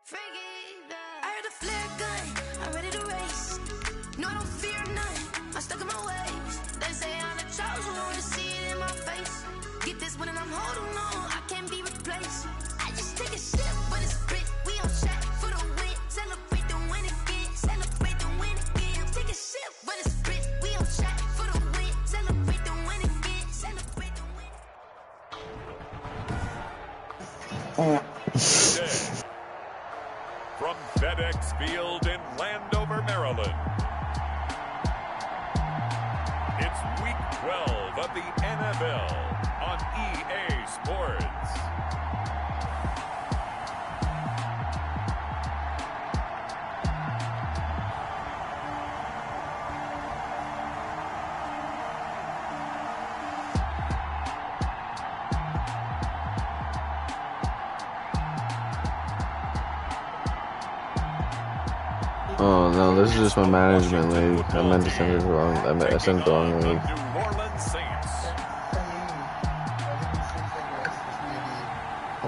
I heard the flare gun, I'm ready to race. No, I don't fear none, I'm stuck in my ways. They say I'm the chosen one, to see it in my face. Get this one and I'm holding on, I can't be replaced. I just take a sip, but it's spit, we on track for the win. Celebrate the win again, celebrate the win again. Take a sip, but it's spit, we on track for the win. Celebrate the win again, celebrate the win. Today, from FedEx Field in Landover, Maryland, it's Week 12 of the NFL on EA Sports. Oh no, this is just my management league. I meant to send it wrong. I sent the wrong league. New Orleans Saints.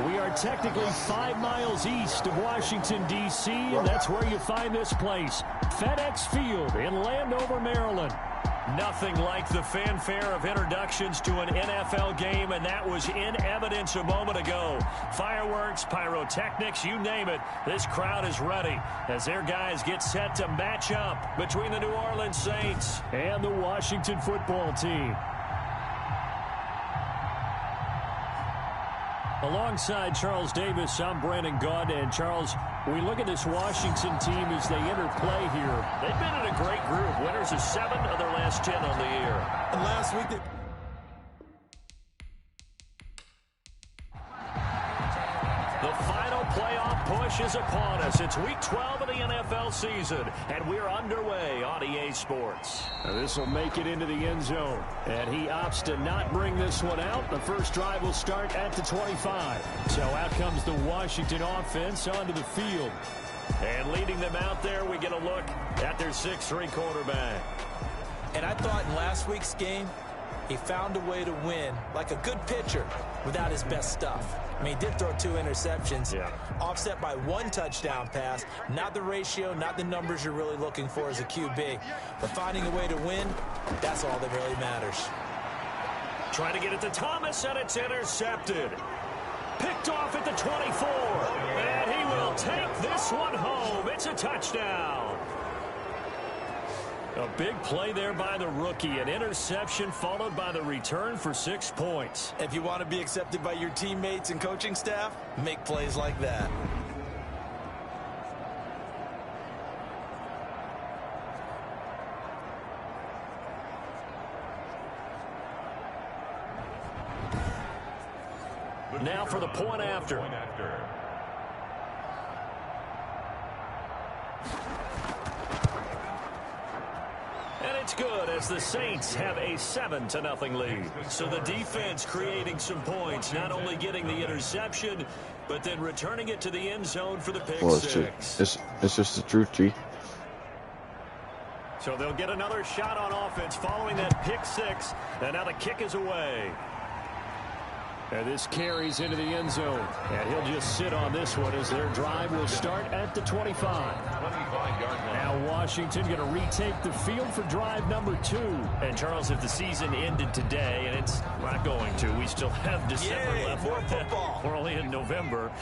We are technically 5 miles east of Washington, D.C., and that's where you find this place, FedEx Field in Landover, Maryland. Nothing like the fanfare of introductions to an NFL game, and that was in evidence a moment ago. Fireworks, pyrotechnics, you name it. This crowd is ready as their guys get set to match up between the New Orleans Saints and the Washington football team. Alongside Charles Davis, I'm Brandon Gaud. And Charles, we look at this Washington team as they interplay here. They've been in a great group. Winners of 7 of their last 10 on the year. And last week they... The final playoff push is upon us. It's Week 12 of the NFL season, and we're underway on EA Sports. This will make it into the end zone, and he opts to not bring this one out. The first drive will start at the 25. So out comes the Washington offense onto the field. And leading them out there, we get a look at their 6'3" quarterback. And I thought in last week's game, he found a way to win like a good pitcher without his best stuff. I mean, he did throw 2 interceptions, offset by 1 touchdown pass. Not the ratio, not the numbers you're really looking for as a QB. But finding a way to win, that's all that really matters. Trying to get it to Thomas, and it's intercepted. Picked off at the 24. And he will take this one home. It's a touchdown. A big play there by the rookie. An interception followed by the return for 6 points. If you want to be accepted by your teammates and coaching staff, make plays like that. Now for the point after. And it's good as the Saints have a 7-0 lead. So the defense creating some points, not only getting the interception, but then returning it to the end zone for the pick six. It's just the truth, G. So they'll get another shot on offense following that pick six. And now the kick is away. And this carries into the end zone. And he'll just sit on this one as their drive will start at the 25. Now Washington going to retake the field for drive number 2. And Charles, if the season ended today, and it's not going to, we still have December left. More football. We're only in November.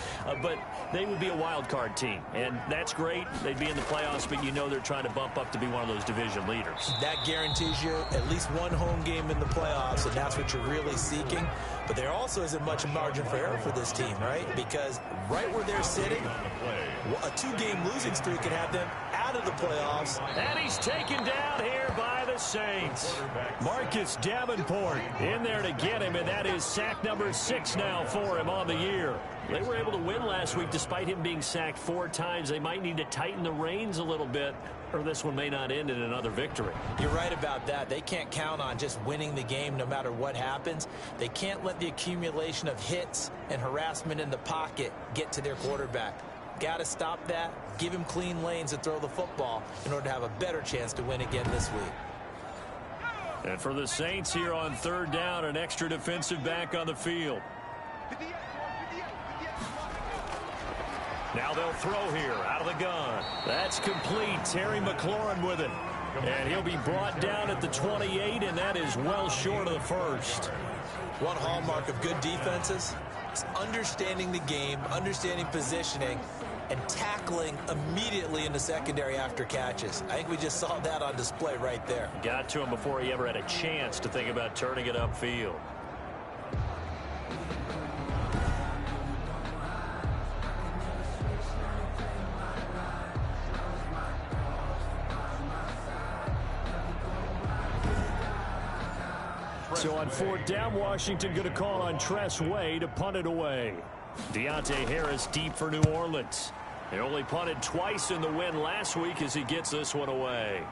But they would be a wild card team. And that's great. They'd be in the playoffs, but you know they're trying to bump up to be one of those division leaders. That guarantees you at least 1 home game in the playoffs, and that's what you're really seeking. But there also isn't much margin for error for this team, right? Because right where they're sitting, a 2-game losing streak could have them out of the playoffs. And he's taken down here by the Saints. Marcus Davenport in there to get him, and that is sack number 6 now for him on the year. They were able to win last week despite him being sacked 4 times. They might need to tighten the reins a little bit, or this one may not end in another victory. You're right about that. They can't count on just winning the game no matter what happens. They can't let the accumulation of hits and harassment in the pocket get to their quarterback. Got to stop that, give him clean lanes to throw the football in order to have a better chance to win again this week. And for the Saints here on 3rd down, an extra defensive back on the field. Now they'll throw here out of the gun. That's complete. Terry McLaurin with it. And he'll be brought down at the 28, and that is well short of the first. One hallmark of good defenses is understanding the game, understanding positioning, and tackling immediately in the secondary after catches. I think we just saw that on display right there. Got to him before he ever had a chance to think about turning it upfield. So on 4th down, Washington going to call on Tress Way to punt it away. Deontay Harris deep for New Orleans. He only punted twice in the win last week as he gets this one away.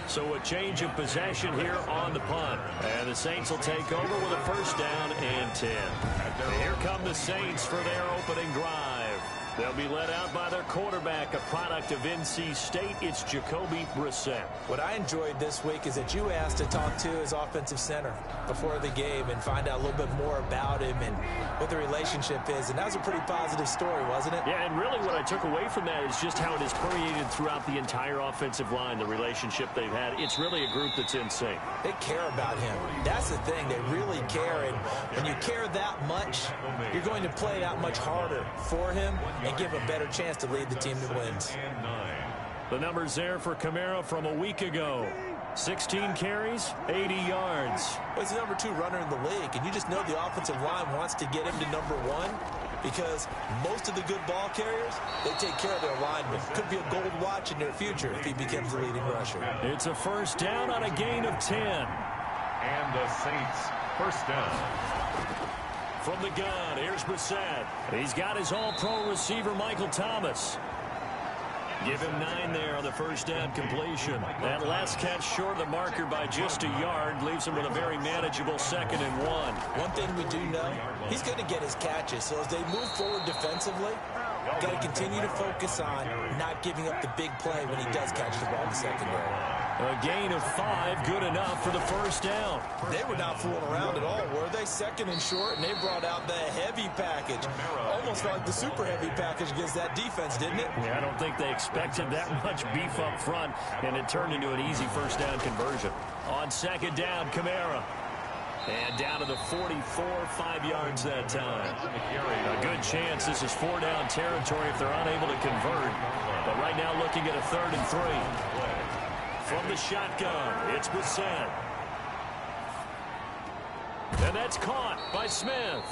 So a change of possession here on the punt. And the Saints will take over with a 1st down and 10. And here come the Saints for their opening drive. They'll be led out by their quarterback, a product of NC State. It's Jacoby Brissett. What I enjoyed this week is that you asked to talk to his offensive center before the game and find out a little bit more about him and what the relationship is. And that was a pretty positive story, wasn't it? Yeah, and really what I took away from that is just how it is permeated throughout the entire offensive line, the relationship they've had. It's really a group that's in sync. They care about him. That's the thing. They really care. And when you care that much, you're going to play that much harder for him and give a better chance to lead the team that wins. The numbers there for Kamara from a week ago. 16 carries, 80 yards. Well, he's the #2 runner in the league, and you just know the offensive line wants to get him to #1 because most of the good ball carriers, they take care of their linemen. Could be a gold watch in their future if he becomes the leading rusher. It's a 1st down on a gain of 10. And the Saints 1st down. From the gun, here's Brissett. He's got his all-pro receiver, Michael Thomas. Give him 9 there on the 1st down completion. That last catch short of the marker by just a yard leaves him with a very manageable 2nd and 1. One thing we do know, he's going to get his catches. So as they move forward defensively, got to continue to focus on not giving up the big play when he does catch the ball in the secondary. A gain of 5, good enough for the 1st down. They were not fooling around at all, were they? 2nd and short, and they brought out the heavy package. Almost like the super heavy package against that defense, didn't it? Yeah, I don't think they expected that much beef up front, and it turned into an easy 1st down conversion. On 2nd down, Kamara. And down to the 44, 5 yards that time. A good chance this is 4-down territory if they're unable to convert. But right now looking at a 3rd and 3. From the shotgun, it's Brissett. And that's caught by Smith.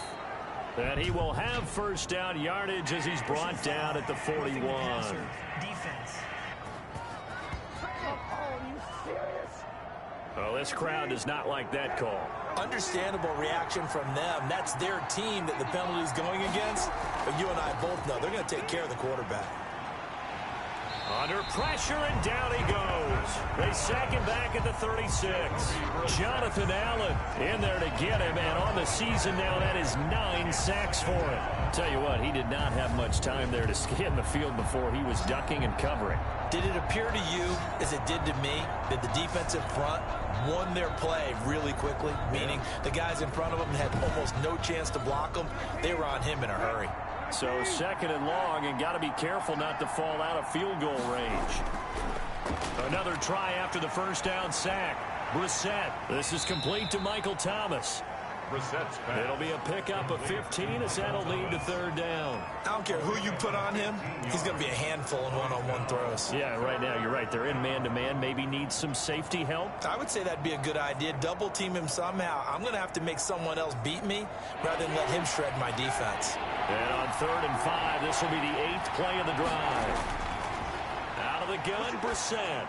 And he will have 1st down yardage as he's brought down at the 41. Defense. Oh, this crowd does not like that call. Understandable reaction from them. That's their team that the penalty is going against. But you and I both know they're going to take care of the quarterback. Under pressure, and down he goes. They sack him back at the 36. Jonathan Allen in there to get him, and on the season now, that is 9 sacks for him. Tell you what, he did not have much time there to scan the field before he was ducking and covering. Did it appear to you, as it did to me, that the defensive front won their play really quickly? Meaning the guys in front of them had almost no chance to block him. They were on him in a hurry. So 2nd and long, and got to be careful not to fall out of field goal range. Another try after the 1st down sack. Brissett. This is complete to Michael Thomas. Brissett's pass. It'll be a pickup of 15 as that'll lead to 3rd down. I don't care who you put on him. He's going to be a handful in one-on-one throws. Yeah, right now you're right. They're in man-to-man. Maybe needs some safety help. I would say that'd be a good idea. Double team him somehow. I'm going to have to make someone else beat me rather than let him shred my defense. And on 3rd and 5, this will be the 8th play of the drive. Out of the gun, Brissett.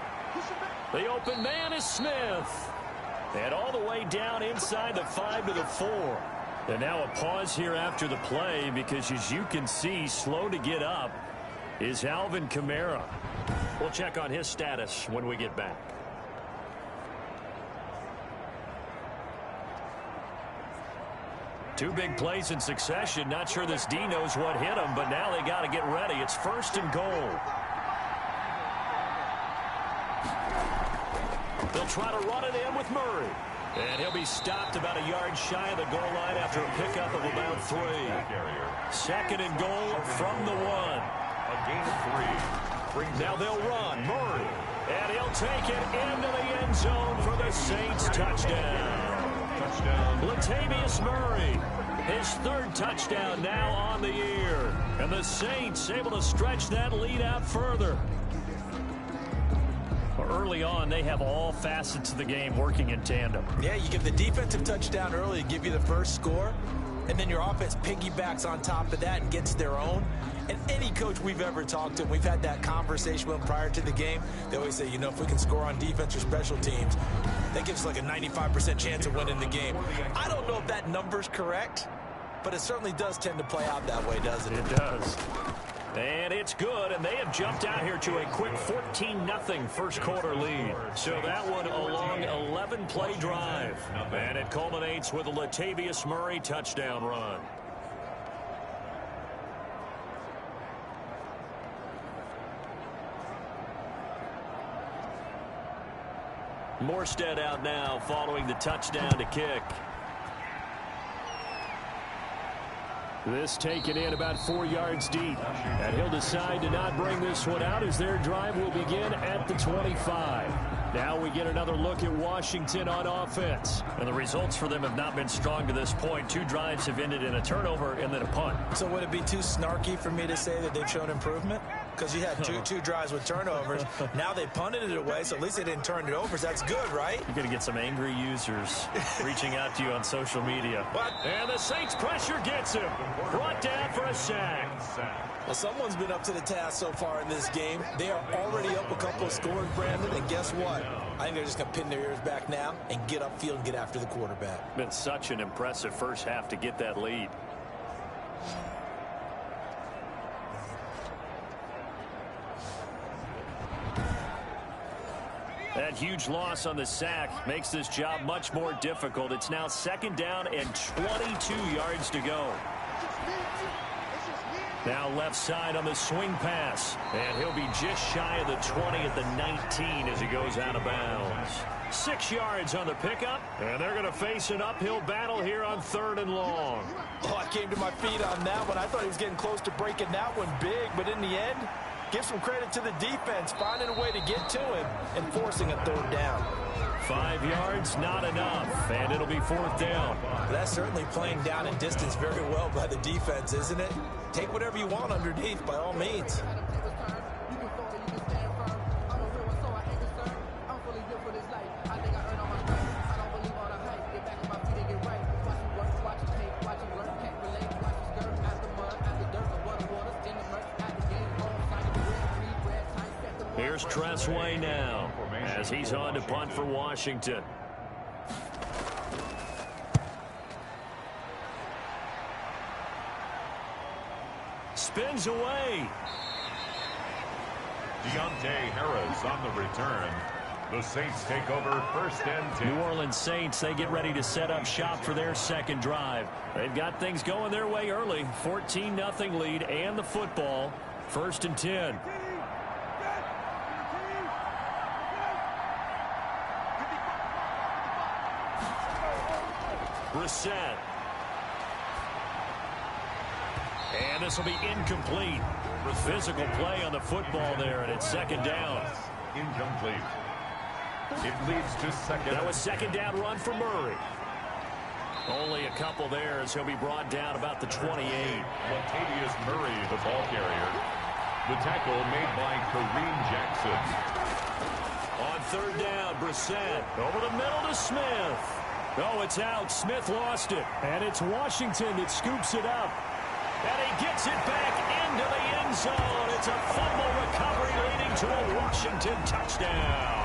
The open man is Smith. And all the way down inside the 5 to the 4. And now a pause here after the play because, as you can see, slow to get up is Alvin Kamara. We'll check on his status when we get back. Two big plays in succession. Not sure this D knows what hit him, but now they got to get ready. It's 1st and goal. They'll try to run it in with Murray. And he'll be stopped about a yard shy of the goal line after a pickup of about 3. Second and goal from the 1. A gain of 3. Now they'll run. Murray. And he'll take it into the end zone for the Saints touchdown. Latavius Murray. His 3rd touchdown now on the year. And the Saints able to stretch that lead out further. Early on, they have all facets of the game working in tandem. Yeah, you give the defensive touchdown early to give you the first score, and then your offense piggybacks on top of that and gets their own. And any coach we've ever talked to, we've had that conversation with them prior to the game, they always say, you know, if we can score on defense or special teams, that gives us like a 95% chance of winning the game. I don't know if that number's correct, but it certainly does tend to play out that way, doesn't it? It does. And it's good, and they have jumped out here to a quick 14-0 first quarter lead. So that one a long 11-play drive. And it culminates with a Latavius Murray touchdown run. Morstead out now following the touchdown to kick. This taken in about 4 yards deep. And he'll decide to not bring this one out as their drive will begin at the 25. Now we get another look at Washington on offense. And the results for them have not been strong to this point. 2 drives have ended in a turnover and then a punt. So would it be too snarky for me to say that they've shown improvement? Because you had two drives with turnovers. Now they punted it away, so at least they didn't turn it over. So that's good, right? You're going to get some angry users reaching out to you on social media. What? And the Saints pressure gets him. Brought down for a sack. Well, someone's been up to the task so far in this game. They are already up a couple of scores, Brandon, and guess what? I think they're just going to pin their ears back now and get upfield and get after the quarterback. Been such an impressive first half to get that lead. That huge loss on the sack makes this job much more difficult. It's now 2nd down and 22 yards to go. Now left side on the swing pass. And he'll be just shy of the 20 at the 19 as he goes out of bounds. 6 yards on the pickup. And they're going to face an uphill battle here on 3rd and long. Oh, I came to my feet on that one. I thought he was getting close to breaking that one big. But in the end, give some credit to the defense, finding a way to get to him and forcing a 3rd down. 5 yards, not enough, and it'll be 4th down. That's certainly playing down and distance very well by the defense, isn't it? Take whatever you want underneath, by all means. Here's Tressway now as he's on to punt for Washington. Spins away. Deontay Harris on the return. The Saints take over 1st and 10. New Orleans Saints, they get ready to set up shop for their 2nd drive. They've got things going their way early. 14-0 lead and the football. 1st and 10. Brissett. And this will be incomplete. Physical play on the football there, and it's 2nd down. Incomplete. It leads to 2nd. That was 2nd down run for Murray. Only a couple there as he'll be brought down about the 28. Latavius Murray, the ball carrier. The tackle made by Kareem Jackson. On 3rd down, Brissett over the middle to Smith. Oh, it's out. Smith lost it. And it's Washington that scoops it up. And he gets it back into the end zone. It's a fumble recovery leading to a Washington touchdown.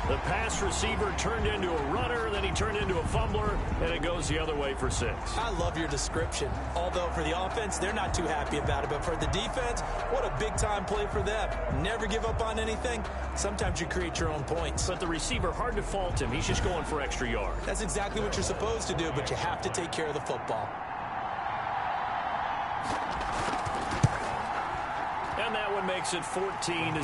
The pass receiver turned into a runner, then he turned into a fumbler, and it goes the other way for 6. I love your description. Although for the offense, they're not too happy about it. But for the defense, what a big-time play for them. Never give up on anything. Sometimes you create your own points. But the receiver, hard to fault him. He's just going for extra yards. That's exactly what you're supposed to do, but you have to take care of the football. And that one and makes it 14-7.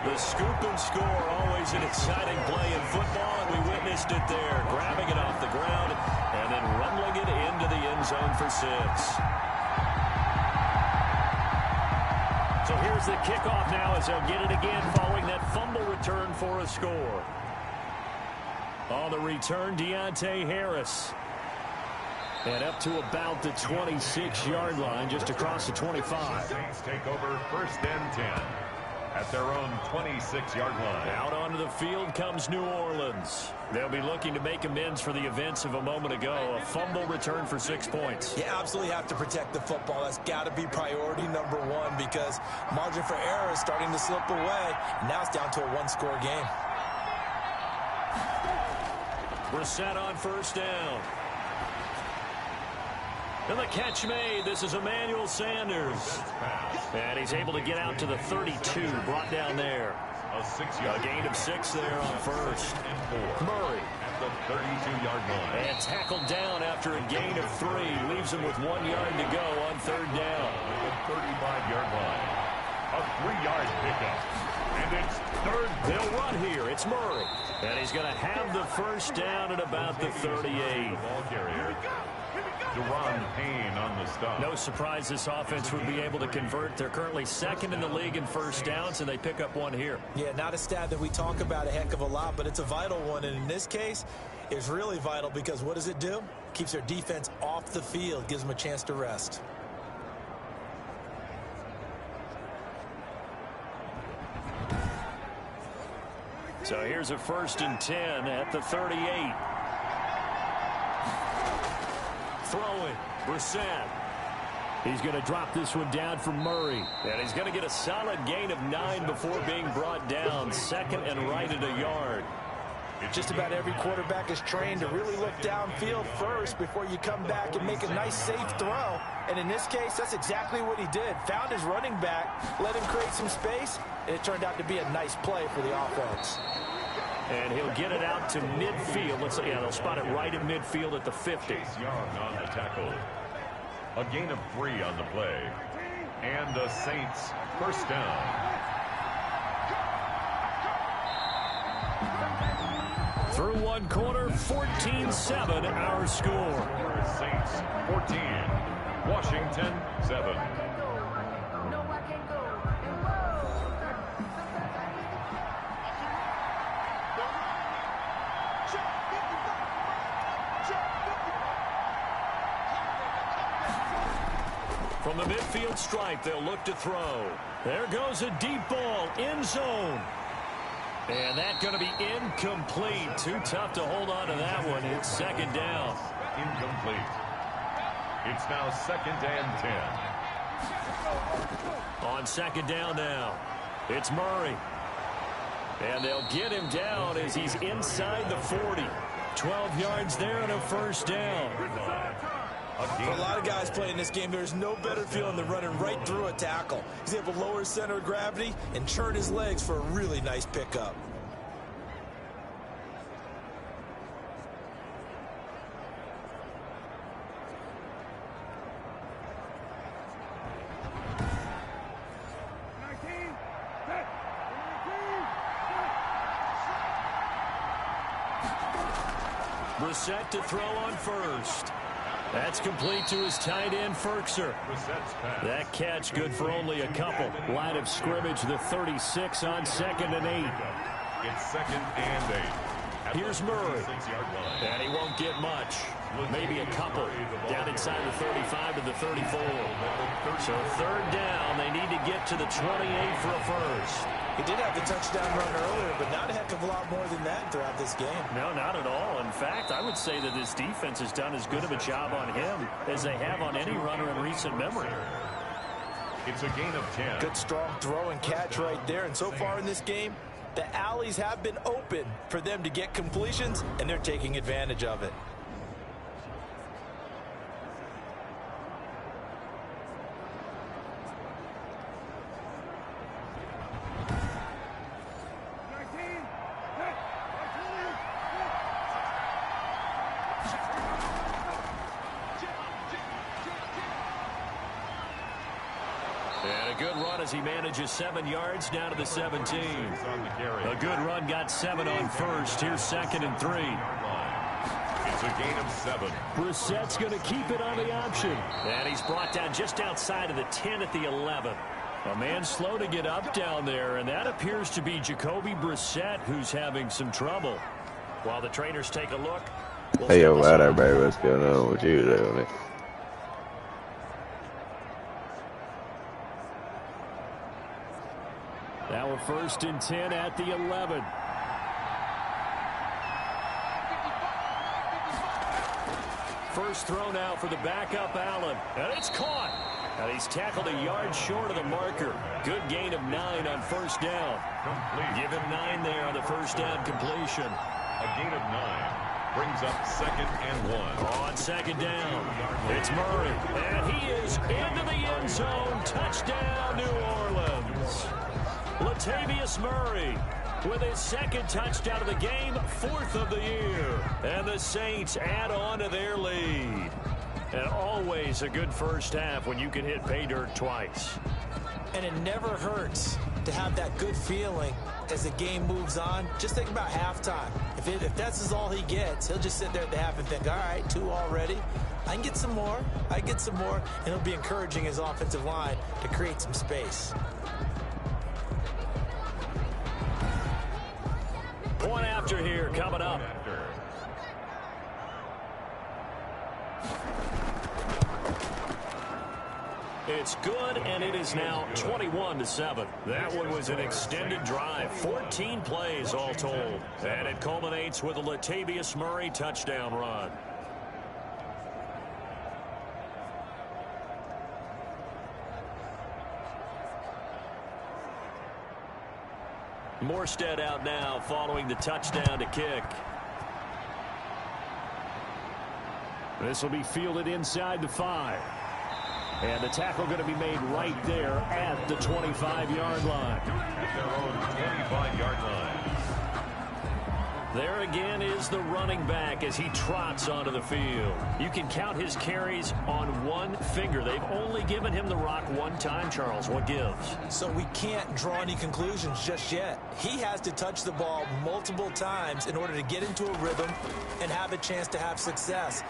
The scoop and score, always an exciting play in football, and we witnessed it there, grabbing it off the ground and then rumbling it into the end zone for 6. So here's the kickoff now as they'll get it again following that fumble return for a score. On the return, Deontay Harris. And up to about the 26-yard line, just across the 25. Saints take over 1st and 10 at their own 26-yard line. Out onto the field comes New Orleans. They'll be looking to make amends for the events of a moment ago. A fumble return for 6 points. You absolutely have to protect the football. That's got to be priority number one because margin for error is starting to slip away. Now it's down to a one-score game. Brissett on 1st down. And the catch made. This is Emmanuel Sanders. And he's able to get out to the 32, brought down there. A gain of 6 there on 1st. Murray At the 32-yard line. and tackled down after a gain of 3. Leaves him with 1 yard to go on 3rd down. At the 35-yard line. A 3-yard pickup. And it's 3rd. They'll run here. It's Murray. And he's going to have the 1st down at about the 38. Ball carrier. Deron Payne on the stop. No surprise this offense would be able to convert. They're currently 2nd in the league in 1st downs, and they pick up 1 here. Yeah, not a stat that we talk about a heck of a lot, but it's a vital one. And in this case, it's really vital because what does it do? Keeps their defense off the field, gives them a chance to rest. So here's a 1st and 10 at the 38. Throwing, Brissett. He's going to drop this one down for Murray. And he's going to get a solid gain of 9 before being brought down. 2nd and right at a yard. Just about every quarterback is trained to really look downfield first before you come back and make a nice, safe throw. And in this case, that's exactly what he did. Found his running back, let him create some space, and it turned out to be a nice play for the offense. And he'll get it out to midfield. They'll spot it right at midfield at the 50. Chase Young on the tackle. A gain of 3 on the play. And the Saints 1st down. Through 1 quarter, 14-7 our score. Saints 14. Washington 7. From the midfield stripe, they'll look to throw. There goes a deep ball, end zone. And that's going to be incomplete. Too tough to hold on to that one. It's 2nd down. Incomplete. It's now 2nd and 10. On 2nd down now, it's Murray. And they'll get him down as he's inside the 40. 12 yards there and a 1st down. For a lot of guys playing this game, there's no better feeling than running right through a tackle. He's able to lower his center of gravity and turn his legs for a really nice pickup. Brissett to throw on 1st. That's complete to his tight end, Firkser. That catch good for only a couple. Line of scrimmage, the 36 on 2nd and 8. It's 2nd and 8. Here's Murray. And he won't get much. Maybe a couple. Down inside the 35 to the 34. So 3rd down, they need to get to the 28 for a 1st. He did have the touchdown run earlier, but not a heck of a lot more than that throughout this game. No, not at all. In fact, I would say that this defense has done as good of a job on him as they have on any runner in recent memory. It's a gain of 10. Good strong throw and catch right there. And so far in this game, the alleys have been open for them to get completions, and they're taking advantage of it. And a good run as he manages 7 yards down to the 17. A good run got 7 on first. Here's 2nd and 3. It's a gain of 7. Brissett's going to keep it on the option. And he's brought down just outside of the 10 at the 11. A man slow to get up down there, and that appears to be Jacoby Brissett, who's having some trouble. While the trainers take a look. Hey, yo, what up, baby? What's going on with you doing? Now a 1st and 10 at the 11. First throw now for the backup Allen. And it's caught. And he's tackled a yard short of the marker. Good gain of 9 on 1st down. Give him 9 there on the 1st down completion. A gain of 9 brings up 2nd and 1. On 2nd down, it's Murray. And he is into the end zone. Touchdown, New Orleans. Latavius Murray with his 2nd touchdown of the game, 4th of the year. And the Saints add on to their lead. And always a good 1st half when you can hit pay dirt twice. And it never hurts to have that good feeling as the game moves on. Just think about halftime. If that's all he gets, he'll just sit there at the half and think, all right, 2 already. I can get some more. And he'll be encouraging his offensive line to create some space. Point after here coming up. It's good, and it is now 21-7. That one was an extended drive, 14 plays all told. And it culminates with a Latavius Murray touchdown run. Morstead out now following the touchdown to kick. This will be fielded inside the 5. And the tackle going to be made right there at the 25-yard line. At their own 25-yard line. There again is the running back as he trots onto the field. You can count his carries on one finger. They've only given him the rock one time, Charles. What gives? So we can't draw any conclusions just yet. He has to touch the ball multiple times in order to get into a rhythm and have a chance to have success.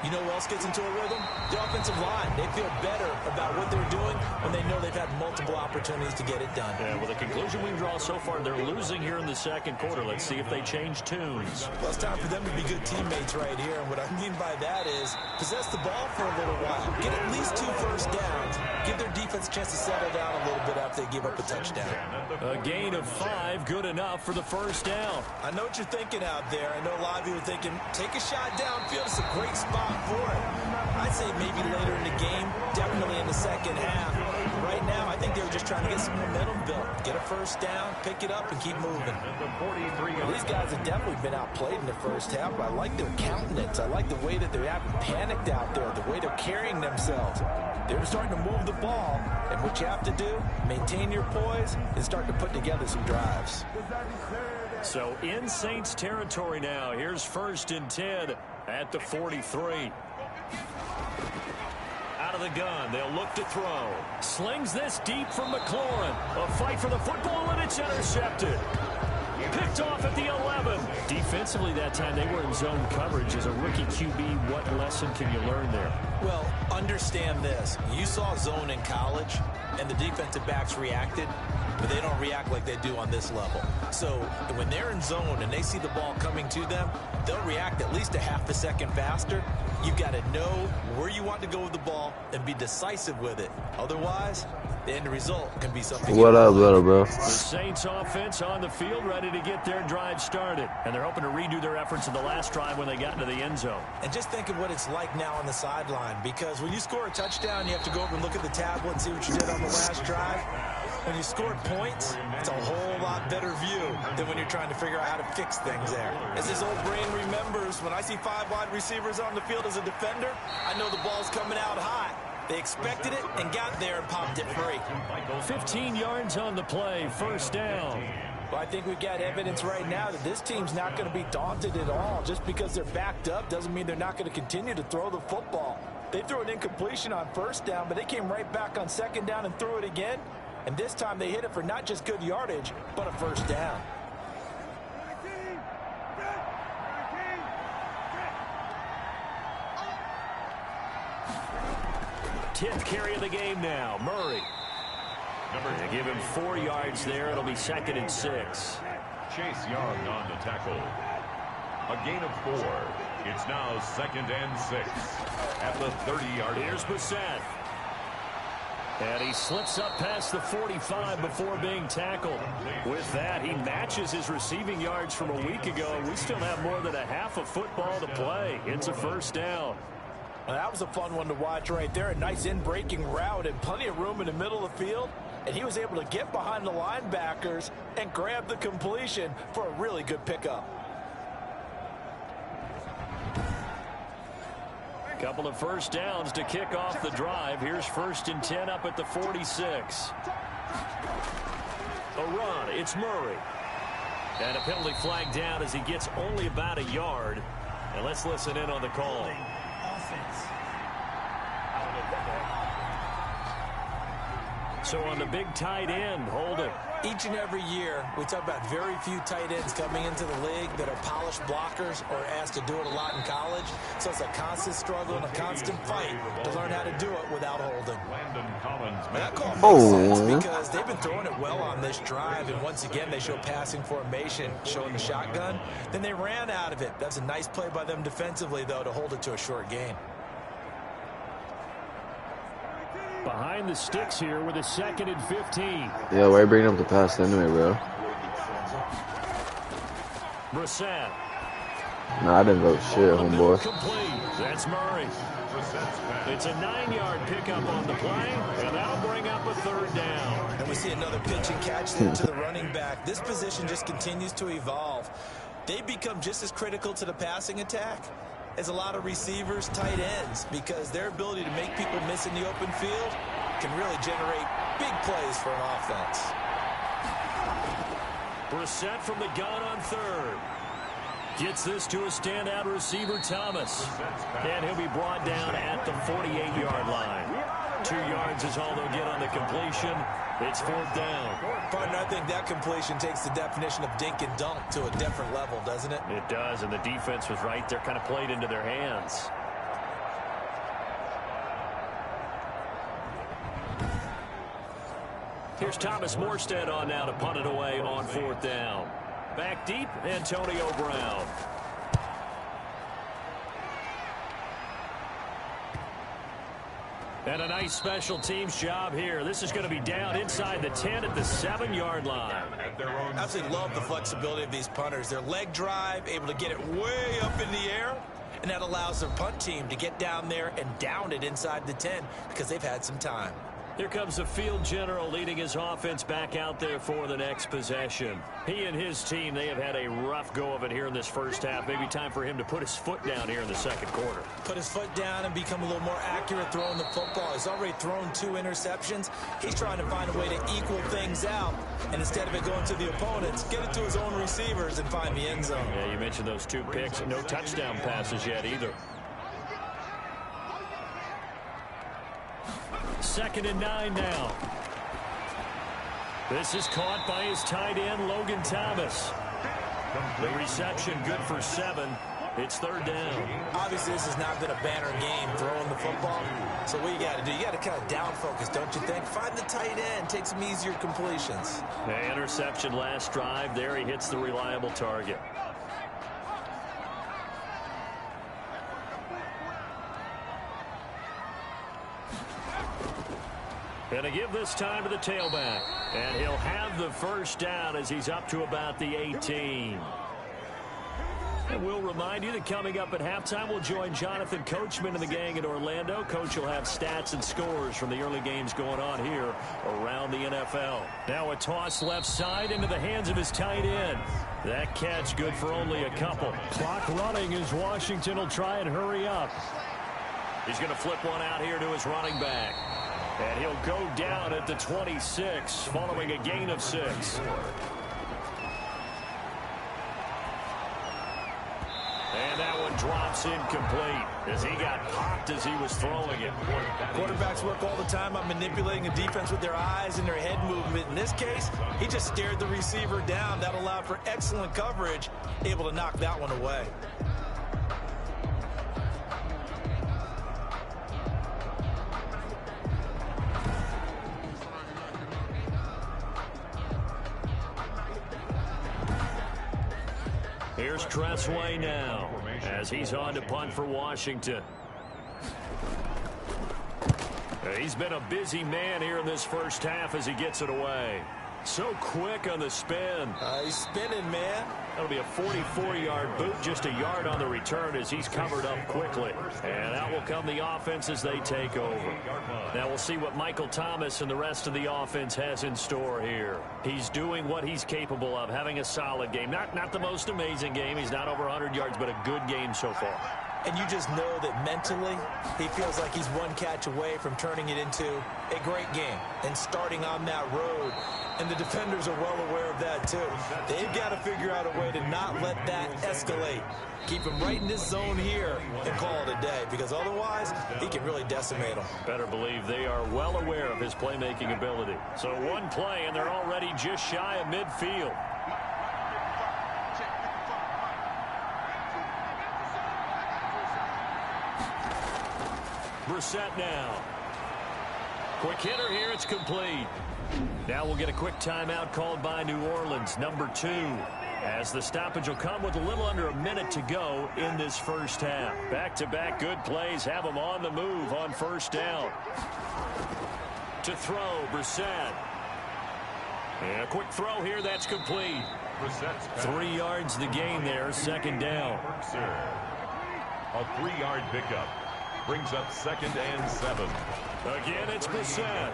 You know who else gets into a rhythm? The offensive line. They feel better about what they're doing when they know they've had multiple opportunities to get it done. Yeah, well, the conclusion we draw so far, they're losing here in the 2nd quarter. Let's see if they change tunes. Well, it's time for them to be good teammates right here. And what I mean by that is possess the ball for a little while. Get at least 2 first downs. Give their defense a chance to settle down a little bit after they give up a touchdown. A gain of 5, good enough for the 1st down. I know what you're thinking out there. I know a lot of you are thinking, take a shot downfield. It's a great spot for it. I'd say maybe later in the game, definitely in the 2nd half. Right now, I think they were just trying to get some momentum built. Get a 1st down, pick it up, and keep moving. These guys have definitely been outplayed in the 1st half, but I like their countenance. I like the way that they haven't panicked out there, the way they're carrying themselves. They're starting to move the ball, and what you have to do, maintain your poise and start to put together some drives. So in Saints territory now, here's 1st and 10 at the 43. Out of the gun, they'll look to throw. Slings this deep from McLaurin. A fight for the football, and it's intercepted. Picked off at the 11. Defensively that time, they were in zone coverage. As a rookie QB, what lesson can you learn there? Well, understand this. You saw zone in college, and the defensive backs reacted, but they don't react like they do on this level. So when they're in zone and they see the ball coming to them, they'll react at least a half a second faster. You've got to know where you want to go with the ball and be decisive with it. Otherwise, the end result can be something. What up, little bro? The Saints offense on the field ready to get their drive started. And they're hoping to redo their efforts in the last drive when they got into the end zone. And just think of what it's like now on the sideline, because when you score a touchdown, you have to go over and look at the tablet and see what you did on the last drive. When you scored points, it's a whole lot better view than when you're trying to figure out how to fix things there. As his old brain remembers, when I see 5 wide receivers on the field as a defender, I know the ball's coming out hot. They expected it and got there and popped it free. 15 yards on the play, 1st down. Well, I think we've got evidence right now that this team's not going to be daunted at all. Just because they're backed up doesn't mean they're not going to continue to throw the football. They threw an incompletion on first down, but they came right back on second down and threw it again. And this time they hit it for not just good yardage, but a first down. Tenth carry of the game now. Murray. They give him 4 yards there. It'll be 2nd and 6. Chase Young on the tackle. A gain of 4. It's now 2nd and 6 at the 30-yard line. Here's Brissett. And he slips up past the 45 before being tackled. With that, he matches his receiving yards from a week ago. We still have more than a half a football to play. It's a first down. Well, that was a fun one to watch right there. A nice in-breaking route and plenty of room in the middle of the field. And he was able to get behind the linebackers and grab the completion for a really good pickup. Couple of first downs to kick off the drive. Here's 1st and 10 up at the 46. A run. It's Murray. And a penalty flag down as he gets only about a yard. And let's listen in on the call. Offense. So on the big tight end, holding. Each and every year, we talk about very few tight ends coming into the league that are polished blockers or asked to do it a lot in college. So it's a constant struggle and a constant fight to learn how to do it without holding. That call makes sense because they've been throwing it well on this drive, and once again they show passing formation, showing the shotgun. Then they ran out of it. That's a nice play by them defensively, though, to hold it to a short gain. Behind the sticks here with a 2nd and 15. Yeah, why are you bringing up the pass anyway, bro? Brissett. Nah, I didn't vote shit, homeboy. Complete. That's Murray. It's a 9-yard pickup on the play, and that'll bring up a 3rd down. And we see another pitch and catch there to the running back. This position just continues to evolve. They become just as critical to the passing attack as a lot of receivers, tight ends, because their ability to make people miss in the open field can really generate big plays for an offense. Brissett from the gun on 3rd. Gets this to a standout receiver, Thomas. And he'll be brought down at the 48-yard line. 2 yards is all they'll get on the completion. It's 4th down. Partner, I think that completion takes the definition of dink and dunk to a different level, doesn't it? It does, and the defense was right there, kind of played into their hands. Here's Thomas Morstead on now to punt it away on 4th down. Back deep, Antonio Brown. And a nice special teams job here. This is going to be down inside the 10 at the 7-yard line. I absolutely love the flexibility of these punters. Their leg drive, able to get it way up in the air, and that allows their punt team to get down there and down it inside the 10 because they've had some time. Here comes the field general leading his offense back out there for the next possession. He and his team, they have had a rough go of it here in this first half. Maybe time for him to put his foot down here in the 2nd quarter. Put his foot down and become a little more accurate throwing the football. He's already thrown 2 interceptions. He's trying to find a way to equal things out. And instead of it going to the opponents, get it to his own receivers and find the end zone. Yeah, you mentioned those 2 picks. No touchdown passes yet either. 2nd and 9 now. This is caught by his tight end, Logan Thomas. The reception good for 7. It's 3rd down. Obviously, this has not been a banner game throwing the football. So what you got to do, you got to kind of down focus, don't you think? Find the tight end, take some easier completions. The interception last drive. There he hits the reliable target. And to give this time to the tailback. And he'll have the first down as he's up to about the 18. And we'll remind you that coming up at halftime, we'll join Jonathan Coachman and the gang in Orlando. Coach will have stats and scores from the early games going on here around the NFL. Now a toss left side into the hands of his tight end. That catch good for only a couple. Clock running as Washington will try and hurry up. He's going to flip one out here to his running back. And he'll go down at the 26 following a gain of 6. And that one drops incomplete as he got popped as he was throwing it. Quarterbacks work all the time on manipulating a defense with their eyes and their head movement. In this case, he just stared the receiver down. That allowed for excellent coverage, able to knock that one away. Here's Tressway now as he's on to punt for Washington. He's been a busy man here in this first half as he gets it away. So quick on the spin. He's spinning, man. That'll be a 44-yard boot, just a yard on the return as he's covered up quickly. And out will come the offense as they take over. Now we'll see what Michael Thomas and the rest of the offense has in store here. He's doing what he's capable of, having a solid game. Not the most amazing game. He's not over 100 yards, but a good game so far. And you just know that mentally, he feels like he's one catch away from turning it into a great game and starting on that road. And the defenders are well aware of that, too. They've got to figure out a way to not let that escalate. Keep him right in this zone here and call it a day, because otherwise, he can really decimate them. Better believe they are well aware of his playmaking ability. So one play, and they're already just shy of midfield. Brissett now. Quick hitter here. It's complete. Now we'll get a quick timeout called by New Orleans, number 2. As the stoppage will come with a little under a minute to go in this first half. Back-to-back good plays have them on the move on first down. To throw, Brissett. And a quick throw here. That's complete. 3 yards the gain there, second down. A 3-yard pickup. Brings up 2nd and 7. Again, it's Brissett.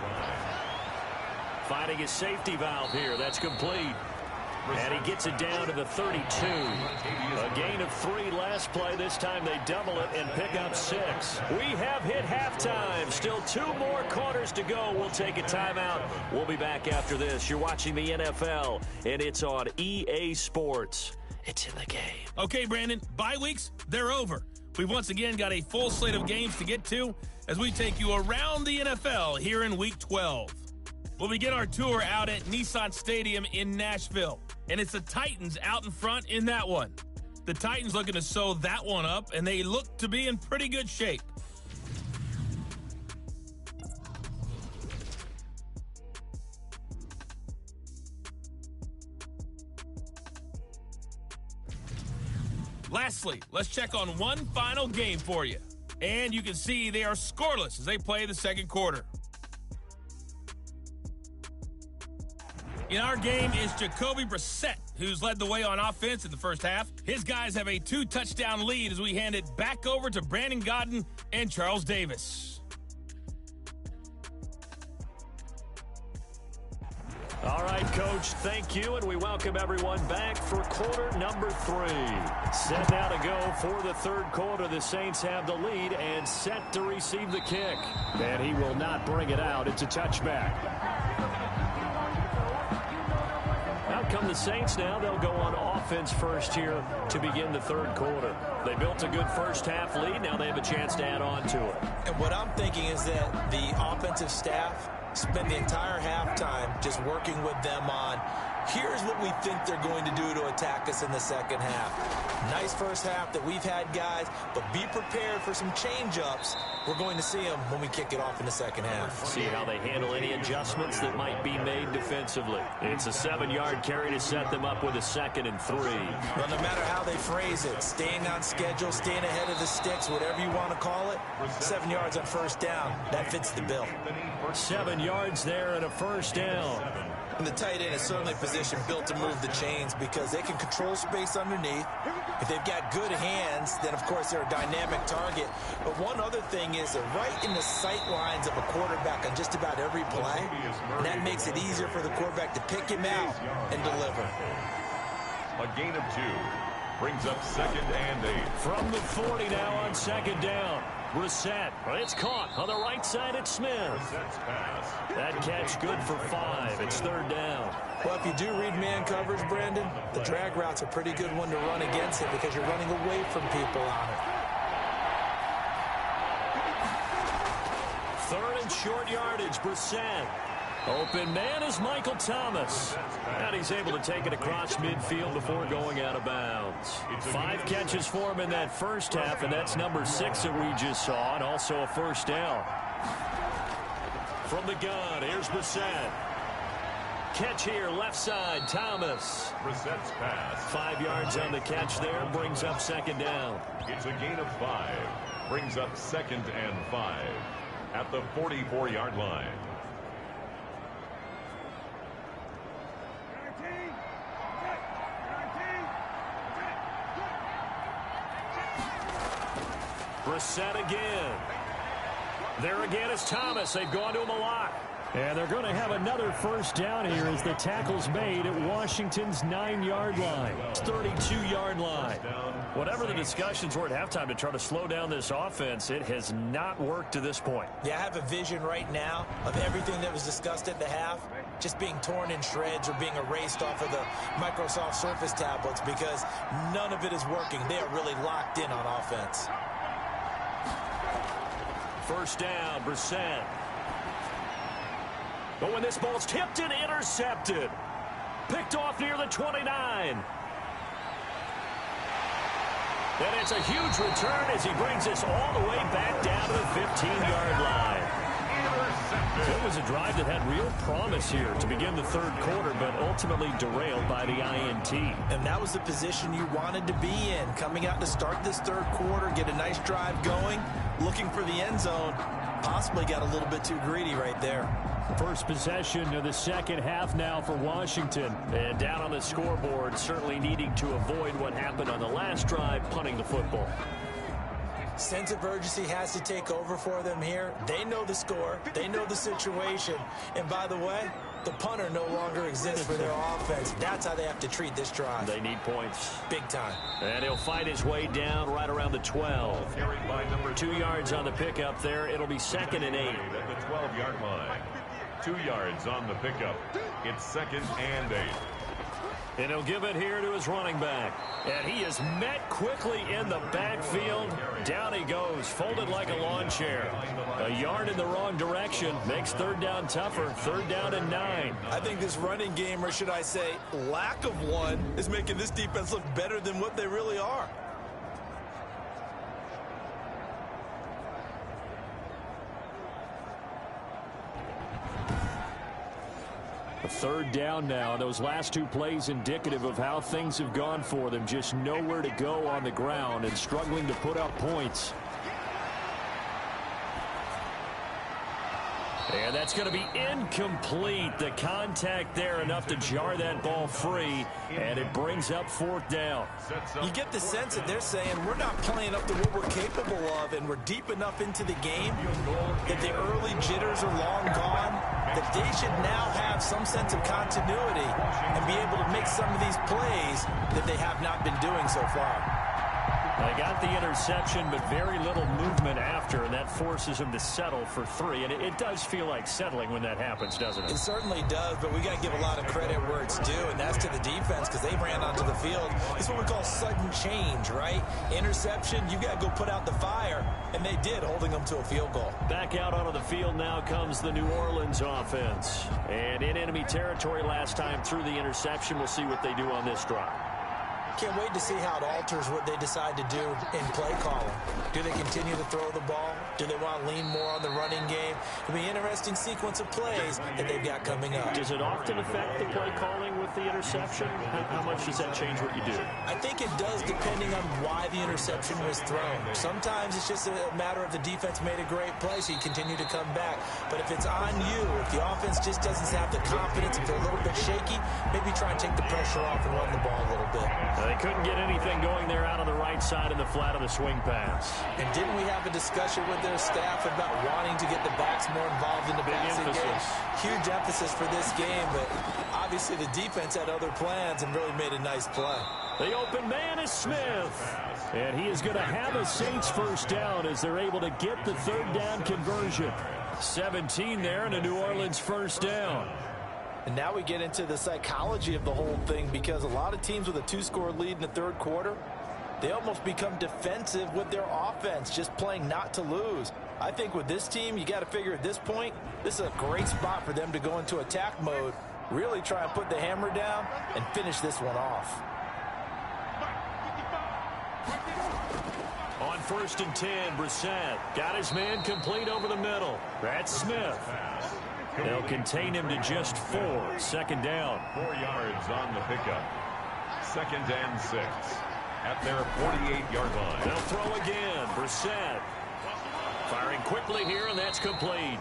Finding his safety valve here. That's complete. And he gets it down to the 32. A gain of 3 last play. This time they double it and pick up 6. We have hit halftime. Still 2 more quarters to go. We'll take a timeout. We'll be back after this. You're watching the NFL, and it's on EA Sports. It's in the game. Okay, Brandon, bye weeks, they're over. We've once again got a full slate of games to get to as we take you around the NFL here in Week 12. We'll begin our tour out at Nissan Stadium in Nashville, and it's the Titans out in front in that one. The Titans looking to sew that one up, and they look to be in pretty good shape. Lastly, let's check on one final game for you. And you can see they are scoreless as they play the second quarter. In our game is Jacoby Brissett, who's led the way on offense in the first half. His guys have a 2-touchdown lead as we hand it back over to Brandon Gaudin and Charles Davis. All right, Coach, thank you, and we welcome everyone back for quarter number 3. Set now to go for the third quarter. The Saints have the lead and set to receive the kick. And he will not bring it out. It's a touchback. Out come the Saints now. They'll go on offense first here to begin the third quarter. They built a good first half lead. Now they have a chance to add on to it. And what I'm thinking is that the offensive staff spend the entire halftime just working with them on, here's what we think they're going to do to attack us in the second half. Nice first half that we've had, guys, but be prepared for some change-ups. We're going to see them when we kick it off in the second half. See how they handle any adjustments that might be made defensively. It's a 7-yard carry to set them up with a 2nd and 3. Well, no matter how they phrase it, staying on schedule, staying ahead of the sticks, whatever you want to call it, 7 yards on first down, that fits the bill. 7 yards there and a first down. And the tight end is certainly positioned built to move the chains because they can control space underneath. If they've got good hands, then, of course, they're a dynamic target. But one other thing is they're right in the sight lines of a quarterback on just about every play. And that makes it easier for the quarterback to pick him out and deliver. A gain of 2. Brings up 2nd and 8. From the 40 now on second down. Brissett. It's caught on the right side. It's Smith. That catch good for 5. It's 3rd down. Well, if you do read man coverage, Brandon, the drag route's a pretty good one to run against it because you're running away from people on it. 3rd and short yardage. Brissett. Open man is Michael Thomas. And he's able to take it across midfield before going out of bounds. 5 catches for him in that first half, and that's number 6 that we just saw, and also a 1st down. From the gun, here's Brissett. Catch here, left side, Thomas. Brissett's pass. 5 yards on the catch there, brings up 2nd down. It's a gain of 5. Brings up 2nd and 5 at the 44-yard line. Brissett again. There again is Thomas. They've gone to him a lot. And they're going to have another 1st down here as the tackle's made at Washington's 9-yard line. 32-yard line. Whatever the discussions were at halftime to try to slow down this offense, it has not worked to this point. Yeah, I have a vision right now of everything that was discussed at the half just being torn in shreds or being erased off of the Microsoft Surface tablets because none of it is working. They are really locked in on offense. 1st down, Brissett. But when this ball's tipped and intercepted. Picked off near the 29. And it's a huge return as he brings us all the way back down to the 15-yard line. It was a drive that had real promise here to begin the 3rd quarter, but ultimately derailed by the INT. And that was the position you wanted to be in. Coming out to start this 3rd quarter, get a nice drive going, looking for the end zone. Possibly got a little bit too greedy right there. First possession of the 2nd half now for Washington. And down on the scoreboard, certainly needing to avoid what happened on the last drive, punting the football. Sense of urgency has to take over for them here. They know the score. They know the situation. And by the way, the punter no longer exists for their offense. That's how they have to treat this drive. They need points. Big time. And he'll fight his way down right around the 12. 2 yards on the pickup there. It'll be 2nd and 8. At the 12-yard line. 2 yards on the pickup. It's 2nd and 8. And he'll give it here to his running back. And he is met quickly in the backfield. Down he goes, folded like a lawn chair. A yard in the wrong direction makes 3rd down tougher. 3rd down and 9. I think this running game, or should I say lack of one, is making this defense look better than what they really are. A 3rd down now. Those last 2 plays indicative of how things have gone for them. Just nowhere to go on the ground and struggling to put up points. And that's going to be incomplete. The contact there enough to jar that ball free, and it brings up 4th down. You get the sense that they're saying we're not playing up to what we're capable of, and we're deep enough into the game that the early jitters are long gone, that they should now have some sense of continuity and be able to make some of these plays that they have not been doing so far. They got the interception, but very little movement after, and that forces them to settle for 3. And it does feel like settling when that happens, doesn't it? It certainly does, but we got to give a lot of credit where it's due, and that's to the defense because they ran onto the field. It's what we call sudden change, right? Interception, you got to go put out the fire, and they did, holding them to a field goal. Back out onto the field now comes the New Orleans offense. And in enemy territory last time through the interception. We'll see what they do on this drive. Can't wait to see how it alters what they decide to do in play calling. Do they continue to throw the ball? Do they want to lean more on the running game? It'll be an interesting sequence of plays that they've got coming up. Does it often affect the play calling with the interception? How much does that change what you do? I think it does depending on why the interception was thrown. Sometimes it's just a matter of the defense made a great play, so you continue to come back. But if it's on you, if the offense just doesn't have the confidence, if they're a little bit shaky, maybe try and take the pressure off and run the ball a little bit. They couldn't get anything going there out on the right side in the flat of the swing pass. And didn't we have a discussion with their staff about wanting to get the backs more involved in the passing game? Huge emphasis for this game, but obviously the defense had other plans and really made a nice play. The open man is Smith. And he is going to have a Saints first down as they're able to get the third down conversion. 17 there and a New Orleans first down. And now we get into the psychology of the whole thing, because a lot of teams with a 2-score lead in the third quarter, they almost become defensive with their offense, just playing not to lose. I think with this team, you got to figure at this point, this is a great spot for them to go into attack mode, really try and put the hammer down and finish this one off. On 1st and 10, Brissett got his man complete over the middle. That's Smith. They'll contain him to just 4. Second down. 4 yards on the pickup. 2nd and 6 at their 48-yard line. They'll throw again. Brissett firing quickly here, and that's complete.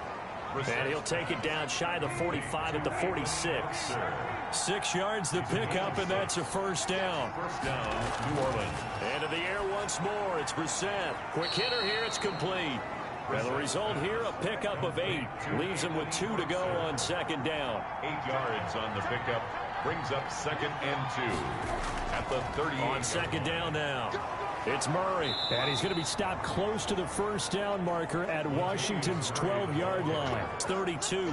And he'll take it down shy of the 45 at the 46. 6 yards the pickup, and that's a first down. First down, New Orleans. Into the air once more. It's Brissett. Quick hitter here. It's complete. And the result here, a pickup of 8. Leaves him with 2 to go on second down. 8 yards on the pickup. Brings up 2nd and 2 at the 30. On second down now. It's Murray. And he's going to be stopped close to the first down marker at Washington's 12-yard line. It's 32.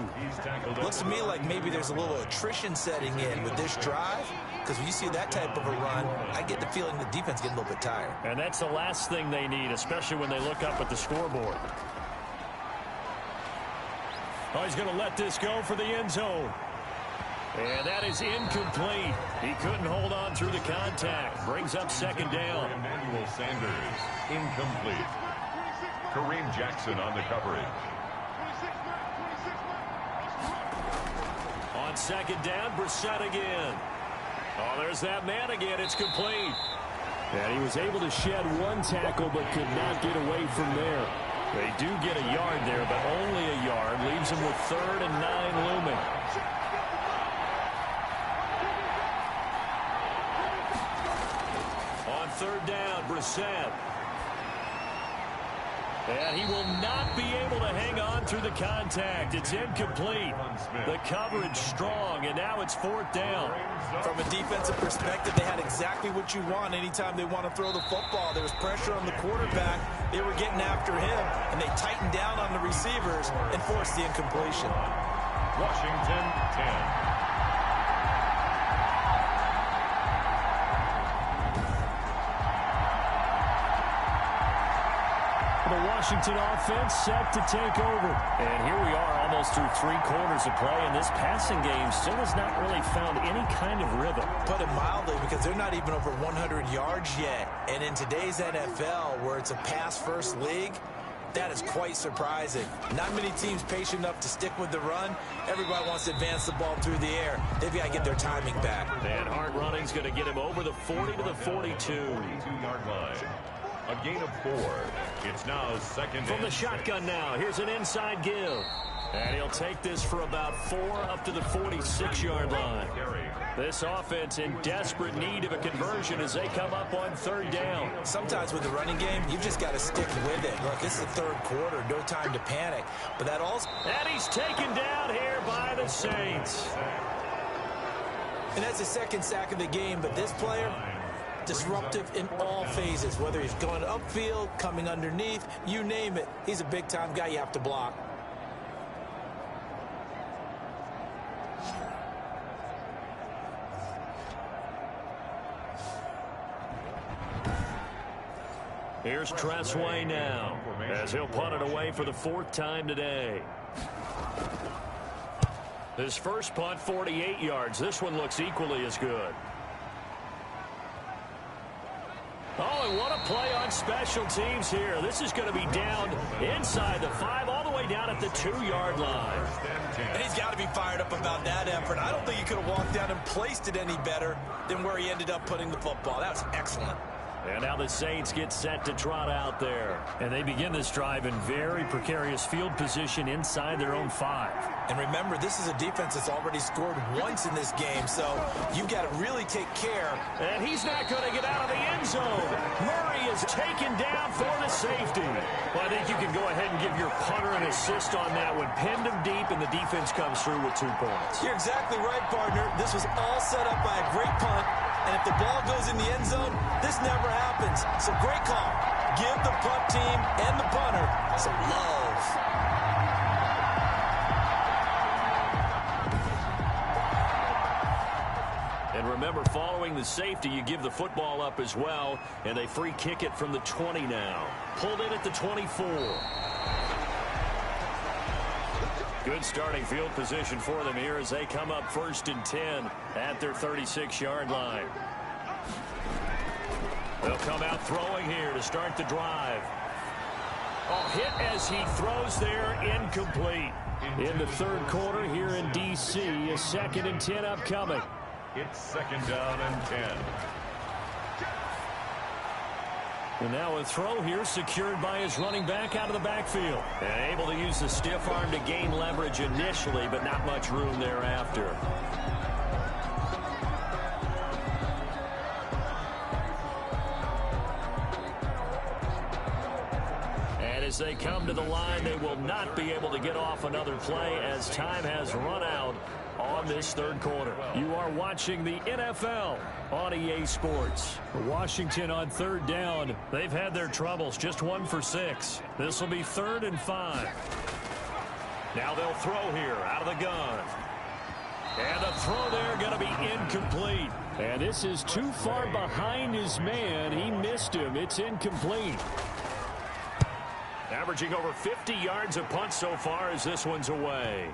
Looks to me like maybe there's a little attrition setting in with this drive, because when you see that type of a run, I get the feeling the defense getting a little bit tired. And that's the last thing they need, especially when they look up at the scoreboard. Oh, he's going to let this go for the end zone. And that is incomplete. He couldn't hold on through the contact. Brings up second down. Emmanuel Sanders, incomplete. Kareem Jackson on the coverage. On second down, Brissett again. Oh, there's that man again. It's complete. And he was able to shed 1 tackle but could not get away from there. They do get a yard there, but only a yard. Leaves him with 3rd and 9 looming. On third down, Brissett. And he will not be able to hang on through the contact. It's incomplete. The coverage strong, and now it's 4th down. From a defensive perspective, they had exactly what you want anytime they want to throw the football. There was pressure on the quarterback. They were getting after him, and they tightened down on the receivers and forced the incompletion. Washington 10. The Washington offense set to take over. And here we are almost through 3 quarters of play, and this passing game still has not really found any kind of rhythm. Put it mildly, because they're not even over 100 yards yet. And in today's NFL, where it's a pass-first league, that is quite surprising. Not many teams patient enough to stick with the run. Everybody wants to advance the ball through the air. They've got to get their timing back. And hard running's going to get him over the 40 to the 42. 42-yard line. A gain of 4. It's now 2nd From and the 6. shotgun now. Here's an inside give. And he'll take this for about 4 up to the 46-yard line. This offense in desperate need of a conversion as they come up on 3rd down. Sometimes with the running game, you've just got to stick with it. Look, this is the 3rd quarter. No time to panic. But that also... And he's taken down here by the Saints. And that's the 2nd sack of the game. But this player... disruptive in all phases, whether he's going upfield, coming underneath, you name it. He's a big-time guy you have to block. Here's Tressway now, as he'll punt it away for the 4th time today. His first punt, 48 yards. This one looks equally as good. Oh, and what a play on special teams here. This is going to be down inside the 5, all the way down at the 2-yard line. And he's got to be fired up about that effort. I don't think he could have walked down and placed it any better than where he ended up putting the football. That was excellent. And now the Saints get set to trot out there. And they begin this drive in very precarious field position inside their own 5. And remember, this is a defense that's already scored once in this game, so you've got to really take care. And he's not going to get out of the end zone. Murray is taken down for the safety. Well, I think you can go ahead and give your punter an assist on that one. Pinned him deep, and the defense comes through with 2 points. You're exactly right, partner. This was all set up by a great punt. And if the ball goes in the end zone, this never happens. So great call. Give the punt team and the punter some love. And remember, following the safety, you give the football up as well, and they free kick it from the 20 now. Pulled in at the 24. Good starting field position for them here as they come up 1st and 10 at their 36-yard line. They'll come out throwing here to start the drive. Hit as he throws there, incomplete. In the 3rd quarter here in D.C., a 2nd and 10 upcoming. It's 2nd down and 10. And now a throw here secured by his running back out of the backfield. And able to use the stiff arm to gain leverage initially, but not much room thereafter. And as they come to the line, they will not be able to get off another play as time has run out on this 3rd quarter. You are watching the NFL on EA Sports. Washington on 3rd down. They've had their troubles, just 1 for 6. This will be 3rd and 5. Now they'll throw here out of the gun. And a throw there going to be incomplete. And this is too far behind his man. He missed him. It's incomplete. Averaging over 50 yards a punt so far as this one's away.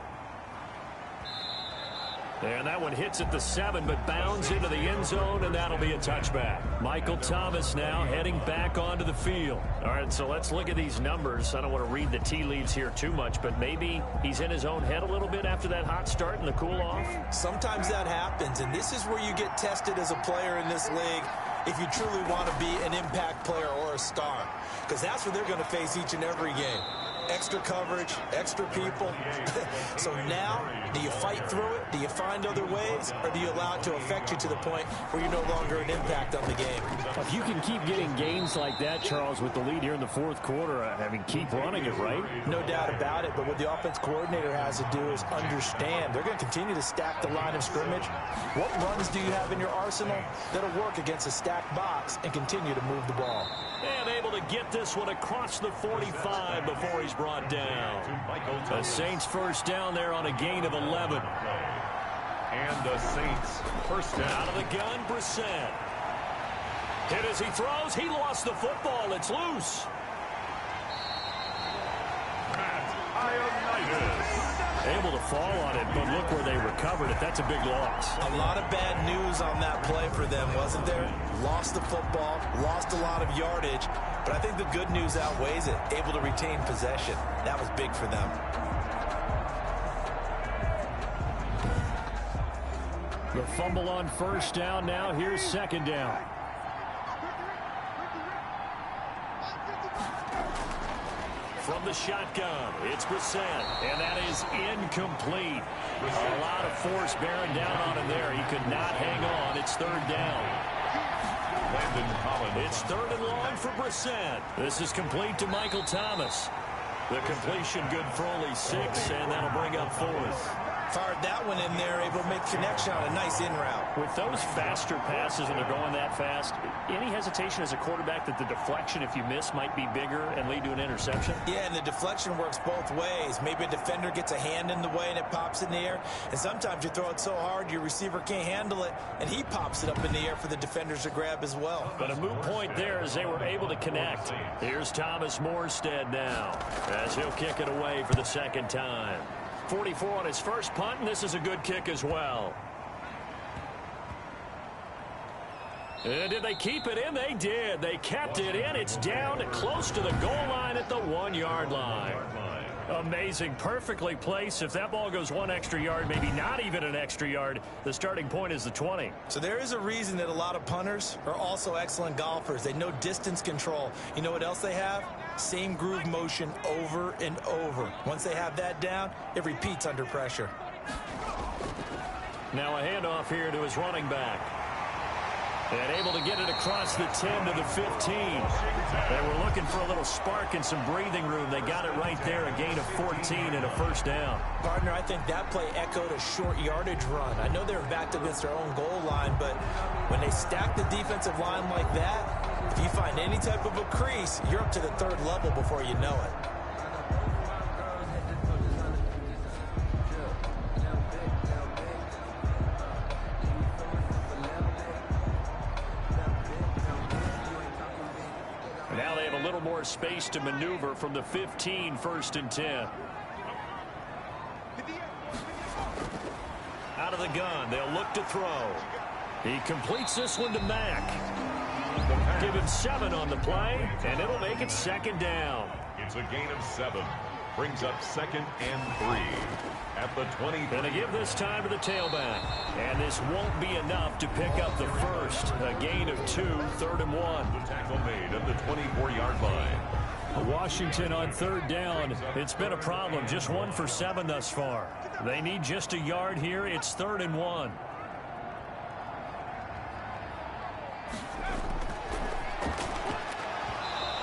And that one hits at the 7, but bounds into the end zone, and that'll be a touchback. Michael Thomas now heading back onto the field. All right, so let's look at these numbers. I don't want to read the tea leaves here too much, but maybe he's in his own head a little bit after that hot start and the cool-off. Sometimes that happens, and this is where you get tested as a player in this league if you truly want to be an impact player or a star, because that's what they're going to face each and every game. Extra coverage, extra people. So now, do you fight through it? Do you find other ways? Or do you allow it to affect you to the point where you're no longer an impact on the game? If you can keep getting gains like that, Charles, with the lead here in the 4th quarter, I mean, keep running it, right? No doubt about it, but what the offense coordinator has to do is understand. They're going to continue to stack the line of scrimmage. What runs do you have in your arsenal that'll work against a stacked box and continue to move the ball? And able to get this one across the 45 before he's brought down. The Saints 1st down there on a gain of 11. And the Saints 1st down. Out of the gun, Brissett. Hit as he throws. He lost the football. It's loose. Matt Ioannidis. Able to fall on it, but look where they recovered it. That's a big loss. A lot of bad news on that play for them, wasn't there? Lost the football, lost a lot of yardage, but I think the good news outweighs it. Able to retain possession. That was big for them. The fumble on 1st down. Now here's 2nd down. From the shotgun, it's Brissett, and that is incomplete. A lot of force bearing down on him there. He could not hang on. It's 3rd down. Landon Collins. It's 3rd and long for Brissett. This is complete to Michael Thomas. The completion good for only 6, and that'll bring up 4th. Fired that one in there, able to make connection on a nice in route. With those faster passes when they're going that fast, any hesitation as a quarterback that the deflection, if you miss, might be bigger and lead to an interception? Yeah, and the deflection works both ways. Maybe a defender gets a hand in the way and it pops in the air. And sometimes you throw it so hard your receiver can't handle it, and he pops it up in the air for the defenders to grab as well. But a moot point there as they were able to connect. Here's Thomas Morstead now as he'll kick it away for the 2nd time. 44 on his first punt, and this is a good kick as well. And did they keep it in? They did. They kept it in. It's down close to the goal line at the 1-yard line. Amazing. Perfectly placed. If that ball goes 1 extra yard, maybe not even an extra yard, the starting point is the 20. So there is a reason that a lot of punters are also excellent golfers. They know distance control. You know what else they have? Same groove motion over and over. Once they have that down, it repeats under pressure. Now a handoff here to his running back. And able to get it across the 10 to the 15. They were looking for a little spark and some breathing room. They got it right there, a gain of 14 and a first down. Gardner, I think that play echoed a short yardage run. I know they were backed against their own goal line, but when they stack the defensive line like that, if you find any type of a crease, you're up to the third level before you know it. Now they have a little more space to maneuver from the 15, 1st and 10. Out of the gun, they'll look to throw. He completes this one to Mack. Give him 7 on the play, and it'll make it 2nd down. It's a gain of 7. Brings up 2nd and 3 at the 20. Going to give this time to the tailback. And this won't be enough to pick up the first. A gain of 2, 3rd and 1. The tackle made at the 24-yard line. Washington on 3rd down. It's been a problem. Just 1 for 7 thus far. They need just a yard here. It's 3rd and 1.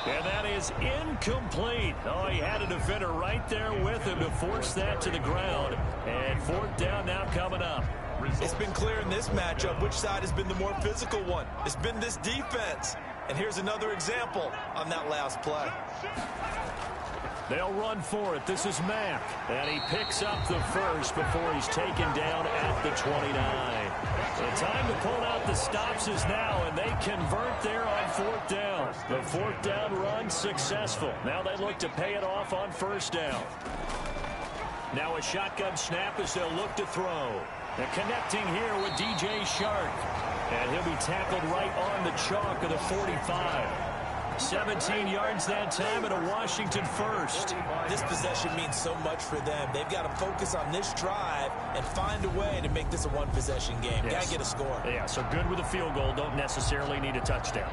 And that is incomplete. Oh, he had a defender right there with him to force that to the ground. And 4th down now coming up. It's been clear in this matchup which side has been the more physical one. It's been this defense. And here's another example on that last play. They'll run for it. This is Mack. And he picks up the first before he's taken down at the 29. The time to pull out the stops is now, and they convert there on 4th down. The 4th down run successful. Now they look to pay it off on 1st down. Now a shotgun snap as they'll look to throw. They're connecting here with DJ Chark. And he'll be tackled right on the chalk of the 45. 17 yards that time and a Washington first. This possession means so much for them. They've got to focus on this drive and find a way to make this a one-possession game. Yes. Got to get a score. Yeah, so good with a field goal. Don't necessarily need a touchdown.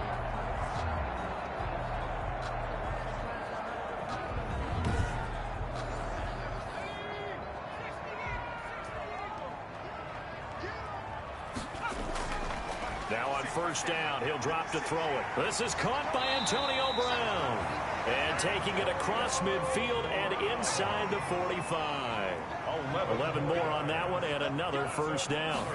Now on 1st down, he'll drop to throw it. This is caught by Antonio Brown. And taking it across midfield and inside the 45. 11 more on that one and another 1st down.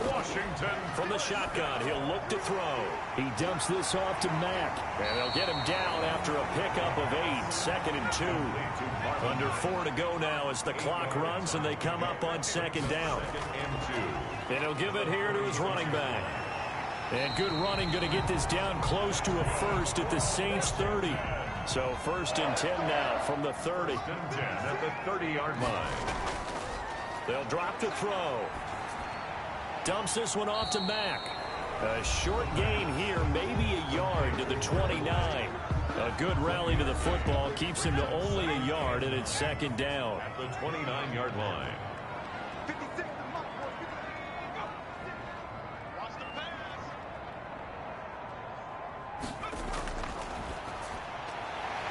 Washington from the shotgun. He'll look to throw. He dumps this off to Mack. And they'll get him down after a pickup of 8. 2nd and 2. Under 4 to go now as the clock runs and they come up on 2nd down. And he'll give it here to his running back. And good running, going to get this down close to a first at the Saints 30. So 1st and 10 now from the 30. 1st and 10 at the 30-yard line. They'll drop to throw. Dumps this one off to Mack. A short gain here, maybe a yard to the 29. A good rally to the football keeps him to only a yard, and it's 2nd down. At the 29-yard line.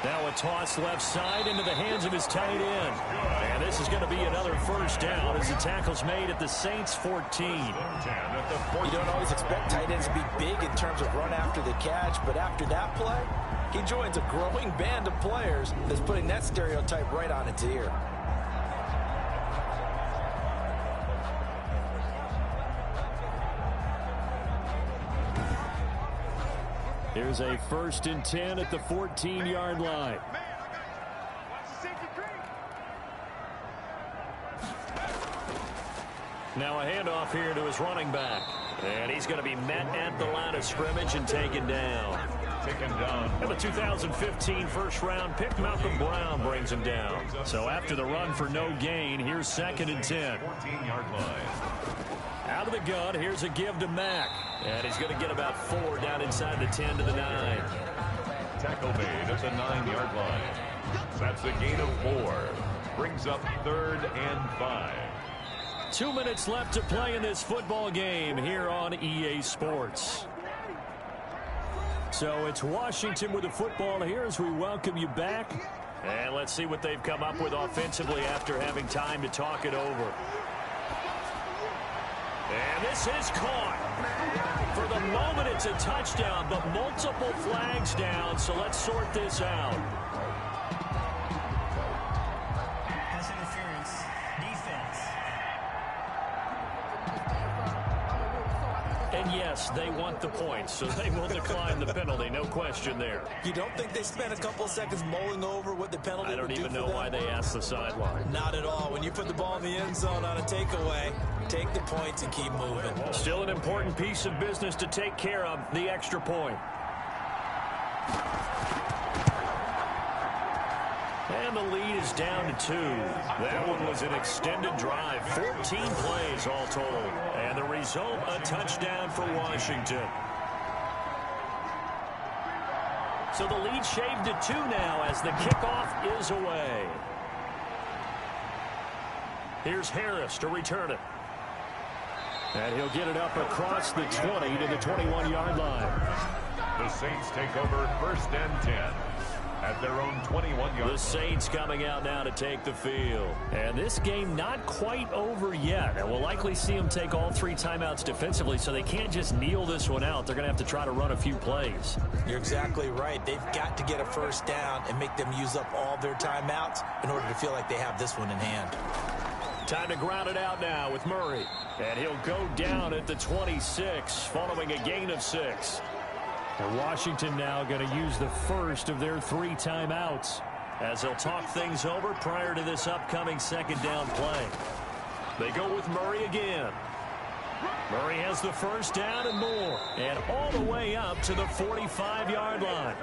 Now a toss left side into the hands of his tight end. And this is going to be another 1st down as the tackle's made at the Saints 14. You don't always expect tight ends to be big in terms of run after the catch, but after that play, he joins a growing band of players that's putting that stereotype right on its ear. Here's a 1st and 10 at the 14-yard line. Now a handoff here to his running back. And he's going to be met at the line of scrimmage and taken down. And the 2015 first-round pick, Malcolm Brown, brings him down. So after the run for no gain, here's 2nd and 10. 14-yard line. Out of the gun, here's a give to Mack. And he's going to get about 4 down inside the 10 to the 9. Tackle made at the 9-yard line. That's a gain of 4. Brings up 3rd and 5. 2 minutes left to play in this football game here on EA Sports. So it's Washington with the football here as we welcome you back. And let's see what they've come up with offensively after having time to talk it over. And this is caught. For the moment, it's a touchdown, but multiple flags down, so let's sort this out. Pass interference. Defense. And yes, they want the points, so they will decline the penalty. No question there. You don't think they spent a couple seconds mulling over what the penalty I don't would do even for know them? why they asked the sideline. Not at all. When you put the ball in the end zone on a takeaway, take the points and keep moving. Still an important piece of business to take care of, the extra point. And the lead is down to 2. That one was an extended drive, 14 plays all told. And the result, a touchdown for Washington. So the lead shaved to 2 now as the kickoff is away. Here's Harris to return it. And he'll get it up across the 20 to the 21-yard line. The Saints take over 1st and 10 at their own 21-yard. The Saints coming out now to take the field. And this game not quite over yet. And we'll likely see them take all 3 timeouts defensively, so they can't just kneel this one out. They're going to have to try to run a few plays. You're exactly right. They've got to get a first down and make them use up all their timeouts in order to feel like they have this one in hand. Time to ground it out now with Murray. And he'll go down at the 26 following a gain of 6. And Washington now going to use the first of their 3 timeouts as they'll talk things over prior to this upcoming 2nd down play. They go with Murray again. Murray has the first down and more. And all the way up to the 45-yard line.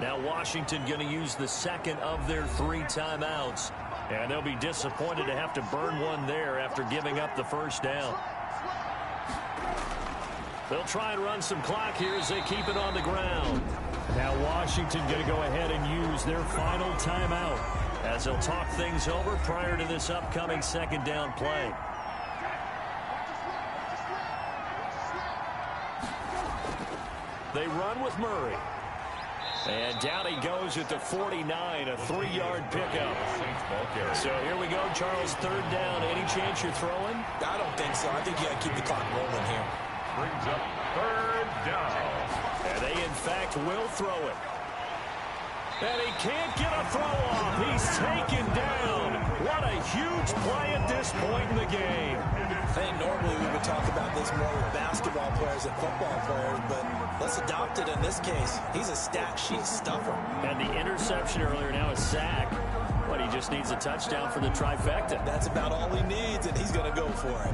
Now Washington going to use the 2nd of their 3 timeouts. And they'll be disappointed to have to burn one there after giving up the first down. They'll try and run some clock here as they keep it on the ground. Now Washington going to go ahead and use their final timeout as they'll talk things over prior to this upcoming 2nd down play. They run with Murray. And down he goes at the 49, a 3-yard pickup. So here we go, Charles, 3rd down. Any chance you're throwing? I don't think so. I think you got to keep the clock rolling here. Brings up 3rd down. And they, in fact, will throw it. And he can't get a throw off. He's taken down. What a huge play at this point in the game. I think normally we would talk about this more with basketball players and football players, but let's adopt it in this case. He's a stat sheet stuffer. And the interception earlier, now a sack. But he just needs a touchdown for the trifecta. That's about all he needs, and he's going to go for it.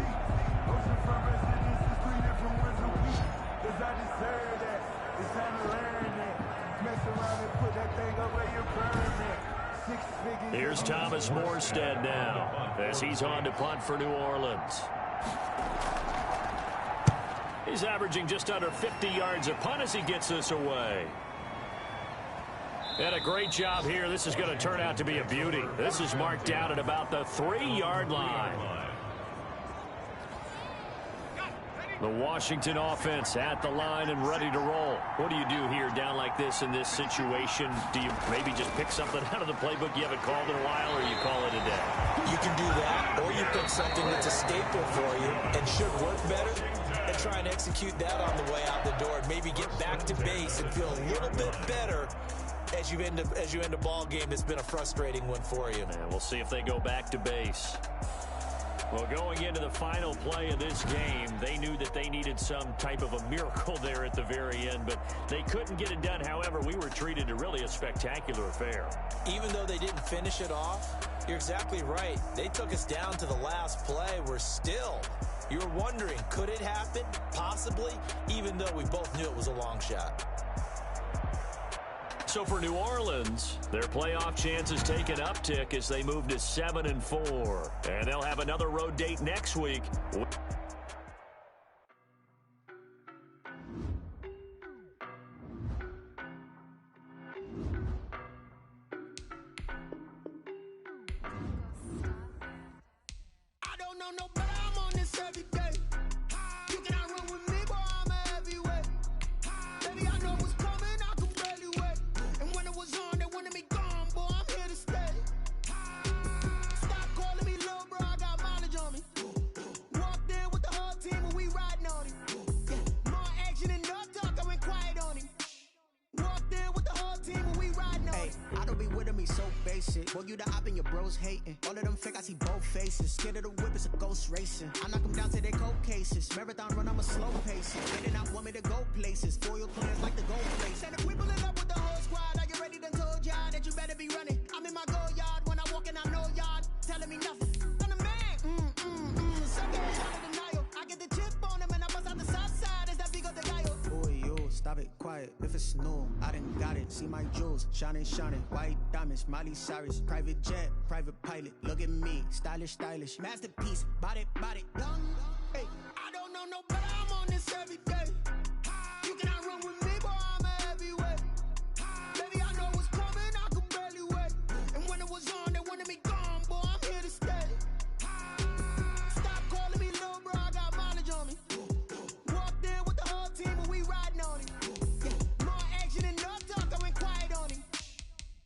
Here's Thomas Morstead now as he's on to punt for New Orleans. He's averaging just under 50 yards a punt as he gets this away. And a great job here. This is going to turn out to be a beauty. This is marked out at about the 3-yard line. The Washington offense at the line and ready to roll. What do you do here down like this in this situation? Do you maybe just pick something out of the playbook you haven't called in a while, or you call it a day? You can do that, or you pick something that's a staple for you and should work better, and try and execute that on the way out the door and maybe get back to base and feel a little bit better as you end a ball game that's been a frustrating one for you. And we'll see if they go back to base. Well, going into the final play of this game, they knew that they needed some type of a miracle there at the very end, but they couldn't get it done. However, we were treated to really a spectacular affair. Even though they didn't finish it off, you're exactly right. They took us down to the last play. We're still, you were wondering, could it happen? Possibly, even though we both knew it was a long shot. So for New Orleans, their playoff chances take an uptick as they move to 7-4. And they'll have another road date next week. I don't know no better, I'm on this every day. You cannot run with me, boy, I'm a heavyweight. Baby, I know what's coming, I can barely wait. And when it was on, they wanted me gone, boy, I'm here to stay. Stop calling me little bro, I got mileage on me. Walked in Hey, I don't be with me so basic. Boy, you the op and your bros hating. All of them fake, I see both faces. Scared of the whip, it's a ghost racing. I knock them down to their cold cases. Marathon run, I'm a slow pace. They did not want me to go places. Foil clears like the gold place. And if we pull it up with the whole squad, are you ready? Done told y'all that you better be running. I'm in my go yard when I walk in, I know y'all telling me nothing. I'm the man. Some girls try to denial. I get the chip on them and I bust out the south side. Is that Vigo de Gallo? Boy, yo, stop it, quiet. If it's new, I done got it. See my jewels, shining, shining. White diamonds, Miley Cyrus. Private jet, private pilot. Look at me, stylish, stylish. Masterpiece, body, young. Hey, I don't know no better. I'm on this every day. You cannot run with me, boy. I'm a heavyweight. Baby, I know what's coming. I could barely wait. And when it was on, they wanted me gone, boy. I'm here to stay. Stop calling me little bro. I got mileage on me. Walked in with the whole team and we riding on it. Yeah, more action and no talk. I went quiet on him.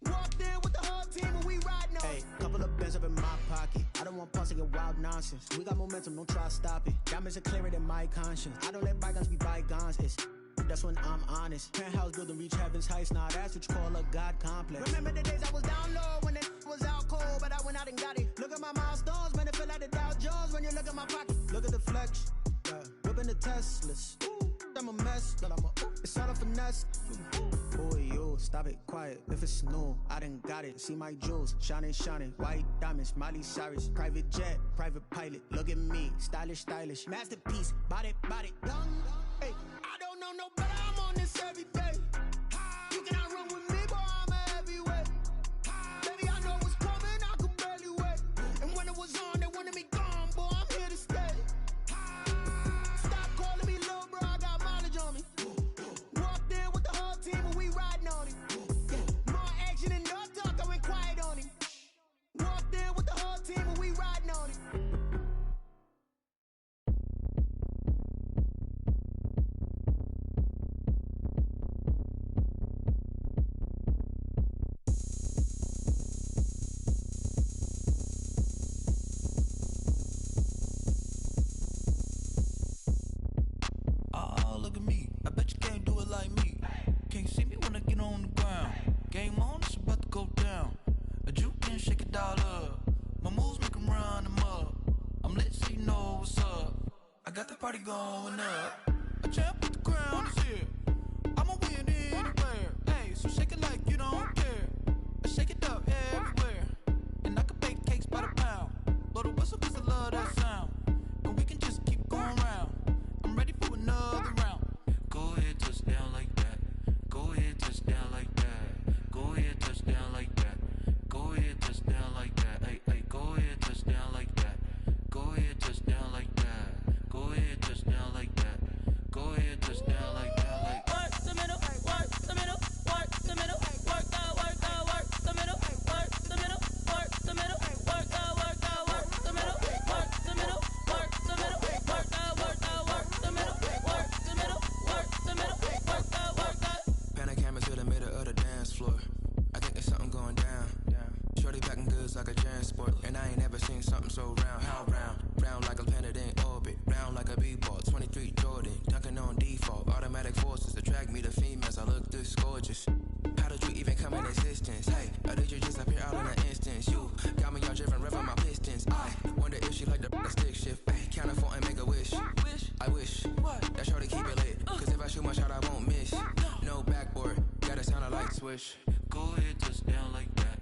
Walked in with the whole team and we riding on it. Hey, couple of bands up in my pocket. I don't want pause to get wild nonsense. We got momentum, don't try to stop it. Diamonds are clearer than my conscience. I don't let bygones be bygones. That's when I'm honest. Penthouse building, reach heaven's heights. Now that's what you call a God complex. Remember the days I was down low when it was out cold, but I went out and got it. Look at my milestones, man, it feel like the Dow Jones when you look at my pocket. Look at the flex, whipping the Teslas. I'm a mess, but it's all a finesse. Boy, yo, stop it, quiet. If it's new, I done got it. See my jewels, shining, shining. White diamonds, Miley Cyrus. Private jet, private pilot. Look at me, stylish, stylish. Masterpiece, body, young. Hey, I don't know no better. I'm on this every day. You cannot run with me, boy. I'm a heavyweight. Baby, I know what's coming. I could barely wait. And when it was on, they wanted me gone, boy. I'm here to stay. Stop calling me little bro. I got mileage on me. Walked in with the whole team and we riding on it. Yeah, more action and no talk. I went quiet on him. Walked in with the whole team and we riding on it. Party going up. A champ with the crown is here. I'ma win anywhere. Hey, so shake it like you don't care. I shake it up everywhere. And I can bake cakes by the pound. Blow the whistle cause I love that sound. And we can just keep going round. I'm ready for another round. Go ahead, touch down like that. Go ahead, touch down like that. Go ahead, touch down like that. Go ahead, touch down like that. Hey, hey, go ahead, touch down like that. Go ahead, touch down like that. Go ahead, touch down like that. Go ahead, touch down like that. Like work the middle, work the middle, work the middle, work out, work the middle, work the middle, work the middle, work out, work the middle, work the middle, work the middle, work out, work the middle, work the middle, work the middle, work out. Pan a camera to the middle of the dance floor. I think there's something going down. Shorty packing goods like a transport, and I ain't never seen something so round. How round? Round like a planet in orbit, round like a b-ball. 23 Jordan, dunking on default. Automatic forces attract me to females. I look this gorgeous. How did you even come in existence? Hey, or did you just appear out in an instance? You got me all driven, revving my pistons. I wonder if she like the stick shift. Ay, count a 4 and make a wish. I wish that shorty keep it lit. Cause if I shoot my shot, I won't miss. No backboard, gotta sound a light switch. Go ahead, touch down like that.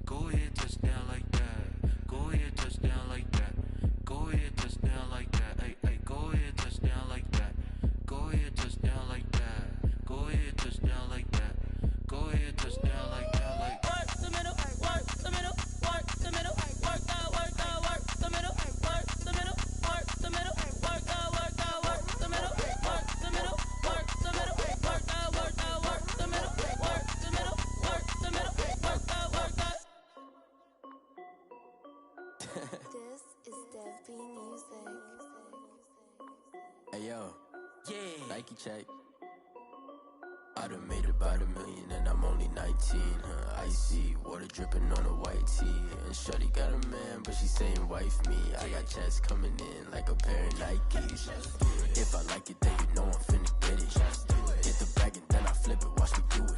Go ahead, touch down like that. Go ahead, touch down like that. Go ahead, touch down like that. Hey, hey, go ahead, touch down like that. Go ahead, touch down like that. Go ahead, touch down like that. Go ahead, touch down like that. Like work the middle, work the middle, work the middle, work out, work the middle, work the middle, work the middle, work out, work the middle, work the middle, work the middle, work out, work the middle, work the middle, work the middle, work out, work out. This is Dev B Music. Hey yo, yeah, Nike check. I done made about $1 million and I'm only 19, huh? Icy, water dripping on a white tee. And shorty got a man, but she saying wife me. I got checks coming in like a pair of Nikes. If I like it, then you know I'm finna get it. Hit the bag and then I flip it, watch me do it.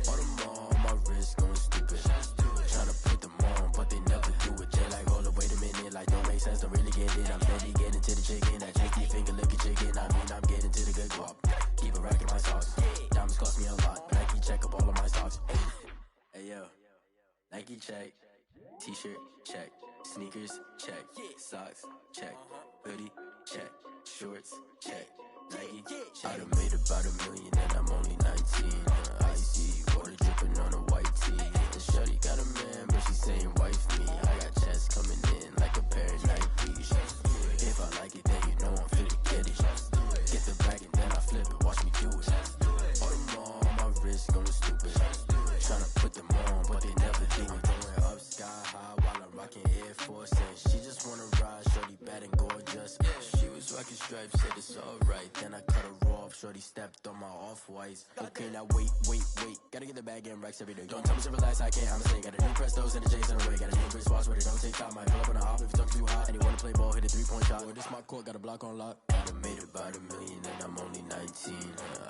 Audemars on my wrist, Nike check, t-shirt check, sneakers check, socks check, hoodie check, shorts check, Nike. I done made about $1 million and I'm only 19. Icy water dripping on a white tee. And shorty got a man, but she saying wife me. I got checks coming in like a pair of Nikes. If I like it, then you know I'm finna get it. Get the bag and then I flip it, watch me do it. All them all on my wrist going stupid. Tryna put them on, but they never do it. Going up sky high while I'm rocking Air Force. And she just wanna ride, shorty bad and gorgeous. She was rocking stripes, said it's alright. Then I cut her off, shorty stepped on my off-whites. Okay, now wait. Gotta get the bag and racks every day. Don't tell me to relax, I can't, I'ma say. Got a new Prestos and a J's in a way. Got a new Chris Boss, but it don't take time. Might pull up on a hop if it's talking too hot. And you wanna play ball, hit a 3-point shot. Or this my court, got a block on lock. I done made about $1 million and I'm only 19.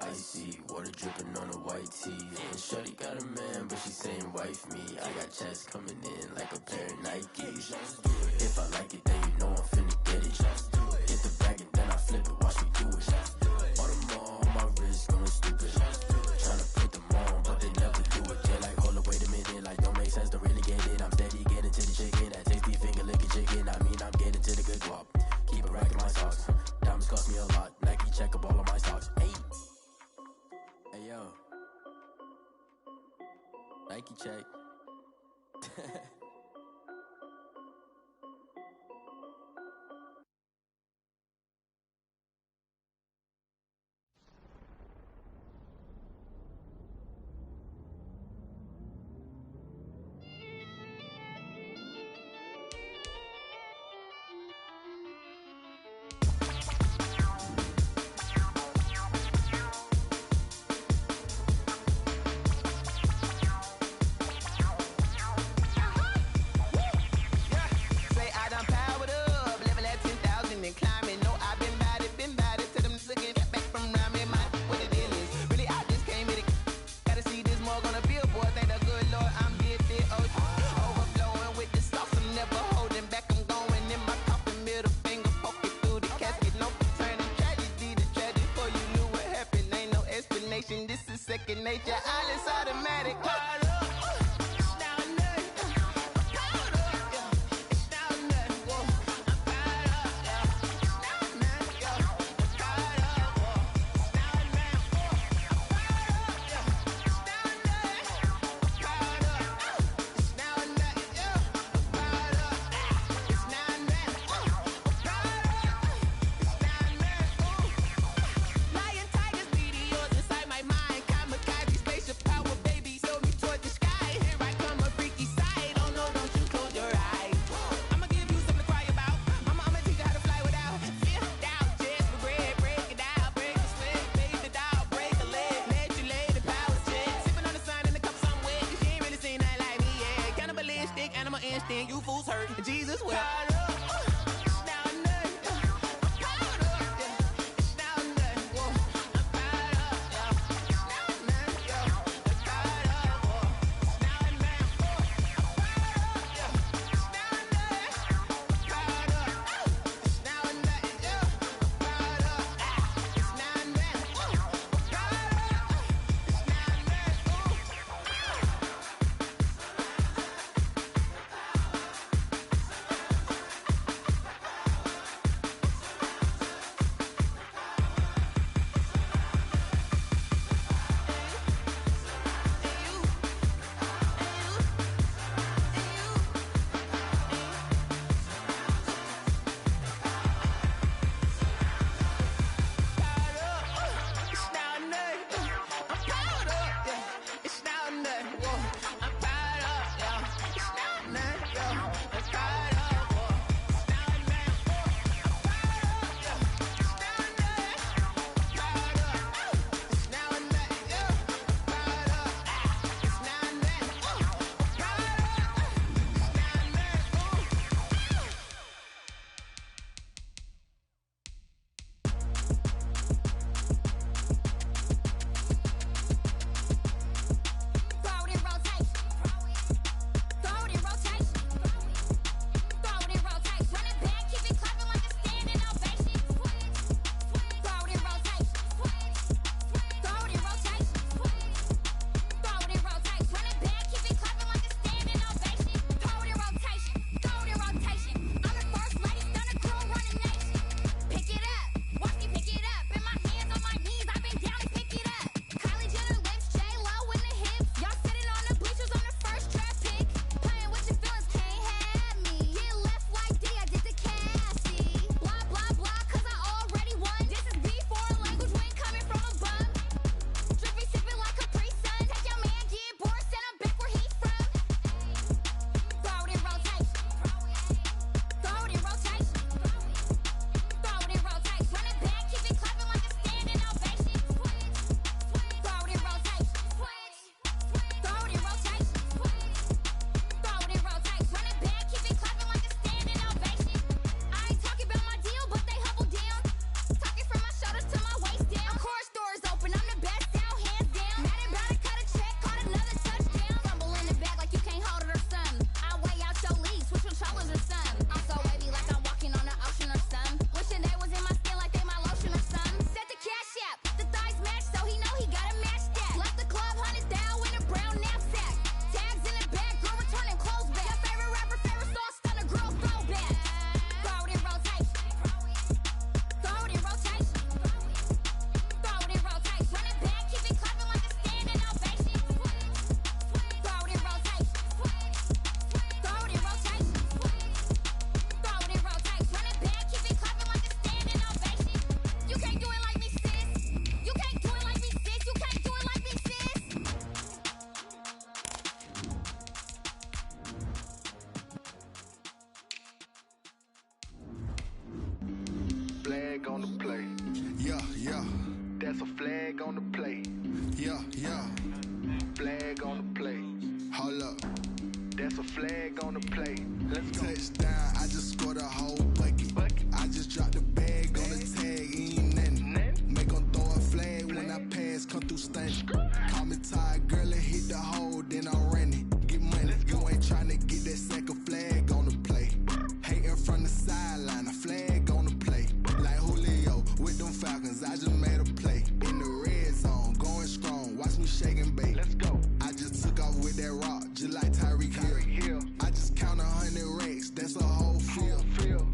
Icy water dripping on a white tee. And shorty got a man, but she saying wife me. I got checks coming in like a pair of Nikes. If I like it, then you know I'm finna get it. Get the bag and then I flip it, watch me do it. All them all on my wrist going stupid. Tryna put them on, but they never do it. They're like, hold up, wait a minute, like don't make sense, don't really get it. I'm steady getting to the chicken, that tasty finger licking chicken. I mean, I'm getting to the good guap. Keep it racking my socks. Diamonds cost me a lot. Nike check up all of my stocks. Hey yo, Nike check. Nature, all is automatic. You fools hurt. Jesus will. on the play. Yeah, yeah. Flag on the play. Hold up. That's a flag on the play. Let's go. Touchdown, I just scored a whole bucket. I just dropped the bag on the tag, ain't nothing. Make them throw a flag when I pass, come through stunning. Call me tired, girl, and hit the hole, then I'm running. Get money, you ain't tryna get that second flag on the play. Hating from the sideline, a flag on the play. Like Julio with them Falcons, I just made a play. In the red zone, going strong, watch me shake and bake. Let's go. I just took off with that rock, just like Tyreek Hill. I just count 100 racks, that's a whole field.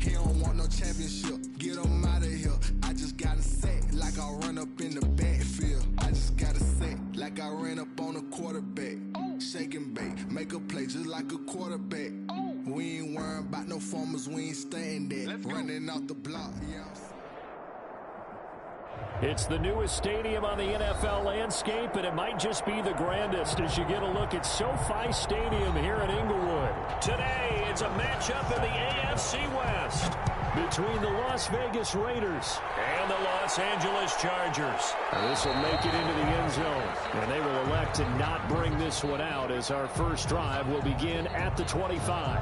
He don't want no championship, get him out of here. I just got a set, like I run up in the backfield. I just got a set, like I ran up on a quarterback. Shake and bake, make a play just like a quarterback. We ain't worrying about no formers, we ain't staying there. Running off the block, yeah. It's the newest stadium on the NFL landscape, and it might just be the grandest as you get a look at SoFi Stadium here in Inglewood. Today, it's a matchup in the AFC West between the Las Vegas Raiders and the Los Angeles Chargers. And this will make it into the end zone, and they will elect to not bring this one out as our first drive will begin at the 25.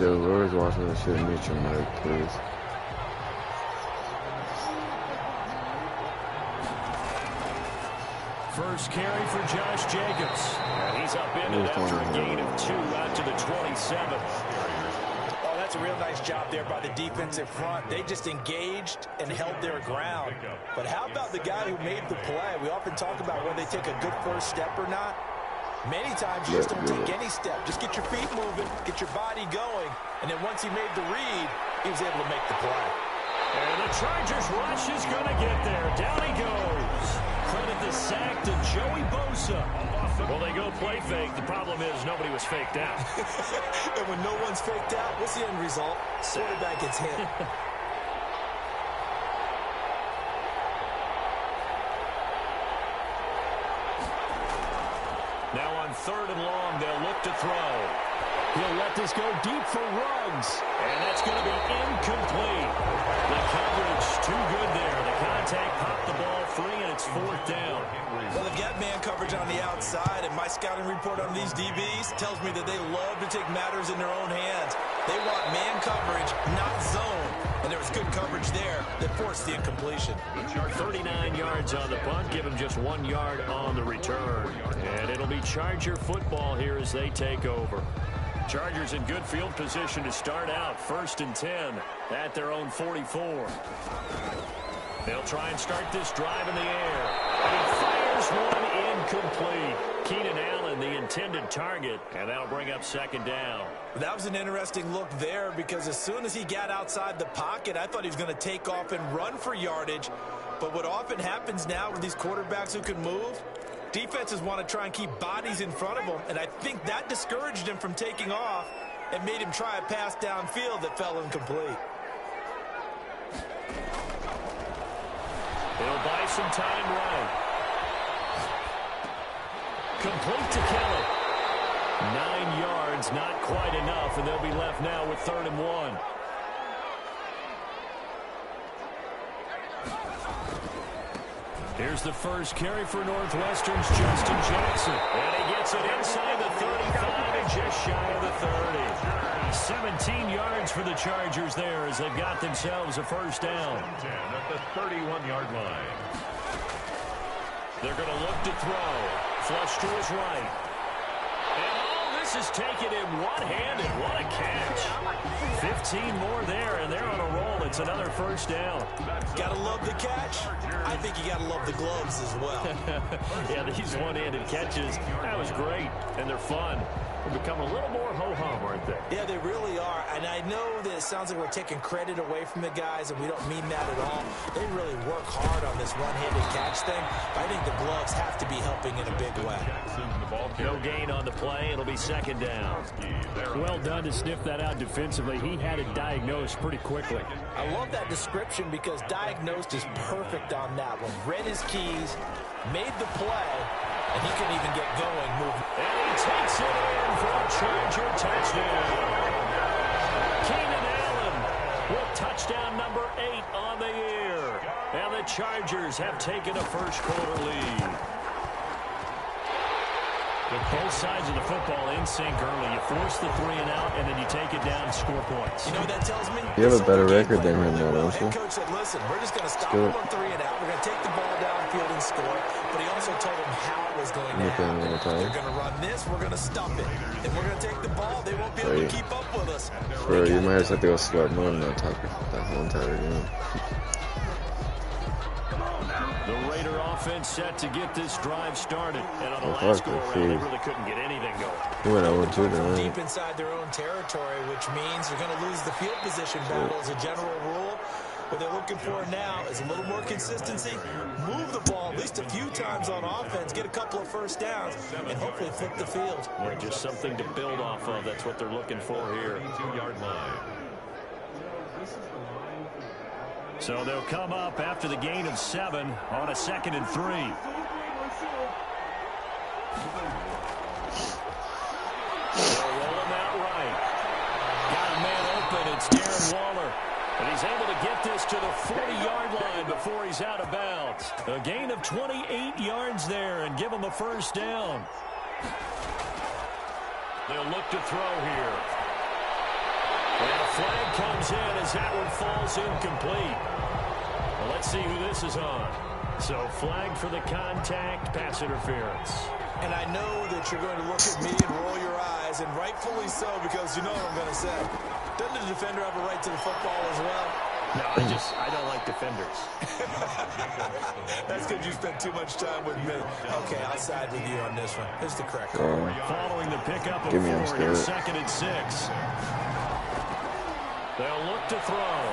Yo, whoever's watching this shit, mute your mic, please. First carry for Josh Jacobs. And he's up in it after a gain of 2 out to the 27. Oh, that's a real nice job there by the defensive front. They just engaged and held their ground. But how about the guy who made the play? We often talk about whether they take a good first step or not. Many times you just don't take any step. Just get your feet moving, get your body going. And then once he made the read, he was able to make the play. And the Chargers rush is going to get there. Down he goes. Credit the sack to Joey Bosa. Well, they go play fake. The problem is nobody was faked out. And when no one's faked out, what's the end result? Quarterback gets hit. Now on 3rd and long, they'll look to throw. He'll let this go deep for Ruggs. And that's going to be incomplete. The coverage too good there. The contact popped the ball free, and it's 4th down. Well, they've got man coverage on the outside, and my scouting report on these DBs tells me that they love to take matters in their own hands. They want man coverage, not zone. And there was good coverage there that forced the incompletion. 39 yards on the punt, give him just 1 yard on the return. And it'll be Charger football here as they take over. Chargers in good field position to start out. 1st and 10 at their own 44. They'll try and start this drive in the air. He fires one incomplete. Keenan Allen, the intended target, and that'll bring up 2nd down. That was an interesting look there because as soon as he got outside the pocket, I thought he was going to take off and run for yardage. But what often happens now with these quarterbacks who can move, defenses want to try and keep bodies in front of them, and I think that discouraged him from taking off and made him try a pass downfield that fell incomplete. They'll buy some time right. Complete to Kelly. 9 yards, not quite enough, and they'll be left now with 3rd and 1. Here's the first carry for Northwestern's Justin Jackson. And he gets it inside the 35 and just shy of the 30. 17 yards for the Chargers there as they've got themselves a 1st down. 10 at the 31-yard line. They're going to look to throw. Flush to his right. And all this is taken in one-handed. What a catch. 15 more there, and they're on a roll. It's another 1st down. Gotta love the catch. I think you gotta love the gloves as well. Yeah, these one-handed catches, that was great, and they're fun. They become a little more ho-hum, aren't they? Yeah, they really are. And I know that it sounds like we're taking credit away from the guys, and we don't mean that at all. They really work hard on this one-handed catch thing. I think the gloves have to be helping in a big way. No gain on the play. It'll be 2nd down. Well done to sniff that out defensively. He had it diagnosed pretty quickly. I love that description because diagnosed is perfect on that one. Read his keys, made the play, and he couldn't even get going moving. And he takes it in for a Charger touchdown. Keenan Allen with touchdown number 8 on the year. And the Chargers have taken a first-quarter lead. Both sides of the football in sync early. You force the 3 and out, and then you take it down and score points. You know what that tells me? You have a better record than him now, don't you? Coach said, listen, we're just going to stop them on 3 and out. We're going to take the ball downfield and score. But he also told them how it was going to happen. They're going to run this. We're going to stop it. And we're going to take the ball. They won't be able to keep up with us. Bro, you might just have to go sweat more than that whole entire game. The Raider offense set to get this drive started. And on the last go-around, they really couldn't get anything going. He went over to deep inside their own territory, which means they're going to lose the field position battle as a general rule. What they're looking for now is a little more consistency. Move the ball at least a few times on offense, get a couple of first downs, and hopefully flip the field. Yeah, just something to build off of. That's what they're looking for here. 2-yard line. So they'll come up after the gain of 7 on a 2nd and 3. They'll roll him out right. Got a man open. It's Darren Waller. And he's able to get this to the 40-yard line before he's out of bounds. A gain of 28 yards there and give him a first down. They'll look to throw here. And a flag comes in as that one falls incomplete. Well, let's see who this is on. So flag for the contact, pass interference. And I know that you're going to look at me and roll your eyes, and rightfully so, because you know what I'm going to say. Doesn't the defender have a right to the football as well? No, I don't like defenders. That's because you spent too much time with me. Okay, I'll side with you on this one. Here's the correct call. Following the pickup of 4, here's 2nd and 6. They'll look to throw.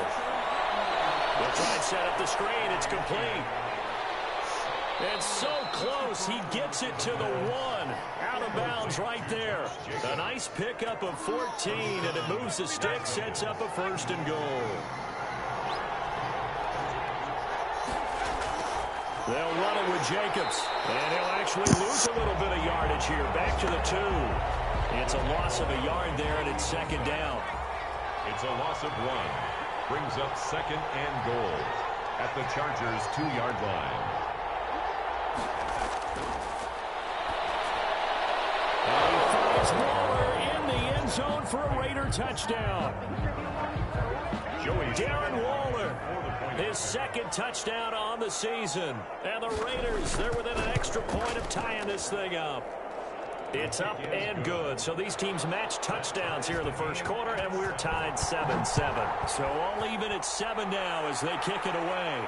They'll try and set up the screen. It's complete. And so close, he gets it to the 1. Out of bounds right there. A nice pickup of 14, and it moves the stick, sets up a 1st and goal. They'll run it with Jacobs, and he'll actually lose a little bit of yardage here. Back to the 2. It's a loss of a yard there, and it's 2nd down. It's a loss of 1. Brings up 2nd and goal at the Chargers' 2-yard line. And he finds Waller in the end zone for a Raider touchdown. Darren Waller, his 2nd touchdown on the season. And the Raiders, they're within an extra point of tying this thing up. It's up and good. So these teams match touchdowns here in the first quarter, and we're tied 7-7. So all even at 7 now as they kick it away.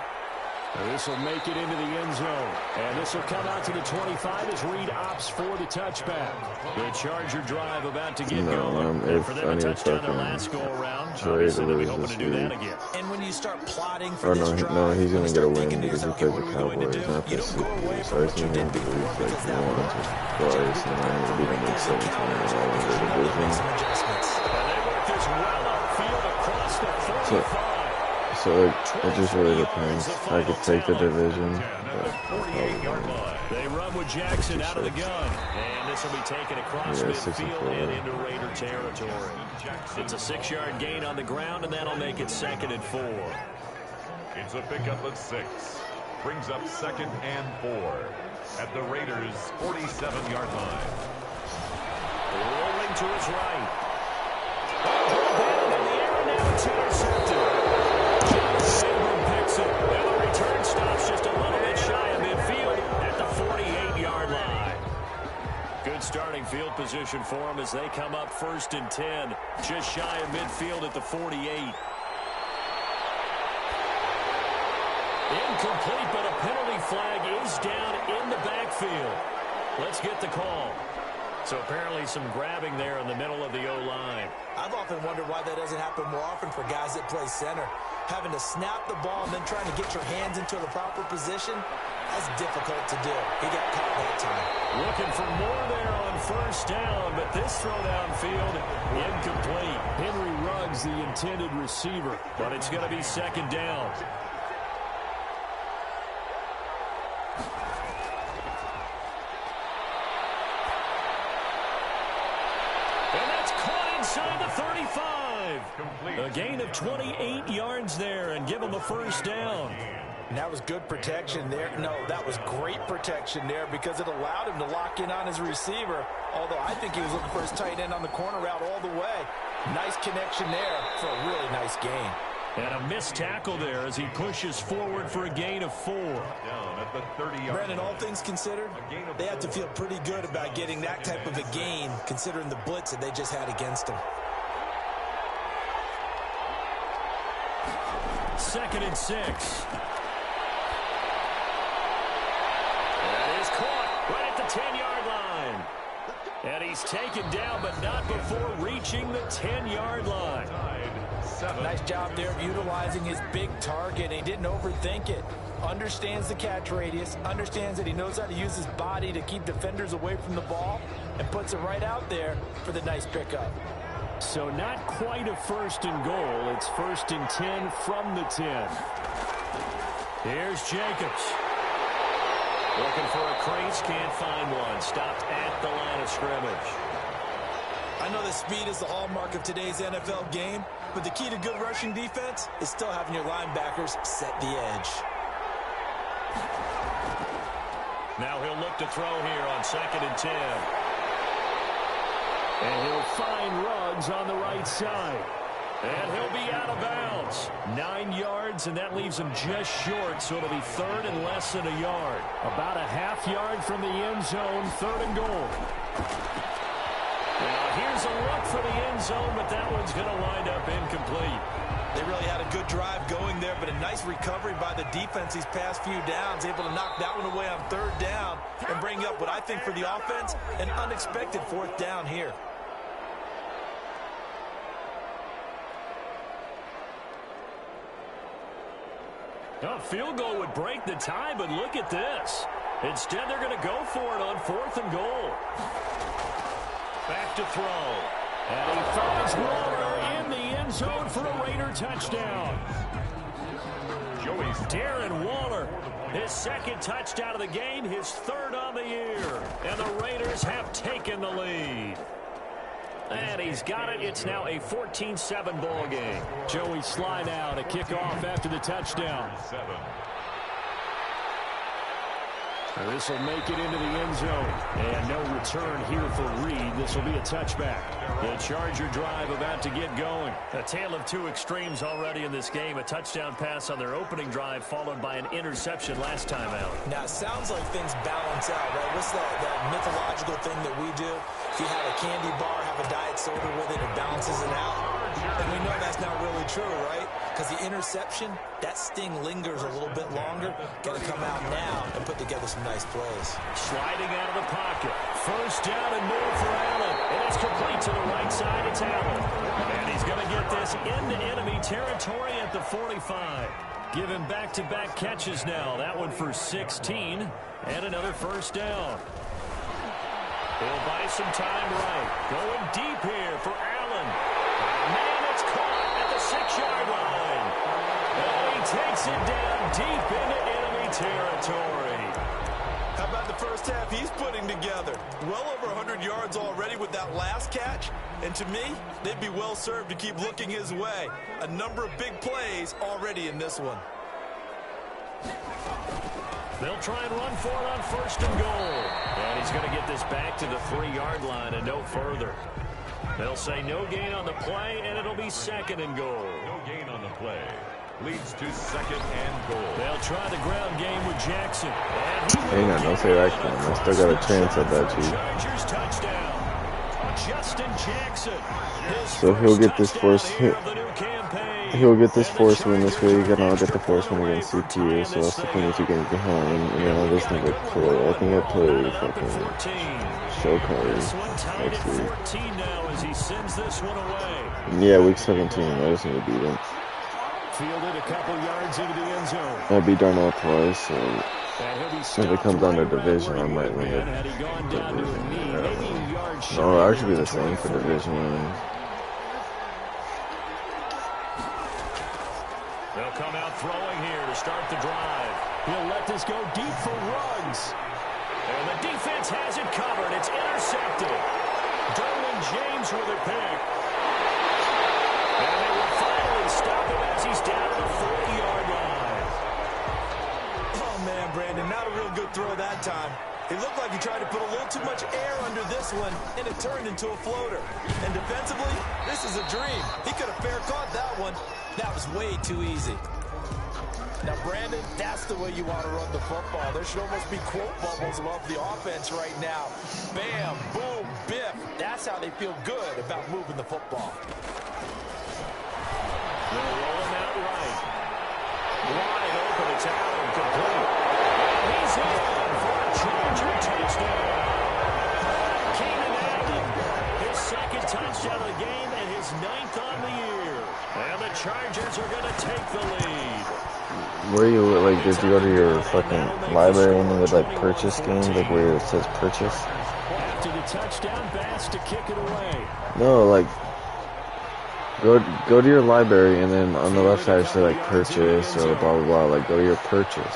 This will make it into the end zone. And this will come out to the 25 as Reed opts for the touchback. The Charger drive about to get going. And for them to touchdown their last go-around, obviously they'll be hoping to do that again. And when you start plotting for this drive, no, he's going to get a win because he plays the Cowboys, not the Seahawks. So I see him to lose like 1 twice, and I'm going to beat him like 17 and all in the division. And they work this well upfield across the 45. So it just really depends. I could take the division, but they run with Jackson out of the gun, and this will be taken across midfield and into Raider territory. It's a 6-yard gain on the ground, and that'll make it 2nd and 4. It's a pickup of 6. Brings up 2nd and 4 at the Raiders' 47-yard line. Rolling to his right. Down in the air, now it's intercepted. Picks it. And the return stops just a little bit shy of midfield at the 48-yard line. Good starting field position for them as they come up 1st and 10. Just shy of midfield at the 48. Incomplete, but a penalty flag is down in the backfield. Let's get the call. So apparently some grabbing there in the middle of the O-line. I've often wondered why that doesn't happen more often for guys that play center. Having to snap the ball and then trying to get your hands into the proper position, that's difficult to do. He got caught that time. Looking for more there on 1st down, but this throw downfield, incomplete. Henry Ruggs, the intended receiver, but it's going to be 2nd down. Inside the 35. A gain of 28 yards there and give them a 1st down. And that was good protection there. No, that was great protection there because it allowed him to lock in on his receiver, although I think he was looking for his tight end on the corner route all the way. Nice connection there for a really nice gain. And a missed tackle there as he pushes forward for a gain of 4. Down at the 30-yard line. Brandon, all things considered, they have to feel pretty good about getting that type of a gain considering the blitz that they just had against them. 2nd and 6. That is caught right at the 10-yard line. And he's taken down, but not before reaching the 10-yard line. Nice job there of utilizing his big target. He didn't overthink it. Understands the catch radius. Understands that he knows how to use his body to keep defenders away from the ball. And puts it right out there for the nice pickup. So not quite a 1st and goal. It's 1st and 10 from the 10. Here's Jacobs. Looking for a crease, can't find one. Stopped at the line of scrimmage. I know that speed is the hallmark of today's NFL game, but the key to good rushing defense is still having your linebackers set the edge. Now he'll look to throw here on 2nd and 10. And he'll find Ruggs on the right side. And he'll be out of bounds. 9 yards, and that leaves him just short, so it'll be 3rd and less than a yard. About a half yard from the end zone, 3rd and goal. Now here's a look for the end zone, but that one's going to wind up incomplete. They really had a good drive going there, but a nice recovery by the defense these past few downs, able to knock that one away on 3rd down and bring up what I think for the offense, an unexpected 4th down here. A field goal would break the tie, but look at this. Instead, they're going to go for it on 4th and goal. Back to throw. And he finds Waller in the end zone for a Raider touchdown. Darren Waller, his 2nd touchdown of the game, his 3rd on the year. And the Raiders have taken the lead. And he's got it. It's now a 14-7 ball game. Joey slide out, a kickoff after the touchdown. And this will make it into the end zone. And no return here for Reed. This will be a touchback. The Charger drive about to get going. A tale of 2 extremes already in this game. A touchdown pass on their opening drive followed by an interception last time out. Now, it sounds like things balance out, right? What's that mythological thing that we do? If you have a candy bar, have a diet soda with it, it balances it out. And we know that's not really true, right? Because the interception, that sting lingers a little bit longer. Got to come out now and put together some nice plays. Sliding out of the pocket. 1st down and more for Allen. And it's complete to the right side. It's Allen. And he's going to get this into enemy territory at the 45. Giving back-to-back catches now. That one for 16. And another 1st down. He'll buy some time right. Going deep here for Allen. Man, it's caught at the 6-yard line. And he takes it down deep into enemy territory. How about the first half he's putting together? Well over 100 yards already with that last catch. And to me, they'd be well served to keep looking his way. A number of big plays already in this one. They'll try and run for it on 1st and goal. And he's going to get this back to the 3-yard line and no further. They'll say no gain on the play, and it'll be 2nd and goal. No gain on the play. Leads to 2nd and goal. They'll try the ground game with Jackson. Hang on, don't say that, Cam. I still got a chance at that, Chief. Chargers touchdown. Justin Jackson. So he'll get this he'll get this force win this week, and I'll get the force win against CPU, so that's the thing that you can behind, and then I'll just think it play. I think I play fucking show cards next week. Yeah, week 17, I just need to beat him. Fielded a couple yards into the end zone. I beat Darnell twice, so if it comes down to division, I might win it. No, it'll actually be the same for division. They'll come out throwing here to start the drive. He'll let this go deep for Ruggs. And the defense has it covered. It's intercepted. Derwin James with a pick. And they will finally stop him as he's down at the 40-yard line. throw that time. It looked like he tried to put a little too much air under this one, and it turned into a floater. And defensively, this is a dream. He could have fair caught that one. That was way too easy. Now, Brandon, that's the way you want to run the football. There should almost be quote bubbles above the offense right now. Bam, boom, biff. That's how they feel good about moving the football. They'll roll him out right. Wide open, it's Allen, complete. He's in for a Charger touchdown. Keenan Allen, his second touchdown of the game and his 9th on the year. And the Chargers are going to take the lead. Where you, like, did you go to your fucking library and with, like, purchase games, like, where it says purchase? After the touchdown, Bass to kick it away. No, like, go to your library, and then on the left side, it says, like, purchase, or blah, blah, blah, like, go to your purchase.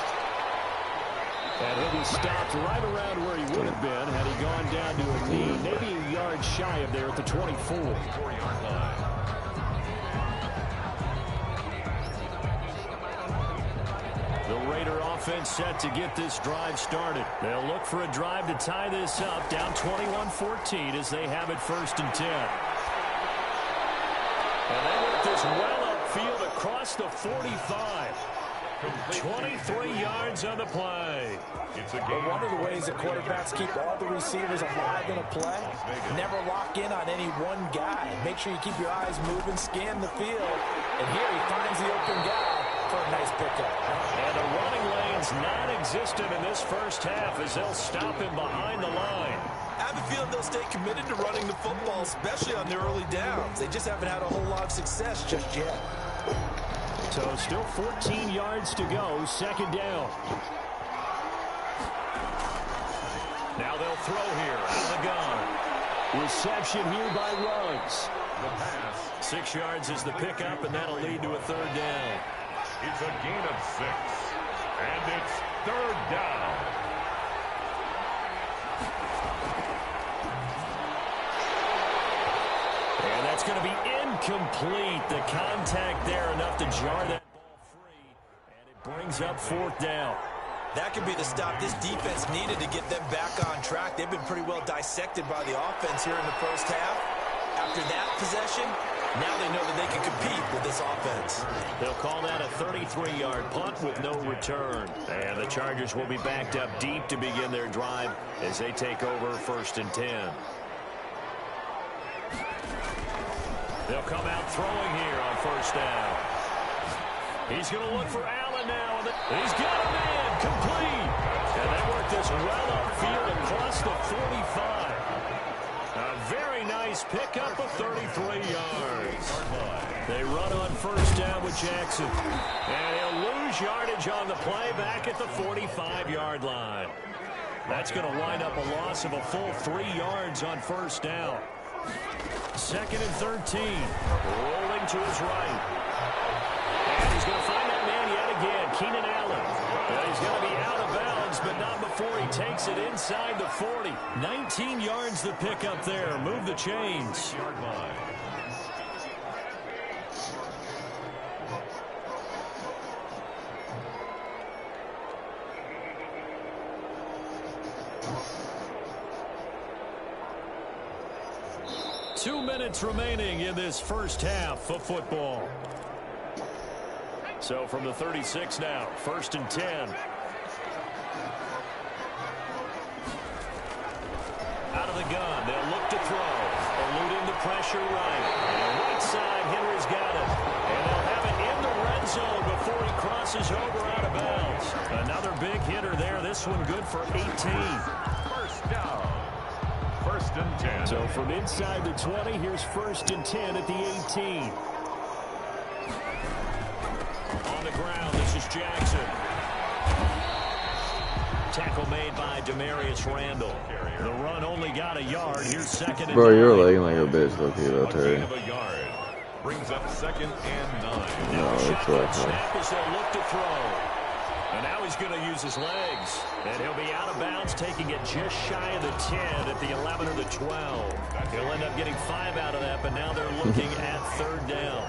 And he'll be stopped right around where he would have been had he gone down to a knee, maybe a yard shy of there at the 24. The Raider offense set to get this drive started. They'll look for a drive to tie this up, down 21-14 as they have it 1st and 10. And they work this well upfield across the 45. 23 yards on the play. One of the ways that quarterbacks keep all the receivers alive in a play, never lock in on any one guy. Make sure you keep your eyes moving, scan the field. And here he finds the open guy for a nice pickup. And the running lane's non-existent in this first half as they'll stop him behind the line. I have a feeling they'll stay committed to running the football, especially on their early downs. They just haven't had a whole lot of success just yet. So still 14 yards to go, 2nd down. Now they'll throw here out of the gun. Reception here by Ruggs. The pass. 6 yards is the pickup, and that'll lead to a 3rd down. It's a gain of 6. And it's 3rd down. And that's going to be incomplete. The contact there enough to jar that ball free. And it brings up 4th down. That could be the stop this defense needed to get them back on track. They've been pretty well dissected by the offense here in the first half. After that possession, now they know that they can compete with this offense. They'll call that a 33-yard punt with no return. And the Chargers will be backed up deep to begin their drive as they take over 1st and 10. They'll come out throwing here on 1st down. He's going to look for Allen now. He's got a man complete. And they work this well upfield across the 45. A very nice pickup of 33 yards. They run on 1st down with Jackson. And he'll lose yardage on the play back at the 45-yard line. That's going to wind up a loss of a full 3 yards on 1st down. 2nd and 13. Rolling to his right. And he's going to find that man yet again, Keenan Allen. And he's going to be out of bounds, but not before he takes it inside the 40. 19 yards the pickup there. Move the chains. 2 minutes remaining in this first half of football. So from the 36 now, 1st and 10. Out of the gun, they'll look to throw. Eluding the pressure right. And right side, Henry's got it. And they'll have it in the red zone before he crosses over out of bounds. Another big hitter there. This one good for 18. 1st down. 1st and 10. So from inside the 20, here's 1st and 10 at the 18. On the ground, this is Jackson. Tackle made by Demarius Randall. The run only got a yard. Here's 2nd and 9. Bro, you're lagging like a bitch, look here, though, Terry. Brings up 2nd and 9. No, it's like snap as they'll look to throw. And now he's going to use his legs. And he'll be out of bounds, taking it just shy of the 10 at the 11 or the 12. He'll end up getting 5 out of that, but now they're looking at 3rd down.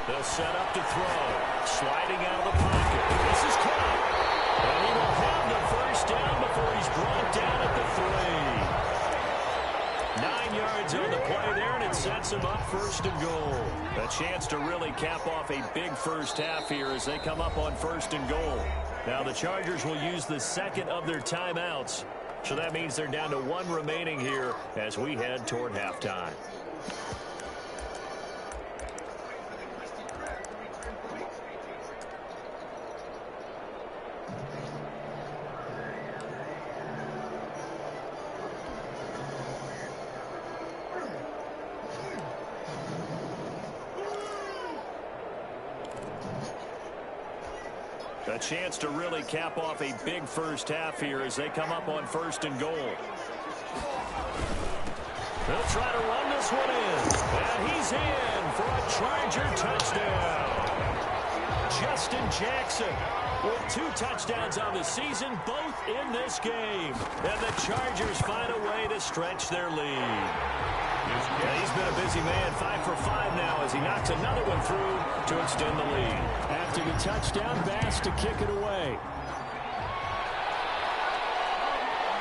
They'll set up to throw. Sliding out of the pocket. This is caught. And he will have the first down before he's brought down at the 3. 9 yards on the play there, and it sets him up first and goal. A chance to really cap off a big first half here as they come up on first and goal. Now the Chargers will use the second of their timeouts. So that means they're down to 1 remaining here as we head toward halftime. A chance to really cap off a big first half here as they come up on first and goal. They'll try to run this one in. And he's in for a Charger touchdown. Justin Jackson with 2 touchdowns on the season, both in this game. And the Chargers find a way to stretch their lead. Yeah, he's been a busy man, 5 for 5 now as he knocks another one through to extend the lead. After the touchdown, Bass to kick it away.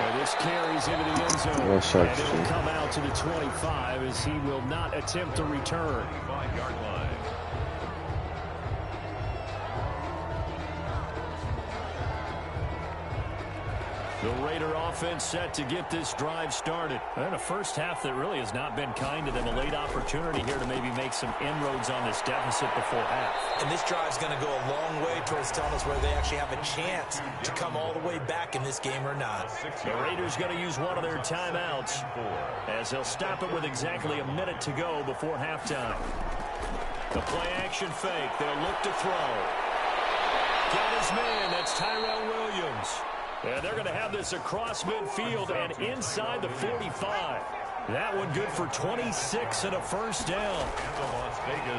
And this carries into the end zone. And it will come out to the 25 as he will not attempt to return. 5-yard line. The Raider offense set to get this drive started. And a first half that really has not been kind to them. A late opportunity here to maybe make some inroads on this deficit before half. And this drive's going to go a long way towards telling us whether they actually have a chance to come all the way back in this game or not. The Raiders going to use one of their timeouts as they'll stop it with exactly a minute to go before halftime. The play action fake. They'll look to throw. Got his man. That's Tyrell Williams. And they're going to have this across midfield and inside the 45. That one good for 26 and a first down.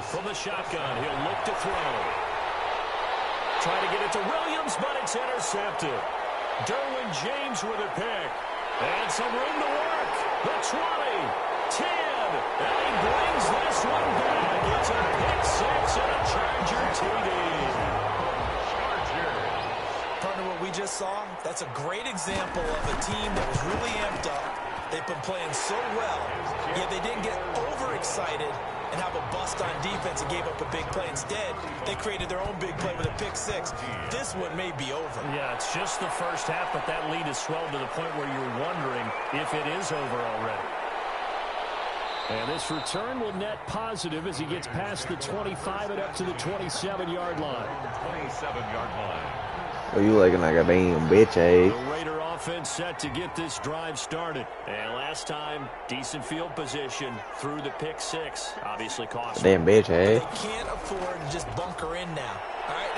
From the shotgun, he'll look to throw. Try to get it to Williams, but it's intercepted. Derwin James with a pick. And some room to work. The 20, 10, and he brings this one back. It's a pick 6 and a Charger TD. Partner, what we just saw, that's a great example of a team that was really amped up. They've been playing so well, yet they didn't get overexcited and have a bust on defense and gave up a big play. Instead, they created their own big play with a pick 6. This one may be over. Yeah, it's just the first half, but that lead has swelled to the point where you're wondering if it is over already. And this return will net positive as he gets past the 25 and up to the 27-yard line. 27-yard line. Oh, you looking like a damn bitch, eh? The Raider offense set to get this drive started. And last time, decent field position through the pick 6. Obviously cost. Damn bitch, eh? They can't afford to just bunker in now. All right,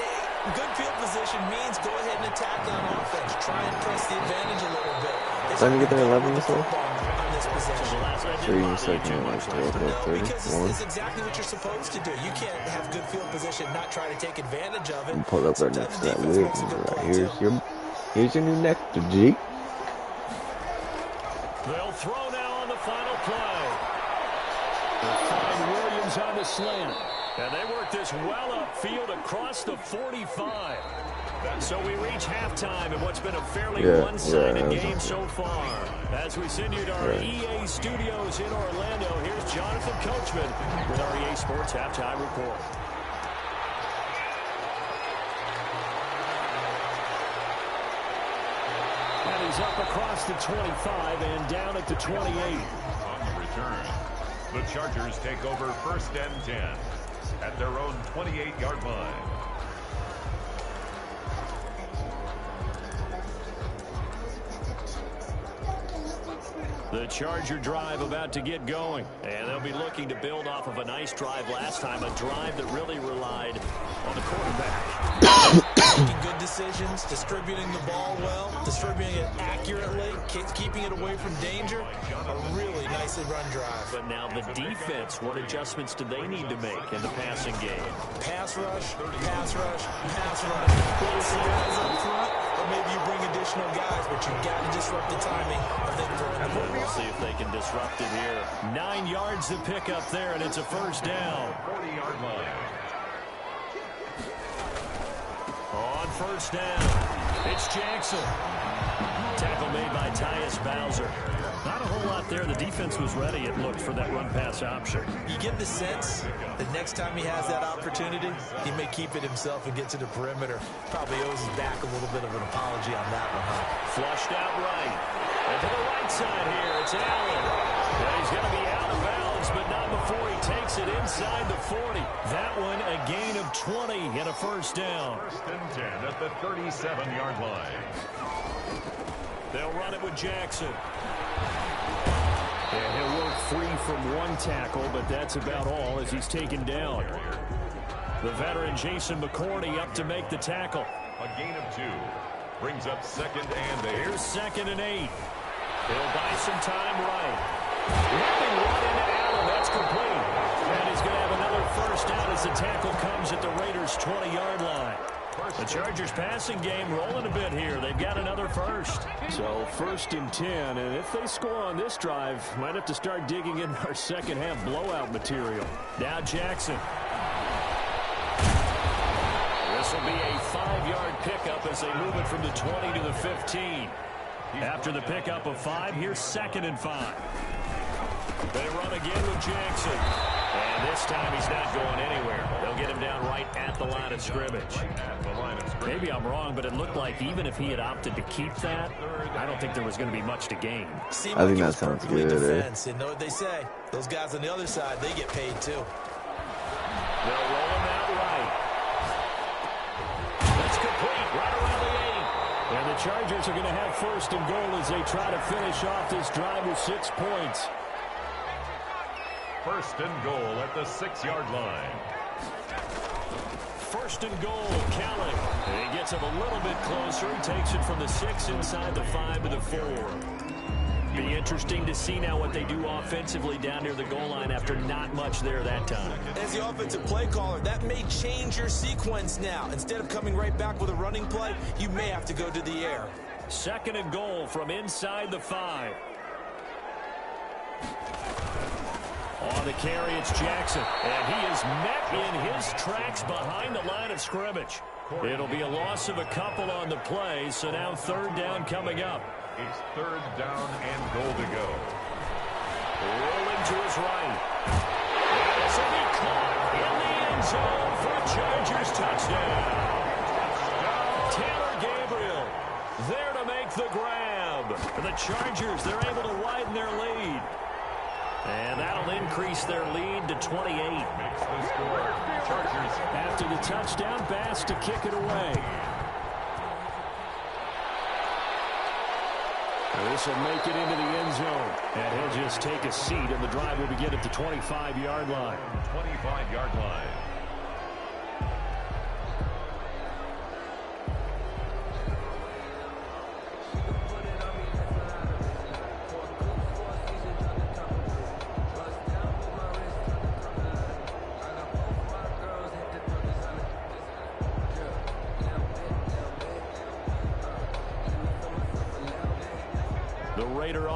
good field position means go ahead and attack on offense. Try and press the advantage a little bit. Let me get there 11 or so. On this possession. So you can start doing like 30, because it's exactly what you're supposed to do. You can't have good field position, not try to take advantage of it. And pull up right next to that wig. Right, here's your new nectar, G. They'll throw now on the final play. They'll find Williams on the slant. And they work this well upfield across the 45. So we reach halftime in what's been a fairly one-sided game so far. As we send you to our EA studios in Orlando, here's Jonathan Coachman with our EA Sports Halftime Report. And he's up across the 25 and down at the 28. On the return, the Chargers take over 1st and 10 at their own 28-yard line. The Charger drive about to get going. And they'll be looking to build off of a nice drive last time, a drive that really relied on the quarterback. Making good decisions, distributing the ball well, distributing it accurately, keeping it away from danger. A really nicely run drive. But now the defense, what adjustments do they need to make in the passing game? Pass rush, pass rush, pass rush. Whether it's the guys up front, or maybe you bring additional guys, but you've got to disrupt the timing of them throwing the ball. We'll see if they can disrupt it here. 9 yards to pick up there, and it's a first down. 40-yard line. On first down, it's Jackson. Tackle made by Tyus Bowser. Not a whole lot there. The defense was ready, it looked, for that run-pass option. You get the sense that next time he has that opportunity, he may keep it himself and get to the perimeter. Probably owes his back a little bit of an apology on that one, huh? Flushed out right. And to the right side here, it's Allen. And he's going to be out of bounds, but not before he takes it inside the 40. That one a gain of 20 and a first down. First and 10 at the 37-yard line. They'll run it with Jackson. And he'll work free from one tackle, but that's about all as he's taken down. The veteran Jason McCourty up to make the tackle. A gain of 2. Brings up second and 8. Here's second and 8. He'll buy some time right. Ripping right into Allen. That's complete. And he's going to have another first down as the tackle comes at the Raiders' 20-yard line. The Chargers passing game rolling a bit here. They've got another first. So first and 10, and if they score on this drive, might have to start digging in our second half blowout material. Now Jackson. This will be a 5-yard pickup as they move it from the 20 to the 15. After the pickup of 5, here's second and 5. They run again with Jackson. And this time he's not going anywhere. They'll get him down right at the line of scrimmage. Maybe I'm wrong, but it looked like even if he had opted to keep that, I don't think there was going to be much to gain. I think that sounds good. You know what they say? Those guys on the other side, they get paid too. They'll roll him out right. That's complete right around the 8. And the Chargers are going to have first and goal as they try to finish off this drive with 6 points. First and goal at the 6-yard line. First and goal, Kelly. And he gets him a little bit closer. He takes it from the 6 inside the 5 to the 4. Be interesting to see now what they do offensively down near the goal line after not much there that time. As the offensive play caller, that may change your sequence now. Instead of coming right back with a running play, you may have to go to the air. Second and goal from inside the 5. On the carry, it's Jackson. And he is met in his tracks behind the line of scrimmage. It'll be a loss of a couple on the play, so now third down coming up. It's third down and goal to go. Rolling to his right. This will be caught in the end zone for a Chargers touchdown. Taylor Gabriel there to make the grab. For the Chargers, they're able to widen their lead. And that'll increase their lead to 28. Makes the score. Chargers. After the touchdown, Bass to kick it away. This will make it into the end zone. And he'll just take a seat, and the drive will begin at the 25-yard line. 25-yard line.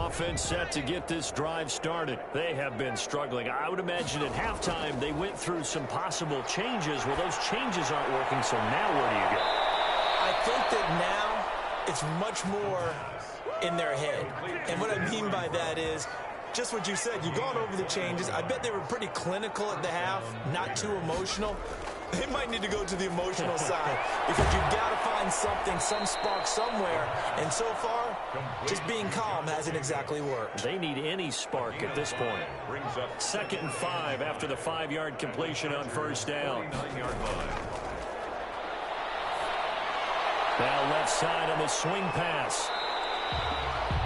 Offense set to get this drive started. They have been struggling. I would imagine at halftime they went through some possible changes. Well, those changes aren't working, so now where do you go? I think that now it's much more in their head. And what I mean by that is just what you said. You've gone over the changes. I bet they were pretty clinical at the half, not too emotional. They might need to go to the emotional side because you've got to find something, some spark somewhere. And so far, just being calm hasn't exactly worked. They need any spark at this point. Brings up second and 5 after the 5-yard completion on first down. 9-yard line. Now left side on the swing pass.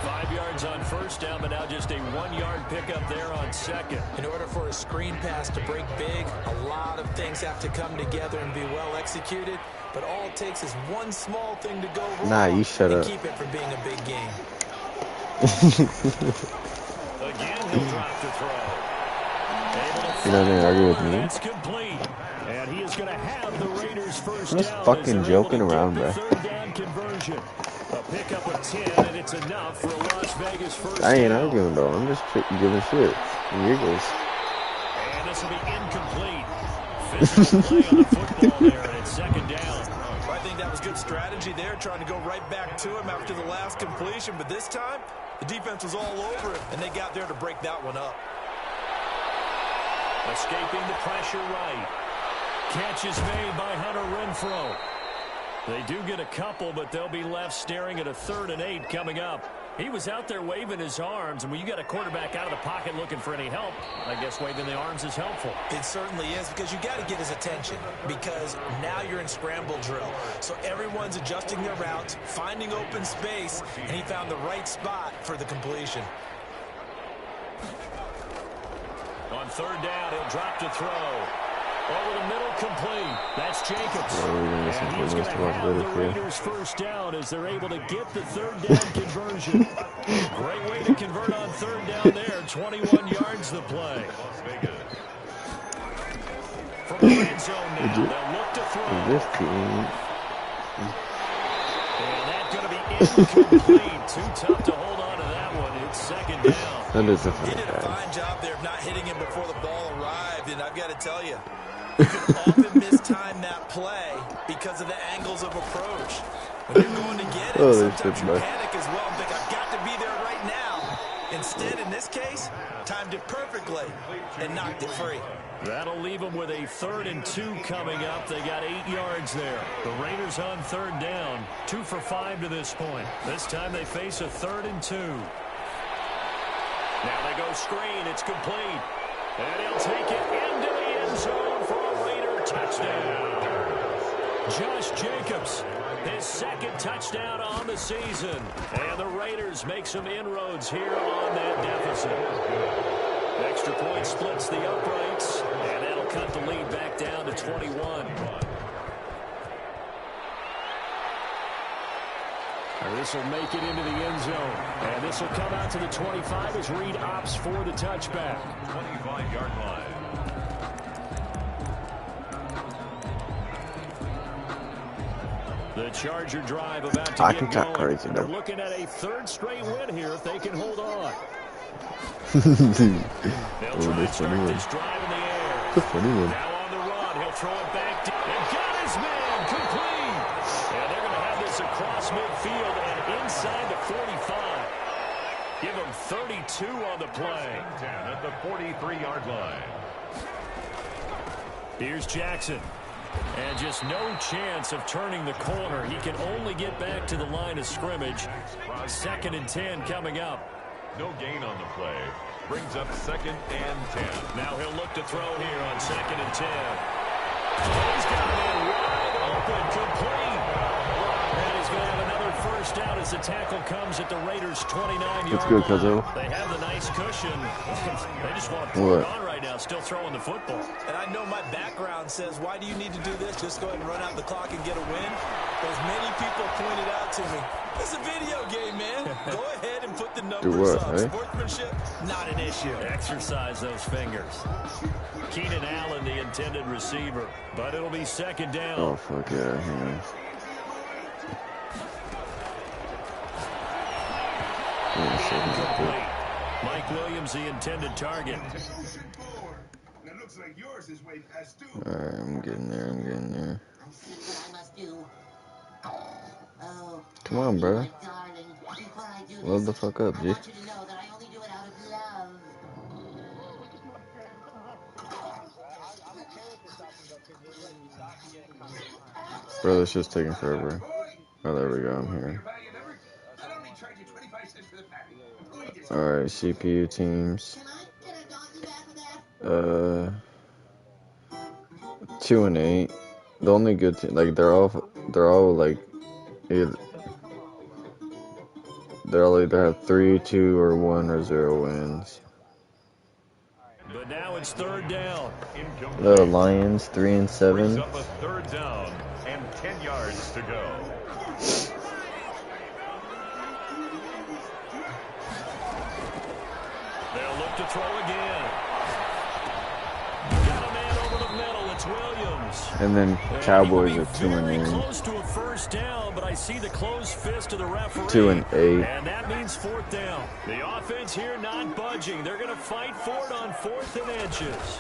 5 yards on first down, but now just a 1-yard pickup there on second. In order for a screen pass to break big, a lot of things have to come together and be well executed. But all it takes is one small thing to go wrong. Nah, you shut and up. Keep it from being a big game. Again, he'll drop to throw. You're not gonna argue with me? That's complete. And he is going to have the Raiders first I'm just down. fucking joking around, bro. Third down conversion. A pickup of 10, and it's enough for a Las Vegas first I ain't down. arguing though. I'm just giving shit. Eagles. And this will be incomplete. Physical play on the football there, and it's second down. I think that was good strategy there, trying to go right back to him after the last completion. But this time, the defense was all over it, and they got there to break that one up. Escaping the pressure right. Catch is made by Hunter Renfrow. They do get a couple, but they'll be left staring at a 3rd and 8 coming up. He was out there waving his arms, and when you got a quarterback out of the pocket looking for any help, I guess waving the arms is helpful. It certainly is, because you got to get his attention, because now you're in scramble drill. So everyone's adjusting their routes, finding open space, and he found the right spot for the completion. On 3rd down, he'll drop to throw. Over the middle, complete. That's Jacobs. Yeah, and he's going to have the Raiders first down as they're able to get the 3rd down conversion. Great way to convert on 3rd down there. 21 yards the play. From the red zone now, they'll look to throw. And that's going to be incomplete. Too tough to hold on to that one. It's 2nd down. That is a He did a fine job there of not hitting him before the ball arrived, and I've got to tell you, you can often mistime that play because of the angles of approach. When you're going to get it, sometimes you panic as well and think, I've got to be there right now. Instead, in this case, timed it perfectly and knocked it free. That'll leave them with a 3rd and 2 coming up. They got 8 yards there. The Raiders on 3rd down, 2 for 5 to this point. This time they face a 3rd and 2. Now they go screen. It's complete. And he'll take it into the end zone for a Raider touchdown. Josh Jacobs, his 2nd touchdown on the season. And the Raiders make some inroads here on that deficit. Extra point splits the uprights, and that'll cut the lead back down to 21. This will make it into the end zone. And this will come out to the 25 as Reed opts for the touchback. 25-yard line. The Charger drive about to get going. They're looking at a 3rd straight win here if they can hold on. They'll try and start this drive in the air. It's a funny one. Now on the run, he'll throw it back deep. And got his man, complete. And they're going to have this across midfield and inside the 45. Give him 32 on the play. 10 at the 43-yard line. Here's Jackson. And just no chance of turning the corner. He can only get back to the line of scrimmage. 2nd and 10 coming up. No gain on the play. Brings up 2nd and 10. Now he'll look to throw here on 2nd and 10. He's got it wide open, complete. And he's going to have another first down as the tackle comes at the Raiders' 29-yard That's good, Cuzzo. They have the nice cushion. They just want to put it on right now, still throwing the football. And I know my background says, why do you need to do this? Just go ahead and run out the clock and get a win. But as many people pointed out to me, it's a video game, man. Go ahead and put the numbers up. Eh? Sportsmanship, not an issue. Exercise those fingers. Keenan Allen, the intended receiver. But it'll be 2nd down. Oh, fuck yeah. Mike Williams, the intended target. Alright, I'm getting there. Come on, bro. Load the fuck up, G. Bro, this just taking forever. Oh, there we go. I'm here. Alright, CPU teams. 2 and 8. The only good team, like they're all like either they'll either have 3, 2, or 1 or 0 wins. But now it's 3rd down. The Lions 3 and 7. Up a 3rd down and 10 yards to go. They'll look to throw again. Got a man over the middle. It's Williams. And then Cowboys are 2 and 8. Close to a first down, but I see the closed fist of the referee. 2 and 8. And that means 4th down. The offense here not budging. They're going to fight for it on 4th and inches.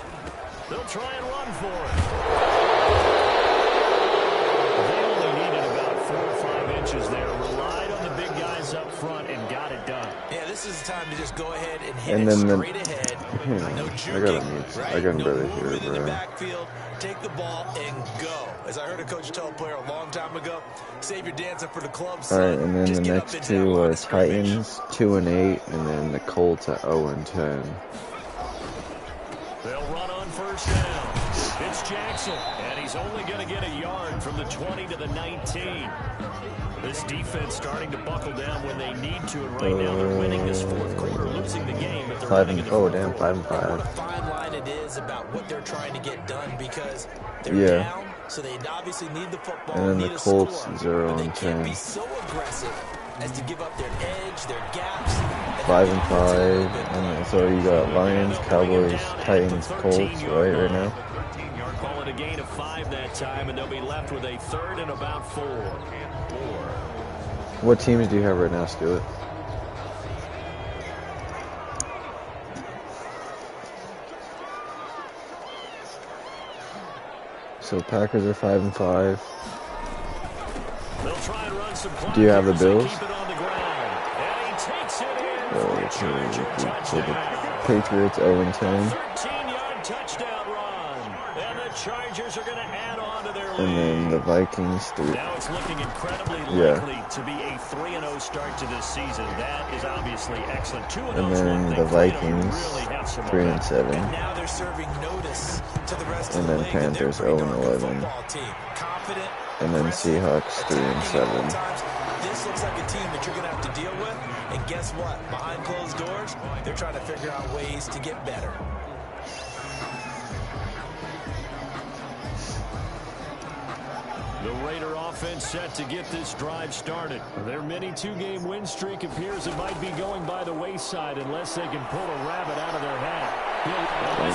They'll try and run for it. They only needed 4 or 5 inches there. Relied on the big guys up front and got it done. Yeah, this is the time to just go ahead and hit And it then straight ahead. No I gotta juking, mute. right? I got No better movement here, in the bro. backfield. Take the ball and go. As I heard a coach tell a player a long time ago, save your dancing for the club, son. Alright, and then Just the get up next into that two line are of scrimmage. Titans 2-8, and then the Colts at 0-10. They'll run on first down. It's Jackson, and he's only going to get a yard from the 20 to the 19. This defense starting to buckle down when they need to, and right now they're winning this fourth quarter, losing the game, but they're winning in the fourth quarter. 5-5. What a fine line it is about what they're trying to get done because they're Yeah. down, so they obviously need the football, And then need the a Colts score, 0 but they and can't 10. be so aggressive as to give up their edge, their gaps. 5-5, and so you got Lions, Cowboys, Titans, Colts, right now. 13-yard call it a gain of 5 that time, and they'll be left with a 3rd and about 4. What teams do you have right now, Stuart? So Packers are 5-5. They'll try and run some Do you have the Bills? keep it on the ground. And he takes it in for Okay, a Charger so the touchdown. Patriots 0-10, 13-yard touchdown run. And the Chargers are going to add on to their lead. and then the Vikings 3. Now it's looking incredibly Yeah. likely to be a 3-0 start to this season. That is obviously excellent. 2-0 And is one then thing. the 3-0, you Vikings really have some 3-7, And now they're serving notice to the rest and of the then league that they're a Panthers pretty darn good 0-11, football team. Confident, and then aggressive, Seahawks attacking at all 3-7. times. This looks like a team that you're going to have to deal with. And guess what? Behind closed doors, they're trying to figure out ways to get better. The Raider offense set to get this drive started. Their mini 2-game win streak appears it might be going by the wayside unless they can pull a rabbit out of their hat. I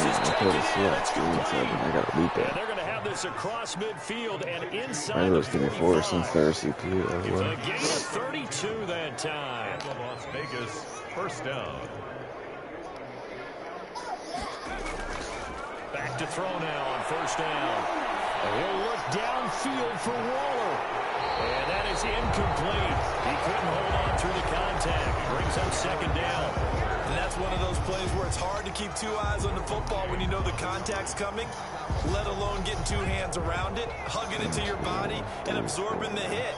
gotta beat And that. they're going to have this across midfield and I inside was the gonna 45. force since they're CPU as A well. gain of 32 that time. Las Vegas, first down. Back to throw now on first down. He'll look downfield for Waller. And that is incomplete. He couldn't hold on through the contact. Brings up second down. And that's one of those plays where it's hard to keep 2 eyes on the football when you know the contact's coming, let alone getting 2 hands around it, hugging it to your body, and absorbing the hit.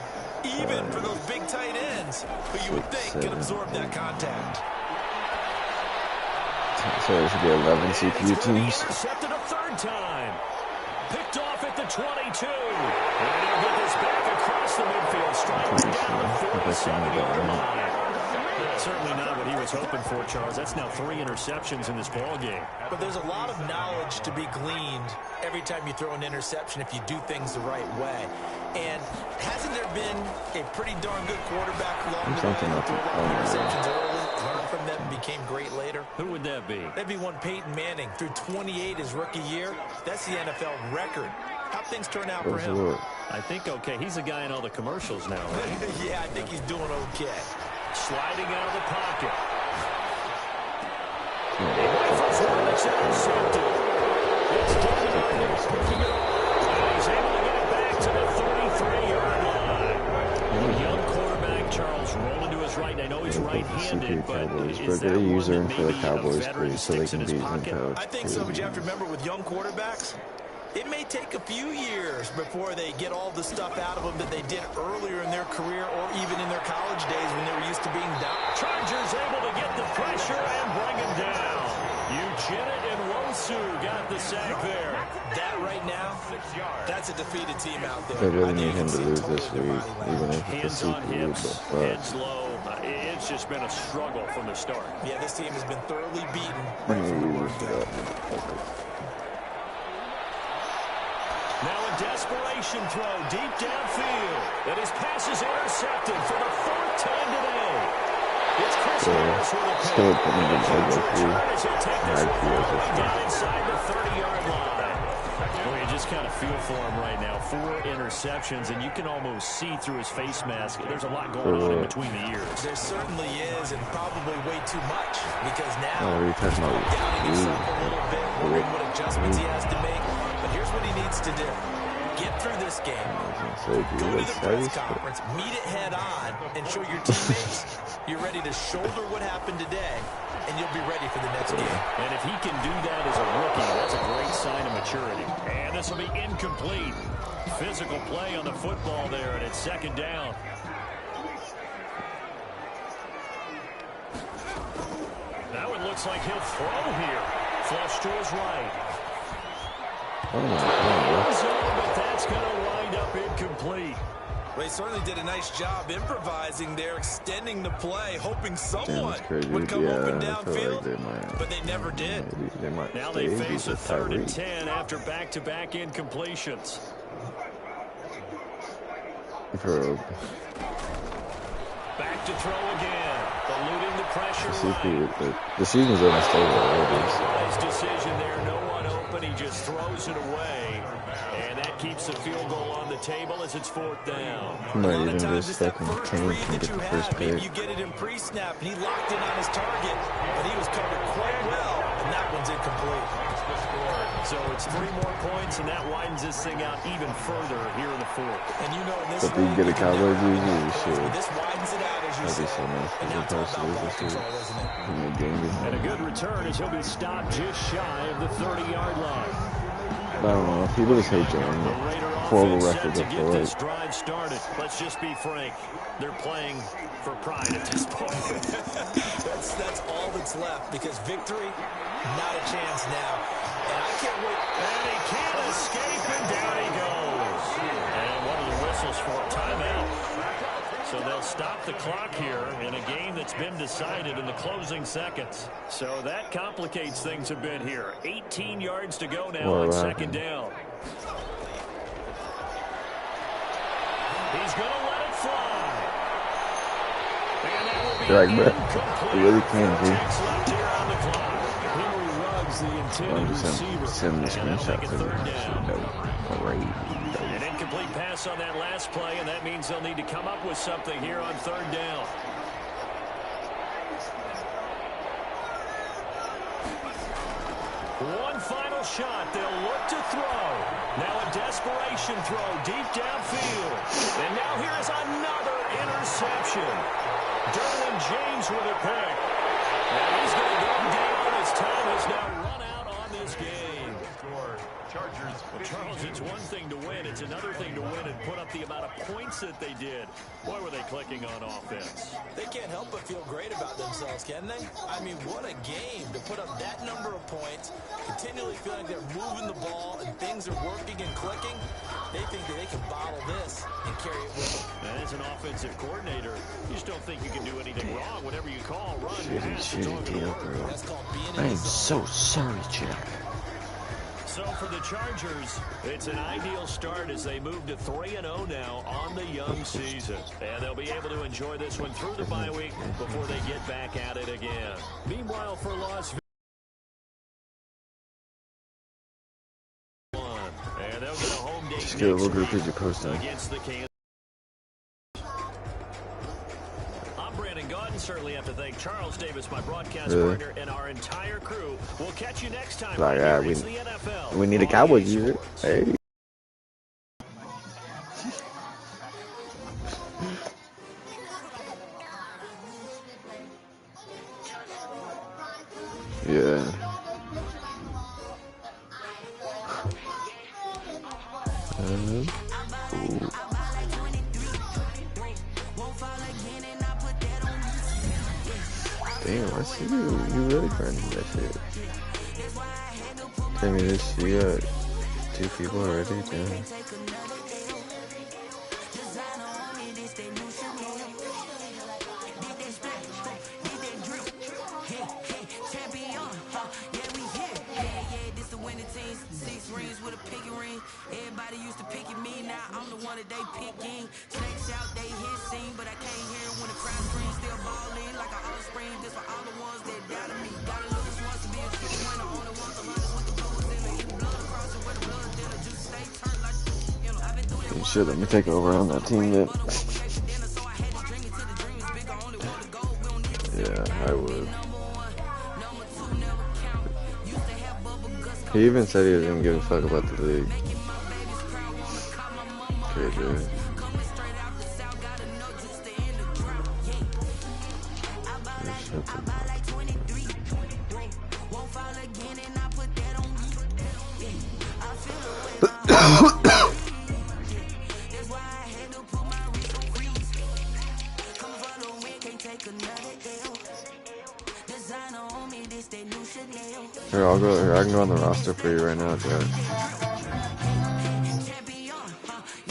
Even for those big tight ends who you would think can absorb that contact. So there should be 11 CPU teams. Intercepted a 3rd time. Picked off at the 22. And he'll get this back across the midfield. Striking down the 47-yard line. Certainly not what he was hoping for, Charles. That's now 3 interceptions in this ball game. But there's a lot of knowledge to be gleaned every time you throw an interception if you do things the right way. And hasn't there been a pretty darn good quarterback along the way who threw a lot of interceptions early, learned from them, and became great later? Who would that be? That'd be one Peyton Manning. Through 28 his rookie year, that's the NFL record. How'd things turn out for him? I think okay. He's the guy in all the commercials now, right? Yeah, I think he's doing okay. Sliding out of the pocket. First one that's intercepted. It's Dominic picking it off. And he's able to get it back to the 33-yard line. Young quarterback, Charles, rolling to his right. And I know he's right-handed, but is that They're one using that for the maybe a Cowboys veteran too, so they sticks in can his beat pocket? them. I think so, but you have to remember with young quarterbacks, it may take a few years before they get all the stuff out of them that they did earlier in their career or even in their college days when they were used to being down. Chargers able to get the pressure and bring him down. Uchenna and Wosu got the sack there. That right now, that's a defeated team out there. They really need him to lose this week, even if it's Hands a on CPU. hips, But heads low. It's just been a struggle from the start. Yeah, this team has been thoroughly beaten. Now a desperation throw deep downfield. And his pass is intercepted for the 4th time today. It's Chris Harris with a still pick. putting them in the Chargers will take this hard field. down inside the 30-yard line. Well, you just kind of feel for him right now. 4 interceptions, and you can almost see through his face mask. There's a lot going on in between the ears. There certainly is, and probably way too much, because now you're talking about doubting himself a little bit, wondering what adjustments he has to make. But here's what he needs to do. get through this game. Go to the press conference, meet it head on, and show your teammates you're ready to shoulder what happened today, and you'll be ready for the next game. And if he can do that as a rookie, that's a great sign of maturity. And this will be incomplete. Physical play on the football there, and it's second down. That one looks like he'll throw here. Flush to his right. Oh my God. But that's going to wind up incomplete. Well, he certainly did a nice job improvising there, extending the play, hoping someone would come open downfield, but they never did. Now they face a 3rd and 10 after back-to-back incompletions. Back to throw again. Eluding the pressure. The season's unstable already. Nice decision there. No one open. He just throws it away. And that keeps the field goal on the table as it's 4th down. He might even just fucking tank and get the first pick. Maybe you get it in pre-snap, and he locked in on his target, but he was covered quite well, and that one's incomplete. So it's 3 more points, and that widens this thing out even further here in the 4th. And you know, in this but they get a Cowboys jersey, shit. This widens it out, as you said. so nice. And now talk about ball control, isn't it? And a good return as he'll be stopped just shy of the 30-yard line. I don't know. People just hate Jalen. Horrible record before this drive started. Let's just be frank. They're playing for pride at this point. that's all that's left, because victory, not a chance now. And I can't wait. And he can't escape, and down he goes. And one of the whistles for a timeout. So they'll stop the clock here in a game that's been decided in the closing seconds. So that complicates things a bit here. 18 yards to go now on 2nd down. He's going to let it fly. And that will be incomplete. You really can't, dude. I'm just sending the screenshot for them. An incomplete pass on that last play, and that means they'll need to come up with something here on 3rd down. One final shot. They'll look to throw. Now a desperation throw deep downfield. And now here's another interception. Derwin James with a pick. And he's going to go down as time has now run out on this game. Chargers. Well, Charles, it's one thing to win. It's another thing to win and put up the amount of points that they did. Boy, were they clicking on offense. They can't help but feel great about themselves, can they? I mean, what a game to put up that number of points, continually feeling they're moving the ball and things are working and clicking. They think that they can bottle this and carry it with them. And as an offensive coordinator, you just don't think you can do anything wrong. Whatever you call, run, pass, it's all good. That's called being I am so sorry, Jack. So for the Chargers, it's an ideal start as they move to 3-0 now on the young season. And they'll be able to enjoy this one through the bye week before they get back at it again. Meanwhile, for Las Vegas, and they'll get a home date just get a little group as you post them. Against the Kansas. Certainly have to thank Charles Davis, my broadcast partner, and our entire crew. We'll catch you next time. Like, the NFL. We need a Cowboys user. Hey. Yeah. Ooh. Damn, I see you. You really grinding that shit. I mean, you got 2 people already, damn. Everybody used to pick at me, now I'm the one that they picking. Snakes out, they hit scene, but I can't hear when the crowd screams. Still balling like an offspring. This for all the ones that doubted me. Gotta lose once to be a true winner. Only one to run is with the blues in it. Eat blood across it with the blood dinner. Just stay turned like, you know, I've been through that. Shit, let me take over on that team then. Yeah, I would. He even said he doesn't give a fuck about the league. KJ. Here, I'll go. Here, I can go on the roster for you right now, Jack.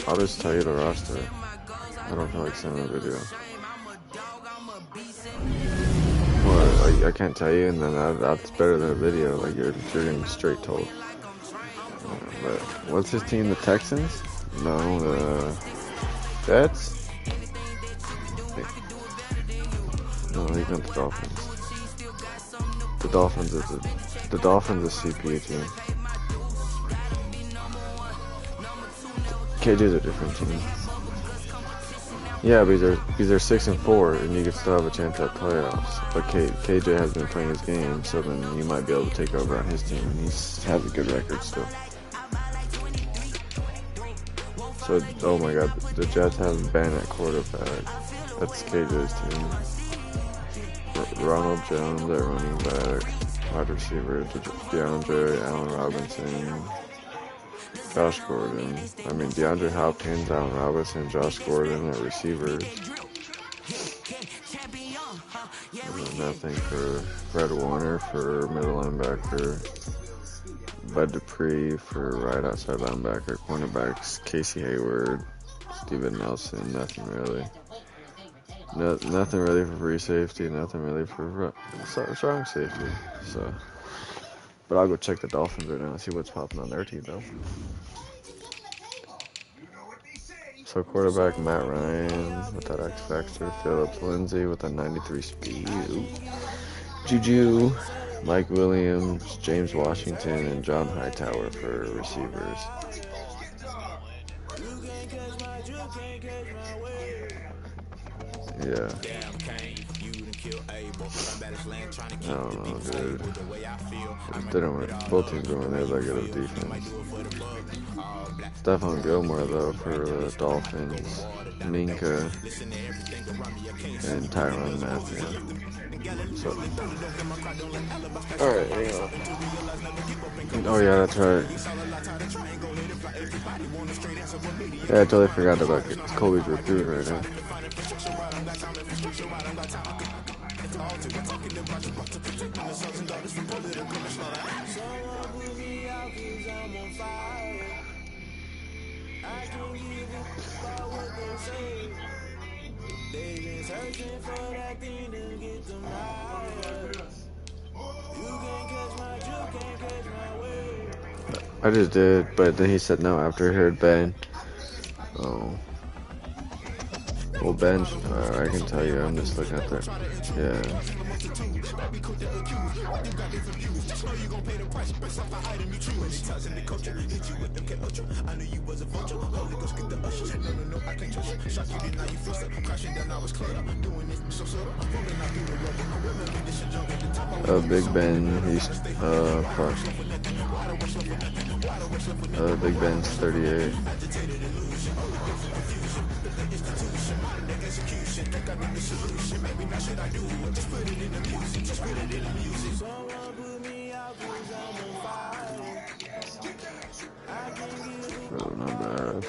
I'll just tell you the roster. I don't feel like sending a video. Well, I can't tell you, and then that's better than a video. Like you're getting straight told. But what's his team? The Texans? No, the Jets? No, he's not the Dolphins. The Dolphins is CPA team. KJ's a different team. Yeah, but they're 6-4, and you can still have a chance at playoffs. But KJ has been playing his game, so then you might be able to take over on his team, and he has a good record still. So, oh my God, the Jets have Ben at quarterback. That's KJ's team. Ronald Jones at running back, wide receiver, DeAndre, Allen Robinson, Josh Gordon. I mean, DeAndre Hopkins, Allen Robinson, Josh Gordon at receivers. Nothing for Fred Warner for middle linebacker. Bud Dupree for right outside linebacker. Cornerbacks, Casey Hayward, Steven Nelson. Nothing really. Nothing really for free safety. Nothing really for strong safety. So, but I'll go check the Dolphins right now and see what's popping on their team though. So quarterback Matt Ryan with that X Factor. Phillips Lindsay with a 93 speed. Juju, Mike Williams, James Washington, and John Hightower for receivers. Yeah. I don't know, dude. They don't work. Both teams don't really have that good of defense. Stephon Gilmore, though, for the Dolphins. Minka. And Tyrann Mathieu. So. Alright, hang on. Oh, yeah, that's right. Yeah, I totally forgot about Colby's recruit right now. I just did, but then he said no after he heard Ben. Oh. Well, Ben, I can tell you, I'm just looking at that. Yeah. Big Ben, he's, fuck. Big Ben's 38. Oh, not bad.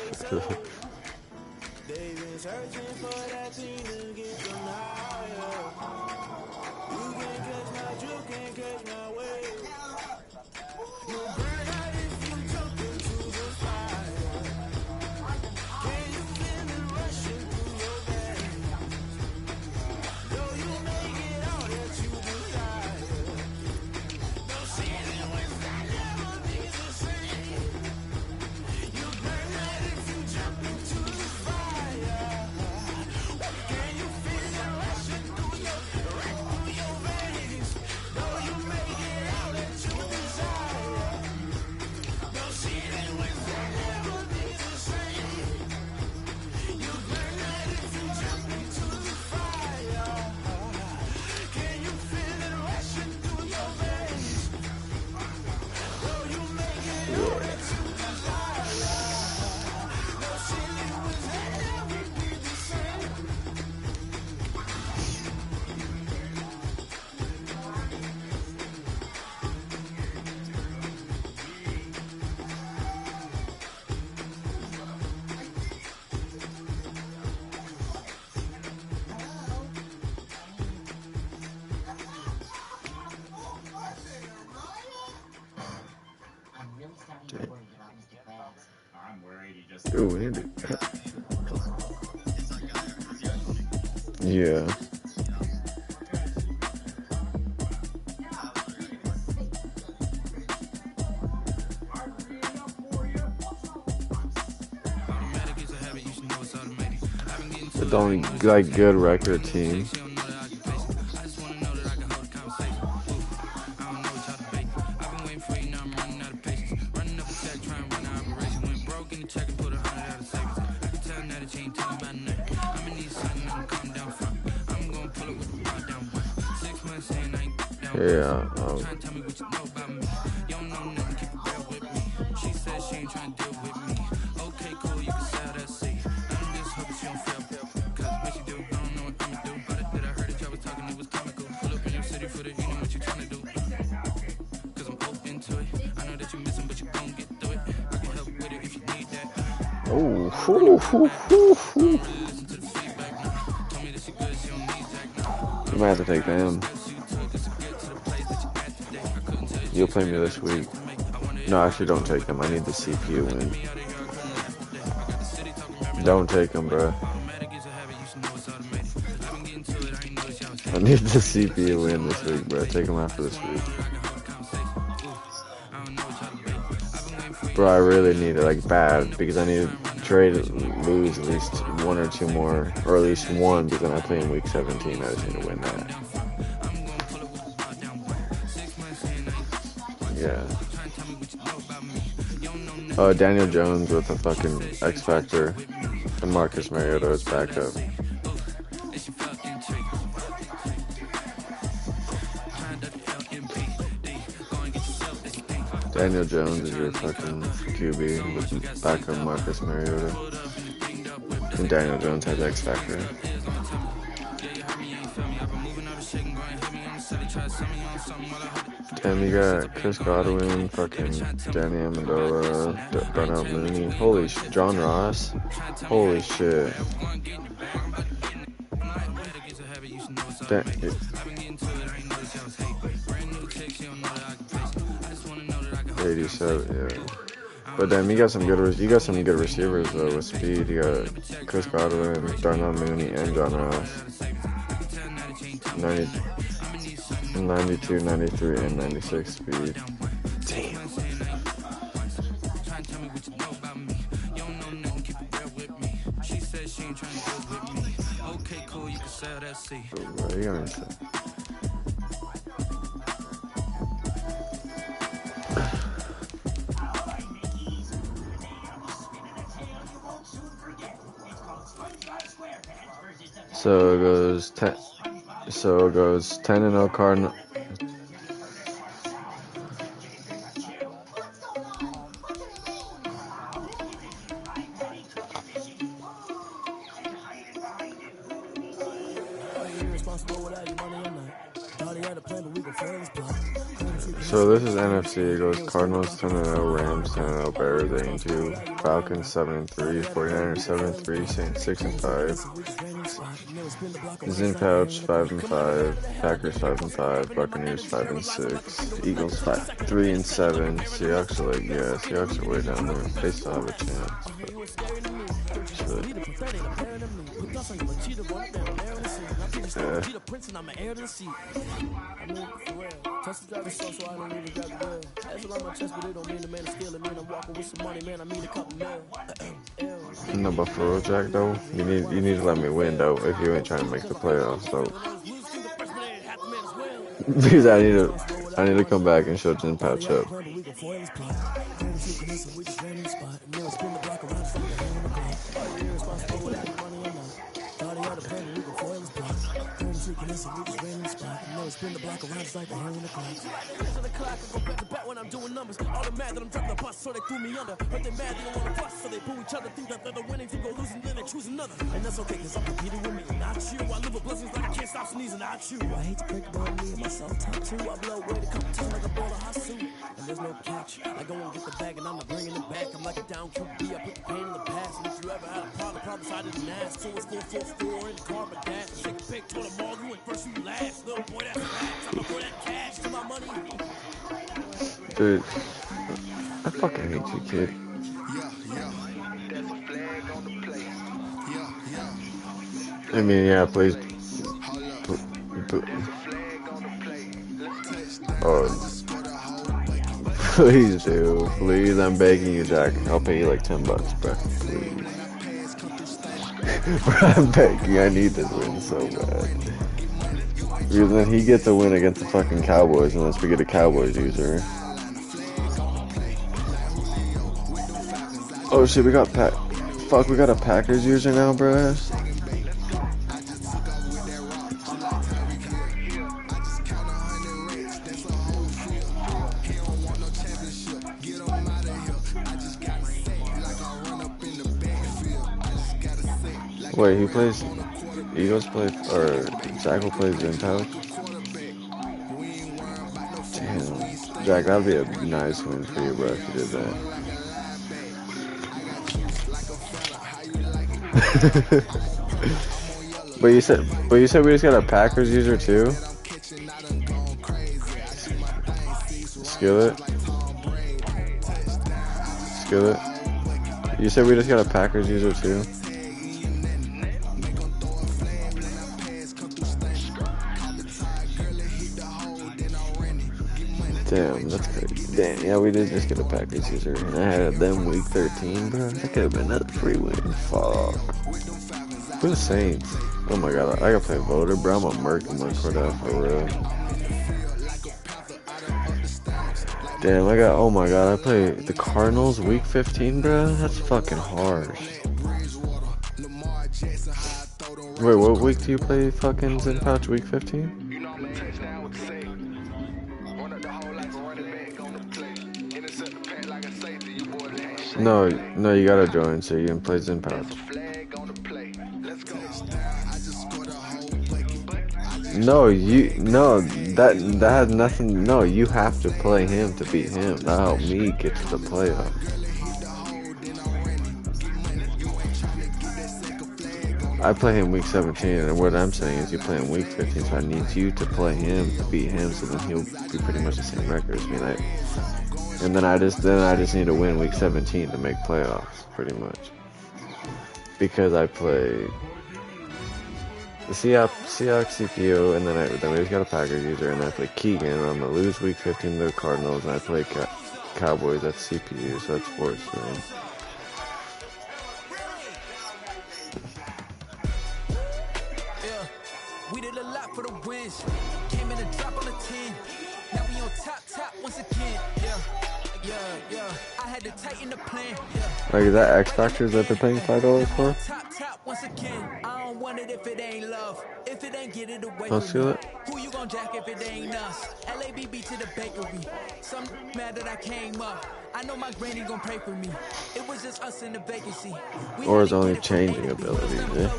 Ooh, we did that. Yeah. The only like good record team. Yeah. You might have to take them. You'll play me this week. No, actually, don't take them. I need the CPU win. Don't take them, bro. I need the CPU win this week, bro. Take them after this week. Bro, I really need it, like, bad, because I need Dre to lose at least one or two more, or at least one, because I play in week 17. I just need to win that. Yeah. Daniel Jones with a fucking X Factor, and Marcus Mariota is backup. Daniel Jones is your fucking QB with backup Marcus Mariota. And Daniel Jones has X Factor. Damn, you got Chris Godwin, fucking Danny Amendola, Darnell Mooney. Holy shit, John Ross. Holy shit. 87, yeah. But then you got some good receivers though with speed. You got Chris Godwin, Darnell Mooney, and John Ross. 92, 93, and 96 speed. Damn. What are you gonna say? So it goes 10-0 Cardinal. So this is NFC. It goes Cardinals 10-0, Rams 10-0, Bears 8-2, Falcons 7-3, 49ers 7-3, Saints 6-5, Zin Pouch 5-5, Packers 5-5, Buccaneers 5-6, Eagles 3-7. Seahawks are Seahawks are way down there. They still have a chance. Yeah. No, but for real, Jack, though, you need to let me win, though, if you ain't trying to make the playoffs, though. Because I need to come back and show Jim Patch up. Spin the block around just like a hand in the clock. Finish the clock, I go back to back when I'm doing numbers. All the mad that I'm dropping the bus, so they threw me under. But they mad, they don't want to fuss, so they boo each other. Think that they're the winning team, go losing, then they choose another. And that's okay, cause I'm competing with me, not you. I live with blessings like I can't stop sneezing, not you. I hate to break it on me and myself top two. I blow away the competition like a ball of hot suit. And there's no catch. I go and get the bag and I'm not bringing it back. I'm like a down QB, I put the pain in the past. And if you ever had a problem I didn't ask. So it's 4-4-4 in the car, but dash. Take a pic, told them all, you went first, you last. Little boy, that's facts. I'm gonna throw that cash to my money. Dude, I fucking hate you, kid. I mean, yeah, please. Oh, please do, please. I'm begging you, Jack. I'll pay you like $10, bro. Please, bro. I'm begging. I need this win so bad. Because then he gets a win against the fucking Cowboys, unless we get a Cowboys user. Oh shit, we got Fuck, we got a Packers user now, bro. Wait, he plays Eagles or Jackal plays in pouch? Damn. Jack, that'd be a nice win for you, bro, if you did that. But you said we just got a Packers user too? Skillet? You said we just got a Packers user too? Damn, that's crazy. Damn, yeah, we did just get a Packers user. And I had them week 13, bro. That could have been another free win. Fuck. Who's the Saints? Oh my god, I gotta play voter, bro. I'm a merc in my Cordell for real. Damn, oh my god, I play the Cardinals week 15, bro. That's fucking harsh. Wait, what week do you play fucking Zen Pouch? Week 15? No, you gotta join so you can play Zen Pouch. That has nothing. No, you have to play him to beat him. That helped me get to the playoffs. I play him week 17, and what I'm saying is you play him week 15, so I need you to play him to beat him, so then he'll be pretty much the same record as me. And then I just need to win week 17 to make playoffs, pretty much. Because I play the Seahawks CPU, and then we just got a Packers user, and I play Keegan, and I'm gonna lose week 15 to the Cardinals, and I play Cowboys. That's CPU, so that's forced. Man. We did a lot for the wins. Came in a drop on the 10. Now we on top once again. Yeah. I had to tighten the plan. Like, is that X Factors that they're paying $5 for? Top once again. I don't want it if it ain't love. If it ain't get it away Let's from do me. it. Who you gon' jack if it ain't us? LABB to the bakery. Some mad that I came up. I know my granny gon' pray for me. It was just us in the vacancy. Or his only changing abilities, eh?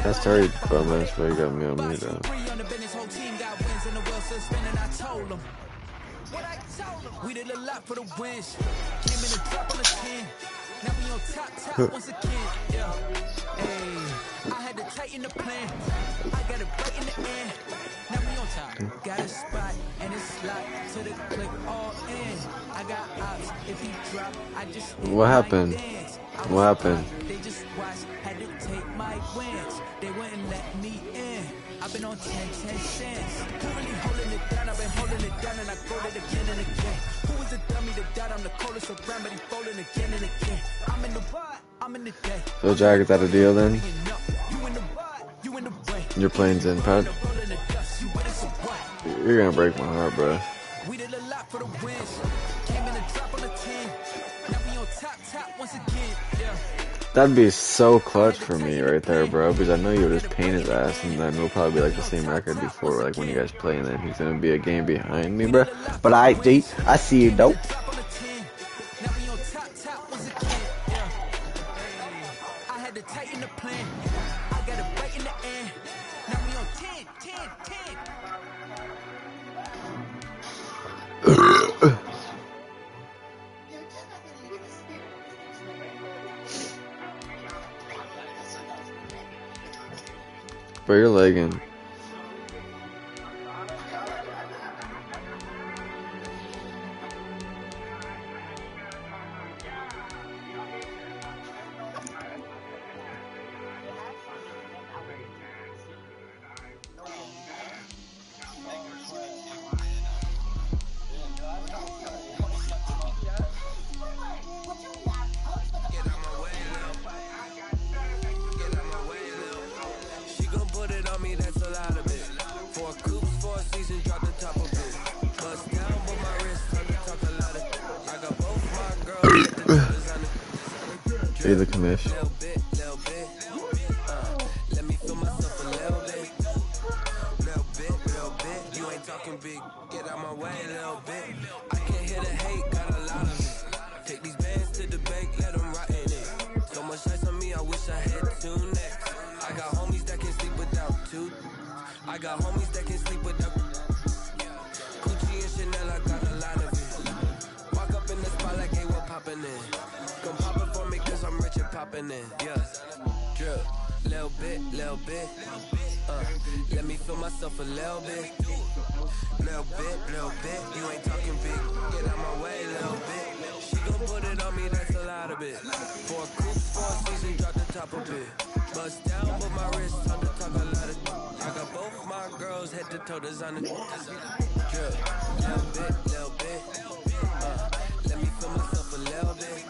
That's Terry Bowman's where you got me on me though. We did a lot for the wins. Came in a drop on the 10. Now we on top once again. Yeah. Hey, I had to tighten the plan. I got it right in the end. Now we on top. Got a spot and it's locked to the click all in. I got ops. If he drop, I just What happened? What happened? They just watch, had to take my wins. They wouldn't let me in. I've been on 10 cents. Currently holding it down, I've been holding it down, and I go it again and again. Who is the dummy that died? I'm the coldest around, but he folding again and again. I'm in the day. So Jack, is that a deal then? You're playing Zen Pouch? You're gonna break my heart, bro. We did a lot for the wins. Came in a drop on the 10. Now we on top once again. Yeah. That'd be so clutch for me right there, bro, because I know you'll just pain his ass, and then we'll probably be like the same record before, like when you guys play, and then he's gonna be a game behind me, bro. But I see you, dope. I had to tighten the plan. I got it right in the end. Now we on 10. But you're lagging. Hey, the commish. You ain't talking big, get out my way a little bit. I can't hear the hate, got a lot of it. Take these bands to the bank, let them rot in it. So much ice on me, I wish I had two necks. I got homies that can sleep without two. I got homies that can sleep without Gucci and Chanel, I got a lot of it. Walk up in the spot like, hey, what poppin' in? Come pop it for me, cause I'm rich and poppin' in. Yeah, drip, little bit, little bit. Let me feel myself a little bit. Little bit. You ain't talking big. Get out my way, little bit. She gon' put it on me, that's a lot of it. For a coupe, for a season, drop the top of it. Bust down, but my wrist on the talk a lot of. I got both my girls head to toe designer. Drip, little bit. Let me feel myself a little bit.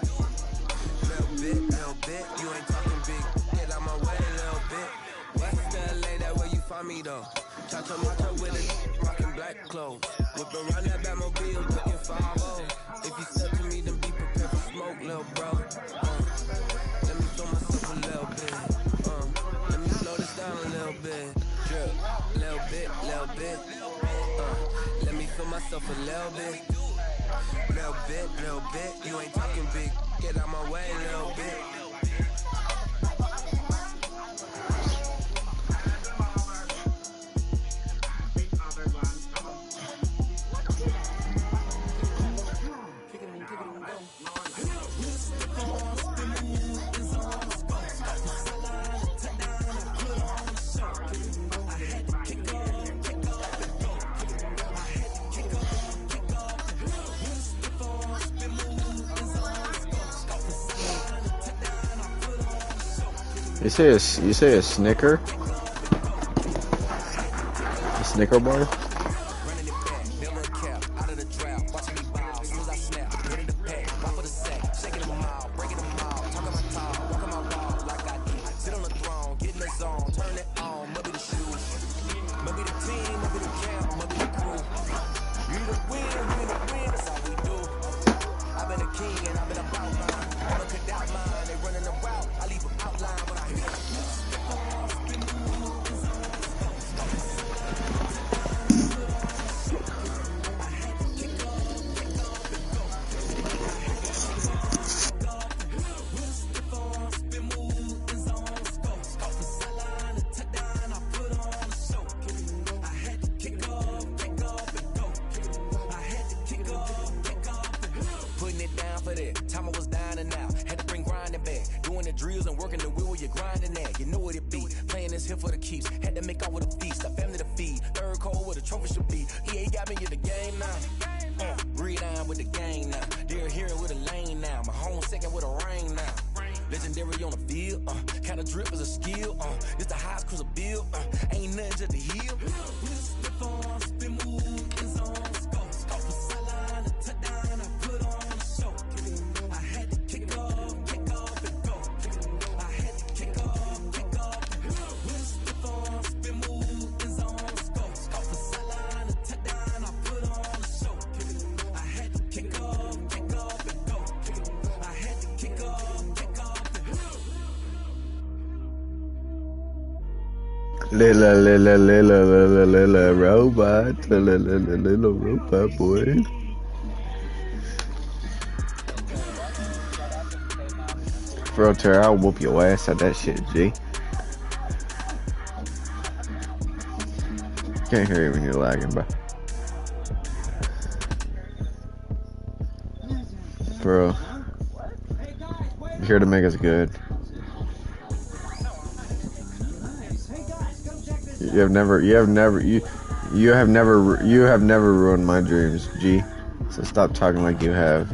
Little bit. You ain't talking big. Get out my way, little bit. West LA, that where you find me though. Cha-cha matcha with it, rockin' black clothes. Whippin' around that Batmobile, taking 5-0. If you step to me, then be prepared for smoke, little bro. Let me feel myself a little bit. Let me slow this down a little bit. Drip, little bit. Let me feel myself a little bit. Little bit. You ain't talking big. Get out my way, little bit. You say a Snicker? A Snicker bar? Little robot, little robot boy. Bro, Terry, I'll whoop your ass at that shit, G. Can't hear you when you're lagging, bro. Bro, you're here to make us good. You have never ruined my dreams, G. So stop talking like you have.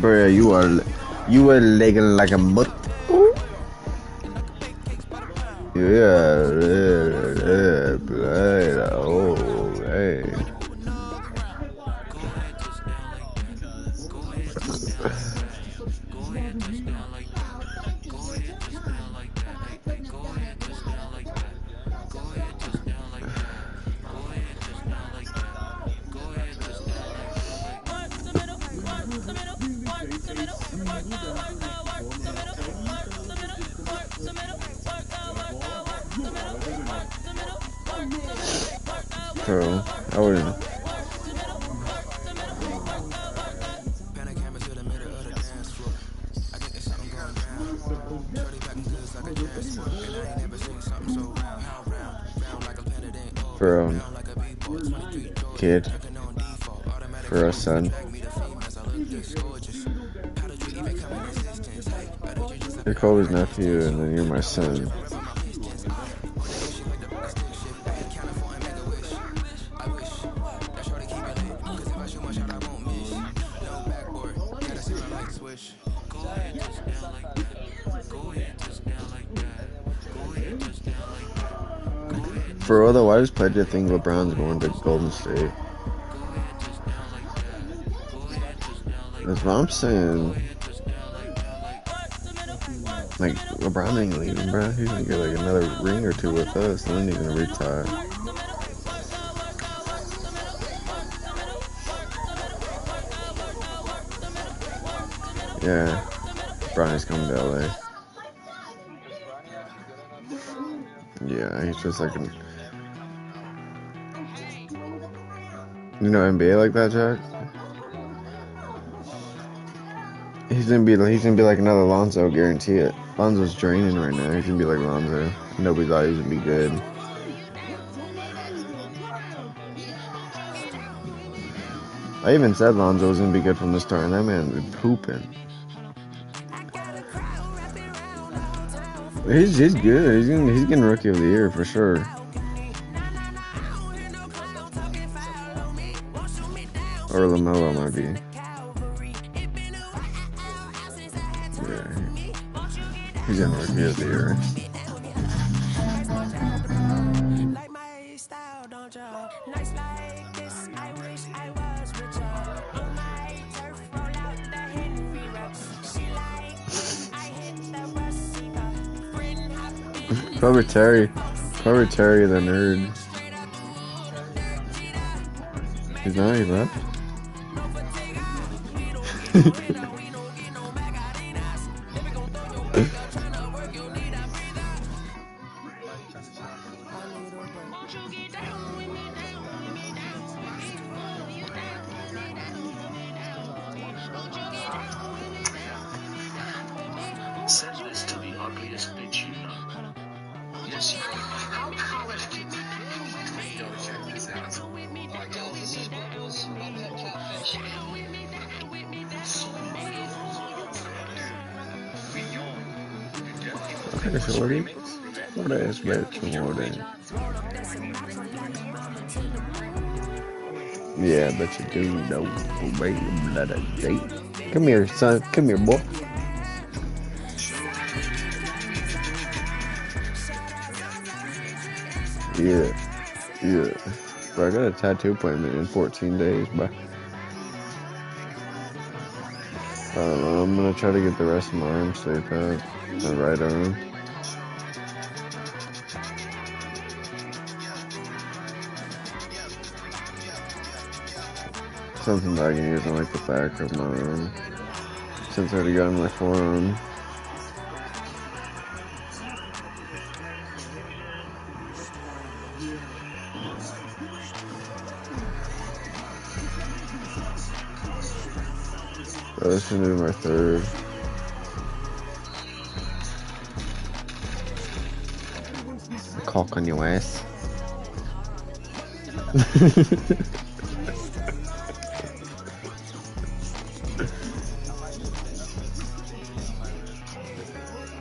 Bro, you are legging like a mutt. Yeah, oh, hey. So, I wouldn't. For kid, for a son. You're Kobe's nephew, and then you're my son. For real though, I just played to think LeBron's going to Golden State. That's what I'm saying. Like, LeBron ain't leaving, bro. He's gonna get like another ring or two with us, and then he's gonna retire. Yeah, LeBron's coming to LA. Yeah, he's just like an... You know NBA like that, Jack? He's gonna be like another Lonzo, guarantee it. Lonzo's draining right now. He's gonna be like Lonzo. Nobody thought he was gonna be good. I even said Lonzo was gonna be good from the start, and that man was pooping. He's good. He's getting Rookie of the Year for sure. Or LaMelo might be. Yeah, he's getting Rookie of the Year. Probably Terry the nerd. He's not, he left. Send this to the ugliest bitch you know. Yes, you can. How polished can you be? Yo, check this out. Alright, yo, this is Bubbles, my pet catfish. Okay, so what is bitch more than? Yeah, I bet you do know, baby, let a date. Come here, son. Come here, boy. Yeah. Bro, I got a tattoo appointment in 14 days, bro. I don't know, I'm gonna try to get the rest of my arm safe out. My right arm. Something that I can use on like the back of my arm. Since I already got on my forearm. Oh, this should be my third. Cock on your ass.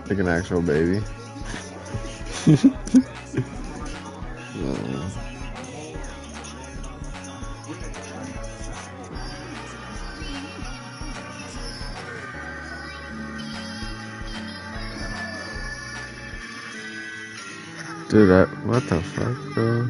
Like an actual baby. Dude, what the fuck, bro?